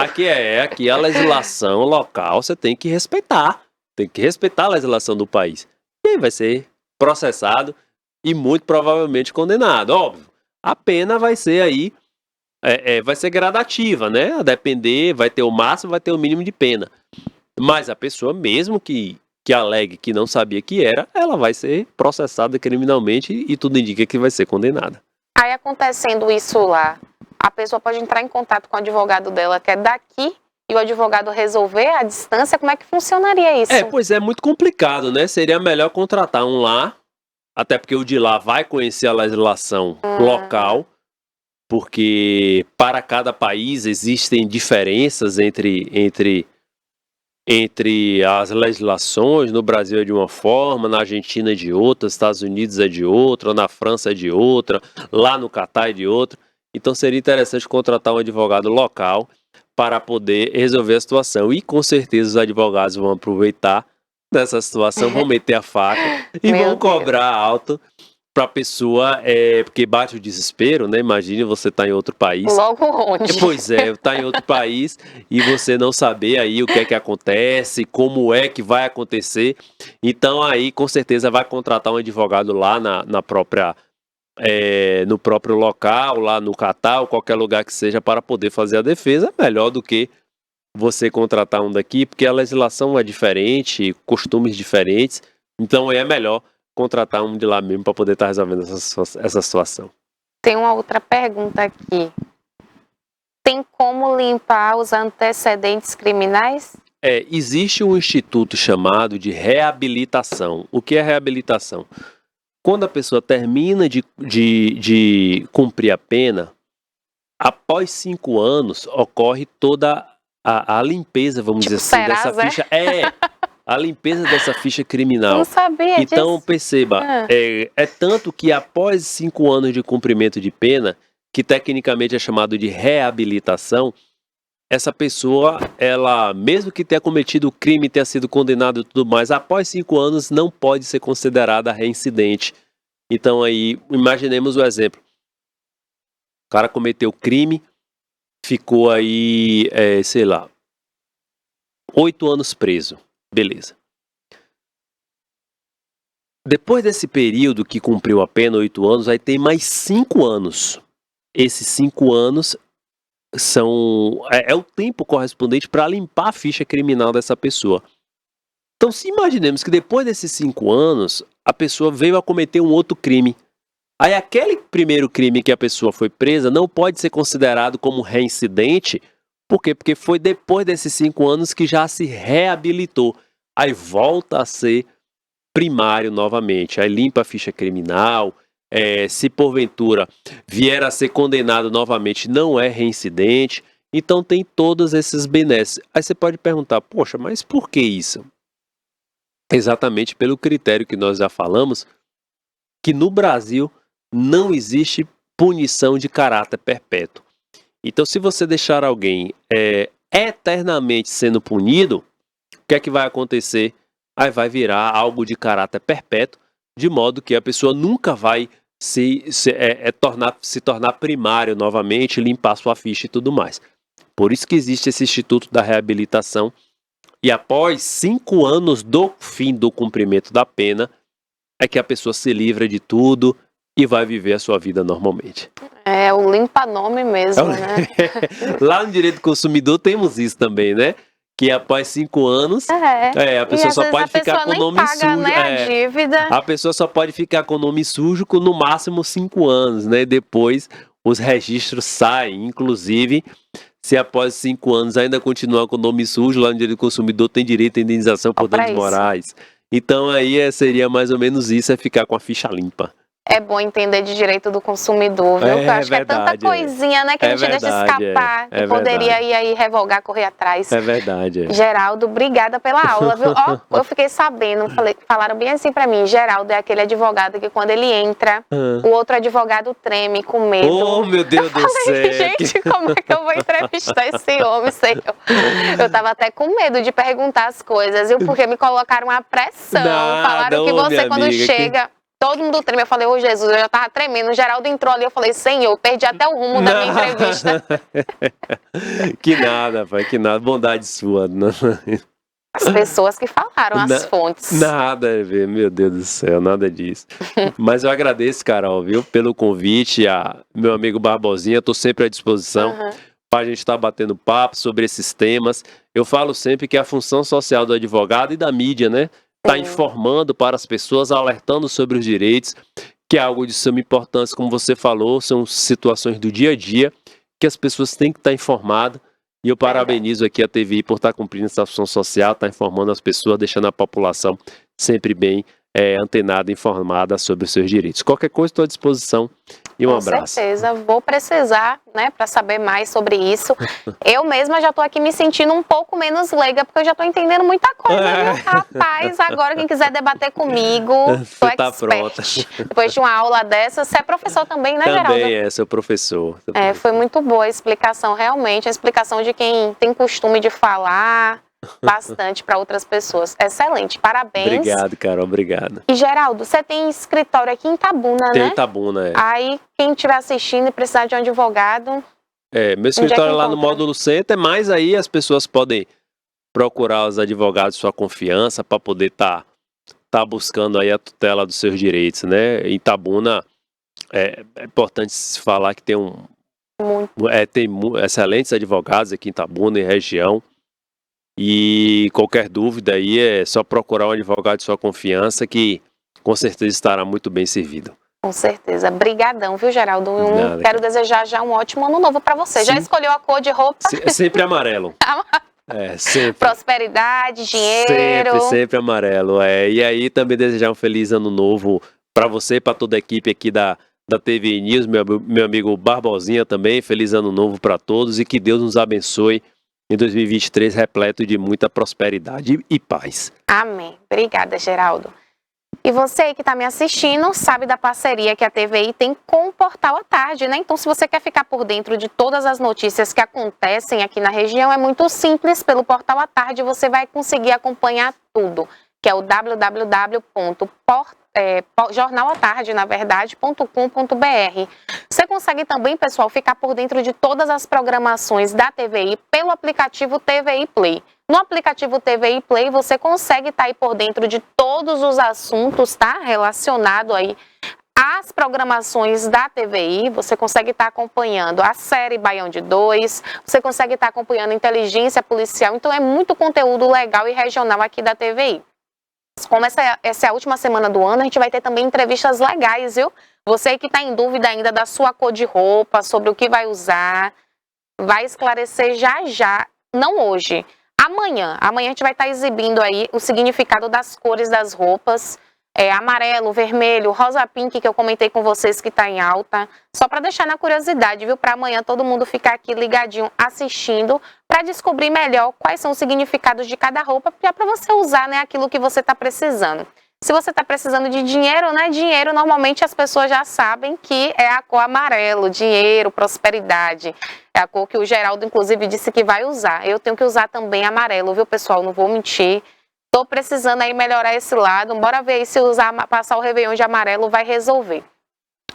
Aqui a legislação local você tem que respeitar. Tem que respeitar a legislação do país. E aí vai ser processado e muito provavelmente condenado. Óbvio, a pena vai ser aí, vai ser gradativa, né? A depender, vai ter o máximo, vai ter o mínimo de pena. Mas a pessoa, mesmo que alegue que não sabia que era, ela vai ser processada criminalmente e tudo indica que vai ser condenada. Aí acontecendo isso lá, a pessoa pode entrar em contato com o advogado dela, que é daqui, e o advogado resolver à distância, como é que funcionaria isso? Pois é muito complicado, né? Seria melhor contratar um lá, até porque o de lá vai conhecer a legislação local, porque para cada país existem diferenças entre as legislações. No Brasil é de uma forma, na Argentina é de outra, nos Estados Unidos é de outra, na França é de outra, lá no Catar é de outra. Então seria interessante contratar um advogado local para poder resolver a situação. E com certeza os advogados vão aproveitar dessa situação, vão meter a faca e vão cobrar alto para a pessoa, porque bate o desespero, né? Imagine você estar em outro país. Logo onde? Pois é, tá em outro país e você não saber aí o que é que acontece, como é que vai acontecer. Então aí com certeza vai contratar um advogado lá na própria, no próprio local, lá no Catar ou qualquer lugar que seja, para poder fazer a defesa. Melhor do que você contratar um daqui, porque a legislação é diferente, costumes diferentes. Então é melhor contratar um de lá mesmo para poder estar resolvendo essa situação. Tem uma outra pergunta aqui. Tem como limpar os antecedentes criminais? Existe um instituto chamado de reabilitação. O que é reabilitação? Quando a pessoa termina de cumprir a pena, após 5 anos, ocorre toda a limpeza, vamos dizer assim, dessa ficha. A limpeza dessa ficha criminal. Não sabia disso. Então, perceba, é tanto que após 5 anos de cumprimento de pena, que tecnicamente é chamado de reabilitação, essa pessoa, ela, mesmo que tenha cometido o crime, tenha sido condenado e tudo mais, após 5 anos não pode ser considerada reincidente. Então aí, imaginemos o exemplo. O cara cometeu crime, ficou aí, 8 anos preso. Beleza. Depois desse período que cumpriu a pena, 8 anos, aí tem mais 5 anos. Esses 5 anos é o tempo correspondente para limpar a ficha criminal dessa pessoa. Então, se imaginemos que depois desses 5 anos, a pessoa veio a cometer um outro crime. Aí aquele primeiro crime que a pessoa foi presa não pode ser considerado como reincidente. Por quê? Porque foi depois desses 5 anos que já se reabilitou. Aí volta a ser primário novamente. Aí limpa a ficha criminal. Se porventura vier a ser condenado novamente, não é reincidente. Então tem todos esses benesses. Aí você pode perguntar, poxa, mas por que isso? Exatamente pelo critério que nós já falamos, que no Brasil não existe punição de caráter perpétuo. Então, se você deixar alguém eternamente sendo punido, o que é que vai acontecer? Aí vai virar algo de caráter perpétuo, de modo que a pessoa nunca vai se tornar primário novamente, limpar sua ficha e tudo mais. Por isso que existe esse Instituto da Reabilitação. E após 5 anos do fim do cumprimento da pena, é que a pessoa se livra de tudo e vai viver a sua vida normalmente. É o limpa-nome mesmo, né? Lá no direito do consumidor temos isso também, né? Que após 5 anos, a pessoa só pode ficar com o nome sujo. Né, a dívida. A pessoa só pode ficar com o nome sujo com no máximo 5 anos, né? Depois os registros saem. Inclusive, se após 5 anos ainda continuar com o nome sujo, lá no direito do consumidor tem direito à indenização por danos morais. Então aí seria mais ou menos isso, ficar com a ficha limpa. É bom entender de direito do consumidor, viu? Porque eu acho verdade, que é tanta coisinha, né, que a gente deixa escapar, que poderia ir aí revogar, correr atrás. É verdade. Geraldo, obrigada pela aula, viu? Ó, eu fiquei sabendo, falaram bem assim pra mim, Geraldo é aquele advogado que quando ele entra, o outro advogado treme com medo. Oh, meu Deus do céu! Gente, como é que eu vou entrevistar esse homem, senhor? Eu tava até com medo de perguntar as coisas, viu? Porque me colocaram uma pressão. Falaram que você, quando chega... Todo mundo treme. Eu falei, ô Jesus, eu já tava tremendo. O Geraldo entrou ali, eu falei, Senhor, perdi até o rumo da minha entrevista. Que nada, pai, que nada. Bondade sua. As pessoas que falaram, as fontes. Nada a ver, meu Deus do céu, nada disso. Mas eu agradeço, Carol, viu, pelo convite. Meu amigo Barbosinha, tô sempre à disposição. Para a gente estar batendo papo sobre esses temas. Eu falo sempre que a função social do advogado e da mídia, né? Está informando para as pessoas, alertando sobre os direitos, que é algo de suma importância, como você falou, são situações do dia a dia, que as pessoas têm que estar informadas. E eu parabenizo aqui a TVI por estar cumprindo essa função social, estar informando as pessoas, deixando a população sempre bem antenada, informada sobre os seus direitos. Qualquer coisa, estou à disposição. E um abraço. Com certeza, vou precisar, né, para saber mais sobre isso. Eu mesma já estou aqui me sentindo um pouco menos leiga, porque eu já estou entendendo muita coisa, viu? Rapaz, agora quem quiser debater comigo, tô expert. Tá pronta. Depois de uma aula dessa, você é professor também, né, Geraldo? Também sou professor. Foi muito boa a explicação, realmente, a explicação de quem tem costume de falar bastante para outras pessoas. Excelente, parabéns. Obrigado, Carol, obrigado. E Geraldo, você tem escritório aqui em Itabuna, né? Tem Itabuna, Aí, quem estiver assistindo e precisar de um advogado... meu escritório lá no Módulo Center, mas aí as pessoas podem procurar os advogados de sua confiança para poder tá buscando aí a tutela dos seus direitos, né? Em Itabuna, é importante falar que tem tem excelentes advogados aqui em Itabuna e região. E qualquer dúvida aí é só procurar um advogado de sua confiança que com certeza estará muito bem servido. Com certeza. Brigadão, viu, Geraldo? Quero desejar já um ótimo ano novo para você. Sim. Já escolheu a cor de roupa? Sempre amarelo. Sempre. Prosperidade, dinheiro. Sempre amarelo. E aí também desejar um feliz ano novo para você e para toda a equipe aqui da TV News, meu amigo Barbosinha também. Feliz ano novo para todos e que Deus nos abençoe em 2023, repleto de muita prosperidade e paz. Amém. Obrigada, Geraldo. E você aí que está me assistindo, sabe da parceria que a TVI tem com o Portal à Tarde, né? Então, se você quer ficar por dentro de todas as notícias que acontecem aqui na região, é muito simples. Pelo Portal à Tarde, você vai conseguir acompanhar tudo, que é o jornalatarde.com.br. Você consegue também, pessoal, ficar por dentro de todas as programações da TVI pelo aplicativo TVI Play. No aplicativo TVI Play, você consegue estar aí por dentro de todos os assuntos, tá? Relacionado aí às programações da TVI. Você consegue estar acompanhando a série Baião de 2, você consegue estar acompanhando inteligência policial. Então, é muito conteúdo legal e regional aqui da TVI. Como essa é a última semana do ano, a gente vai ter também entrevistas legais, viu? Você que está em dúvida ainda da sua cor de roupa, sobre o que vai usar, vai esclarecer já, não hoje. Amanhã a gente vai estar exibindo aí o significado das cores das roupas, amarelo, vermelho, rosa pink, que eu comentei com vocês que está em alta, só para deixar na curiosidade, viu? Para amanhã todo mundo ficar aqui ligadinho assistindo, para descobrir melhor quais são os significados de cada roupa, para você usar, né, aquilo que você está precisando. Se você está precisando de dinheiro, né? Dinheiro, normalmente as pessoas já sabem que é a cor amarelo, dinheiro, prosperidade. É a cor que o Geraldo, inclusive, disse que vai usar. Eu tenho que usar também amarelo, viu, pessoal? Não vou mentir. Tô precisando aí melhorar esse lado. Bora ver aí se passar o Réveillon de amarelo vai resolver.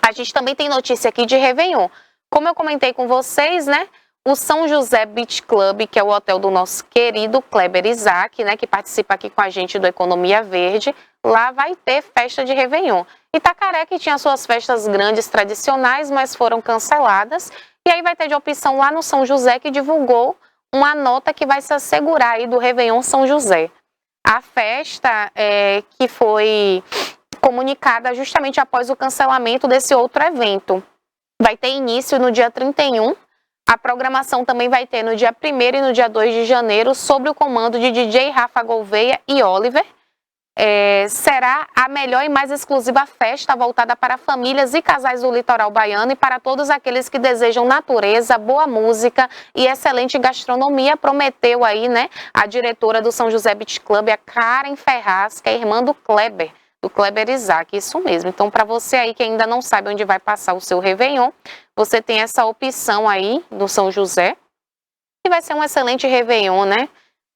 A gente também tem notícia aqui de Réveillon. Como eu comentei com vocês, né? O São José Beach Club, que é o hotel do nosso querido Kleber Isaac, né? Que participa aqui com a gente do Economia Verde. Lá vai ter festa de Réveillon. Itacaré, que tinha suas festas grandes tradicionais, mas foram canceladas. E aí vai ter de opção lá no São José, que divulgou uma nota que vai se assegurar aí do Réveillon São José. A festa que foi comunicada justamente após o cancelamento desse outro evento. Vai ter início no dia 31. A programação também vai ter no dia 1º e no dia 2 de janeiro, sob o comando de DJ Rafa Gouveia e Oliver. Será a melhor e mais exclusiva festa voltada para famílias e casais do litoral baiano e para todos aqueles que desejam natureza, boa música e excelente gastronomia, prometeu aí, né, a diretora do São José Beach Club, a Karen Ferraz, que é irmã do Kleber Isaac, isso mesmo. Então, para você aí que ainda não sabe onde vai passar o seu Réveillon, você tem essa opção aí do São José, que vai ser um excelente Réveillon, né?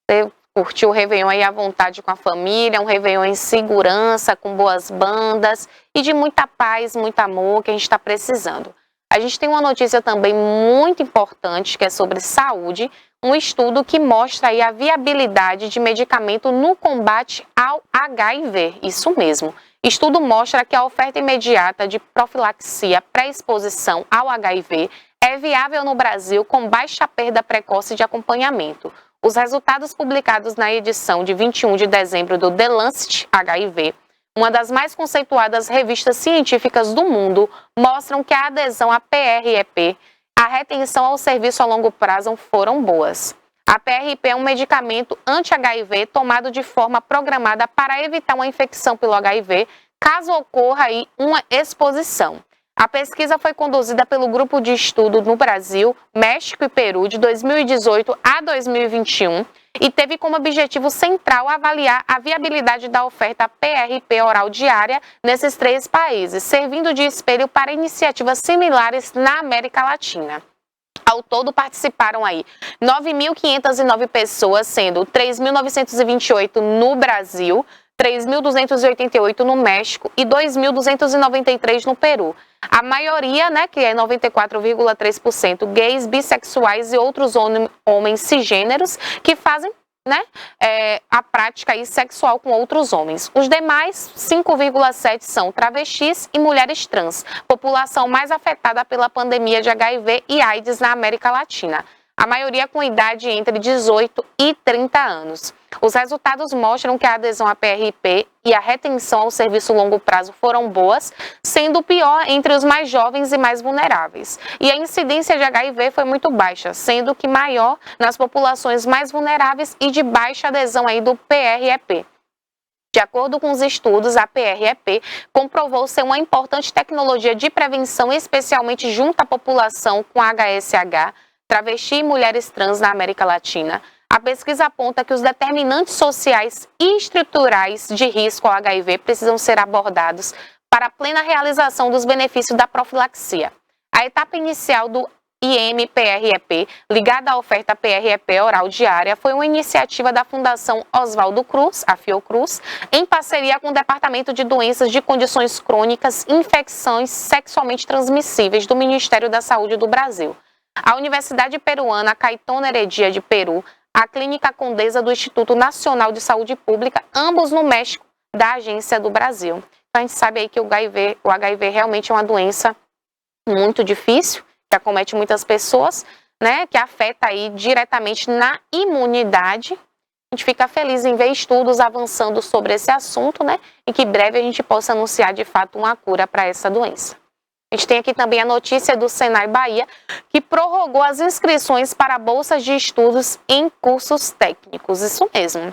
Você curtiu o Réveillon aí à vontade com a família, um Réveillon em segurança, com boas bandas e de muita paz, muito amor que a gente está precisando. A gente tem uma notícia também muito importante, que é sobre saúde, um estudo que mostra aí a viabilidade de medicamento no combate ao HIV, isso mesmo. Estudo mostra que a oferta imediata de profilaxia pré-exposição ao HIV é viável no Brasil com baixa perda precoce de acompanhamento. Os resultados publicados na edição de 21 de dezembro do The Lancet HIV, uma das mais conceituadas revistas científicas do mundo, mostram que a adesão à PrEP, a retenção ao serviço a longo prazo foram boas. A PrEP é um medicamento anti-HIV tomado de forma programada para evitar uma infecção pelo HIV, caso ocorra aí uma exposição. A pesquisa foi conduzida pelo Grupo de Estudo no Brasil, México e Peru de 2018 a 2021 e teve como objetivo central avaliar a viabilidade da oferta PrEP oral diária nesses 3 países, servindo de espelho para iniciativas similares na América Latina. Ao todo participaram aí 9.509 pessoas, sendo 3.928 no Brasil, 3.288 no México e 2.293 no Peru. A maioria, né, que é 94,3%, gays, bissexuais e outros homens cisgêneros que fazem, né, a prática aí sexual com outros homens. Os demais, 5,7% são travestis e mulheres trans, população mais afetada pela pandemia de HIV e AIDS na América Latina. A maioria com idade entre 18 e 30 anos. Os resultados mostram que a adesão à PrEP e a retenção ao serviço longo prazo foram boas, sendo pior entre os mais jovens e mais vulneráveis. E a incidência de HIV foi muito baixa, sendo que maior nas populações mais vulneráveis e de baixa adesão aí do PrEP. De acordo com os estudos, a PrEP comprovou ser uma importante tecnologia de prevenção, especialmente junto à população com HSH, travesti e mulheres trans na América Latina. A pesquisa aponta que os determinantes sociais e estruturais de risco ao HIV precisam ser abordados para a plena realização dos benefícios da profilaxia. A etapa inicial do IMPrEP, ligada à oferta PrEP oral diária, foi uma iniciativa da Fundação Oswaldo Cruz, a Fiocruz, em parceria com o Departamento de Doenças de Condições Crônicas e Infecções Sexualmente Transmissíveis do Ministério da Saúde do Brasil. A Universidade Peruana Caetano Heredia de Peru, a Clínica Condesa do Instituto Nacional de Saúde Pública, ambos no México, da Agência do Brasil. Então, a gente sabe aí que o HIV realmente é uma doença muito difícil, que acomete muitas pessoas, né, que afeta aí diretamente na imunidade. A gente fica feliz em ver estudos avançando sobre esse assunto, né, e que em breve a gente possa anunciar de fato uma cura para essa doença. A gente tem aqui também a notícia do Senai Bahia, que prorrogou as inscrições para bolsas de estudos em cursos técnicos. Isso mesmo.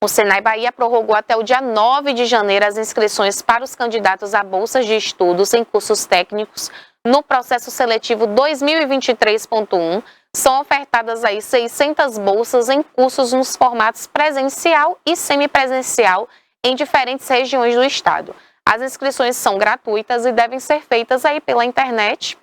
O Senai Bahia prorrogou até o dia 9 de janeiro as inscrições para os candidatos a bolsas de estudos em cursos técnicos no processo seletivo 2023.1. São ofertadas aí 600 bolsas em cursos nos formatos presencial e semipresencial em diferentes regiões do estado. As inscrições são gratuitas e devem ser feitas aí pela internet.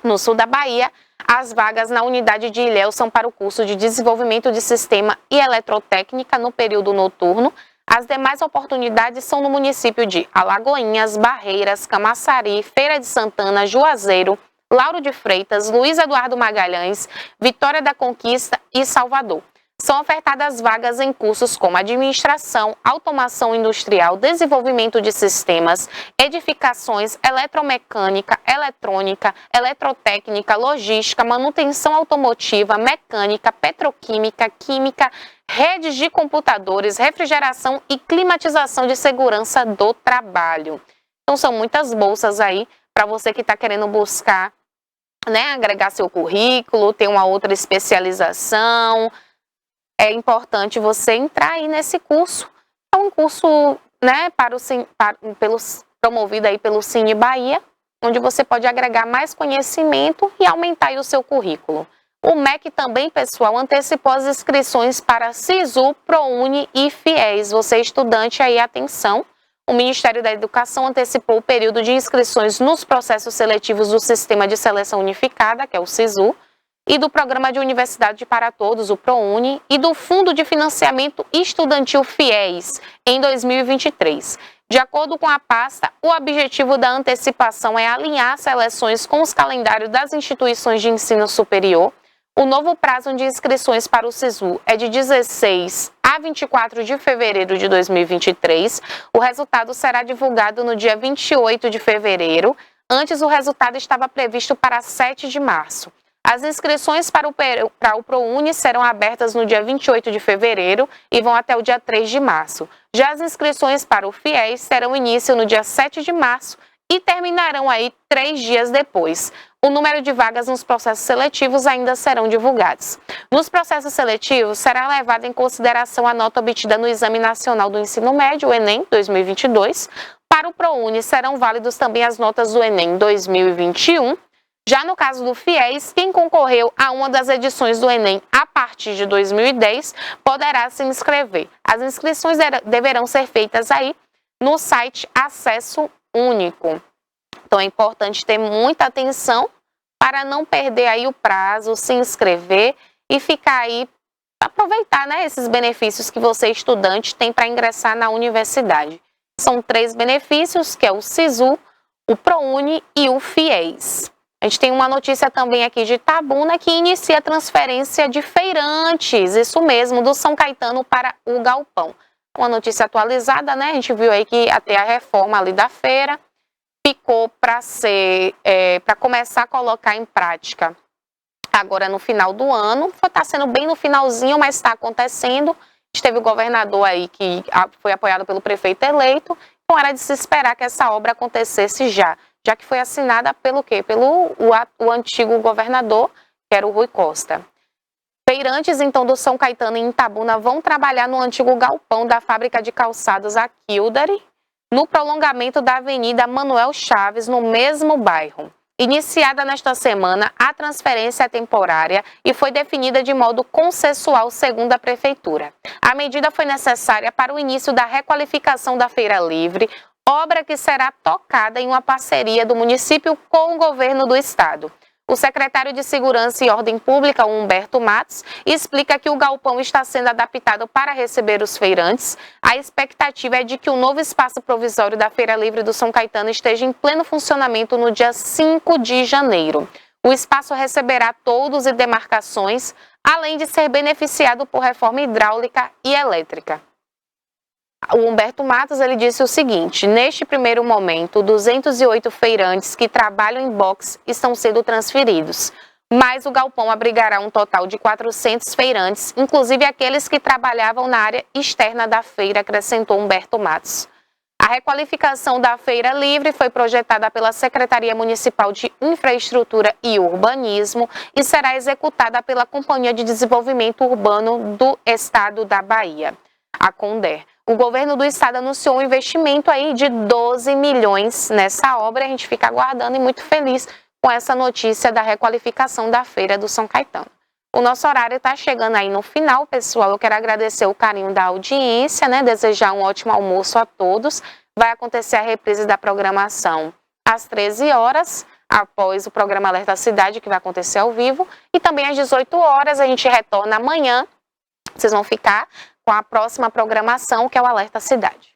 No sul da Bahia, as vagas na unidade de Ilhéus são para o curso de Desenvolvimento de Sistema e Eletrotécnica no período noturno. As demais oportunidades são no município de Alagoinhas, Barreiras, Camaçari, Feira de Santana, Juazeiro, Lauro de Freitas, Luiz Eduardo Magalhães, Vitória da Conquista e Salvador. São ofertadas vagas em cursos como administração, automação industrial, desenvolvimento de sistemas, edificações, eletromecânica, eletrônica, eletrotécnica, logística, manutenção automotiva, mecânica, petroquímica, química, redes de computadores, refrigeração e climatização de segurança do trabalho. Então são muitas bolsas aí para você que está querendo buscar, né, agregar seu currículo, ter uma outra especialização. É importante você entrar aí nesse curso. É um curso, né, promovido aí pelo Cine Bahia, onde você pode agregar mais conhecimento e aumentar aí o seu currículo. O MEC também, pessoal, antecipou as inscrições para SISU, ProUni e FIES. Você estudante aí, atenção. O Ministério da Educação antecipou o período de inscrições nos processos seletivos do Sistema de Seleção Unificada, que é o SISU, e do Programa de Universidade para Todos, o ProUni, e do Fundo de Financiamento Estudantil FIES, em 2023. De acordo com a pasta, o objetivo da antecipação é alinhar as seleções com os calendários das instituições de ensino superior. O novo prazo de inscrições para o SISU é de 16 a 24 de fevereiro de 2023. O resultado será divulgado no dia 28 de fevereiro. Antes, o resultado estava previsto para 7 de março. As inscrições para o ProUni serão abertas no dia 28 de fevereiro e vão até o dia 3 de março. Já as inscrições para o FIES terão início no dia 7 de março e terminarão aí 3 dias depois. O número de vagas nos processos seletivos ainda serão divulgados. Nos processos seletivos, será levada em consideração a nota obtida no Exame Nacional do Ensino Médio, o Enem 2022. Para o ProUni, serão válidos também as notas do Enem 2021. Já no caso do FIES, quem concorreu a uma das edições do Enem a partir de 2010 poderá se inscrever. As inscrições deverão ser feitas aí no site Acesso Único. Então é importante ter muita atenção para não perder aí o prazo, se inscrever e ficar aí, aproveitar, né, esses benefícios que você, estudante, tem para ingressar na universidade. São 3 benefícios, que é o SISU, o ProUni e o FIES. A gente tem uma notícia também aqui de Itabuna que inicia a transferência de feirantes, isso mesmo, do São Caetano para o Galpão. Uma notícia atualizada, né? A gente viu aí que até a reforma ali da feira ficou para começar a colocar em prática agora no final do ano. Está sendo bem no finalzinho, mas está acontecendo. A gente teve o governador aí que foi apoiado pelo prefeito eleito, então era de se esperar que essa obra acontecesse já que foi assinada pelo quê? O antigo governador, que era o Rui Costa. Feirantes, então, do São Caetano em Itabuna vão trabalhar no antigo galpão da fábrica de calçados a Kildare, no prolongamento da Avenida Manuel Chaves, no mesmo bairro. Iniciada nesta semana, a transferência é temporária e foi definida de modo consensual, segundo a Prefeitura. A medida foi necessária para o início da requalificação da Feira Livre, obra que será tocada em uma parceria do município com o governo do estado. O secretário de Segurança e Ordem Pública, Humberto Matos, explica que o galpão está sendo adaptado para receber os feirantes. A expectativa é de que o novo espaço provisório da Feira Livre do São Caetano esteja em pleno funcionamento no dia 5 de janeiro. O espaço receberá toldos e demarcações, além de ser beneficiado por reforma hidráulica e elétrica. O Humberto Matos, ele disse o seguinte: neste primeiro momento, 208 feirantes que trabalham em box estão sendo transferidos, mas o galpão abrigará um total de 400 feirantes, inclusive aqueles que trabalhavam na área externa da feira, acrescentou Humberto Matos. A requalificação da Feira Livre foi projetada pela Secretaria Municipal de Infraestrutura e Urbanismo e será executada pela Companhia de Desenvolvimento Urbano do Estado da Bahia, a CONDER. O governo do estado anunciou um investimento aí de 12 milhões nessa obra. A gente fica aguardando e muito feliz com essa notícia da requalificação da Feira do São Caetano. O nosso horário está chegando aí no final, pessoal. Eu quero agradecer o carinho da audiência, né? Desejar um ótimo almoço a todos. Vai acontecer a reprise da programação às 13 horas, após o programa Alerta Cidade, que vai acontecer ao vivo. E também às 18 horas a gente retorna amanhã. Vocês vão ficar com a próxima programação, que é o Alerta Cidade.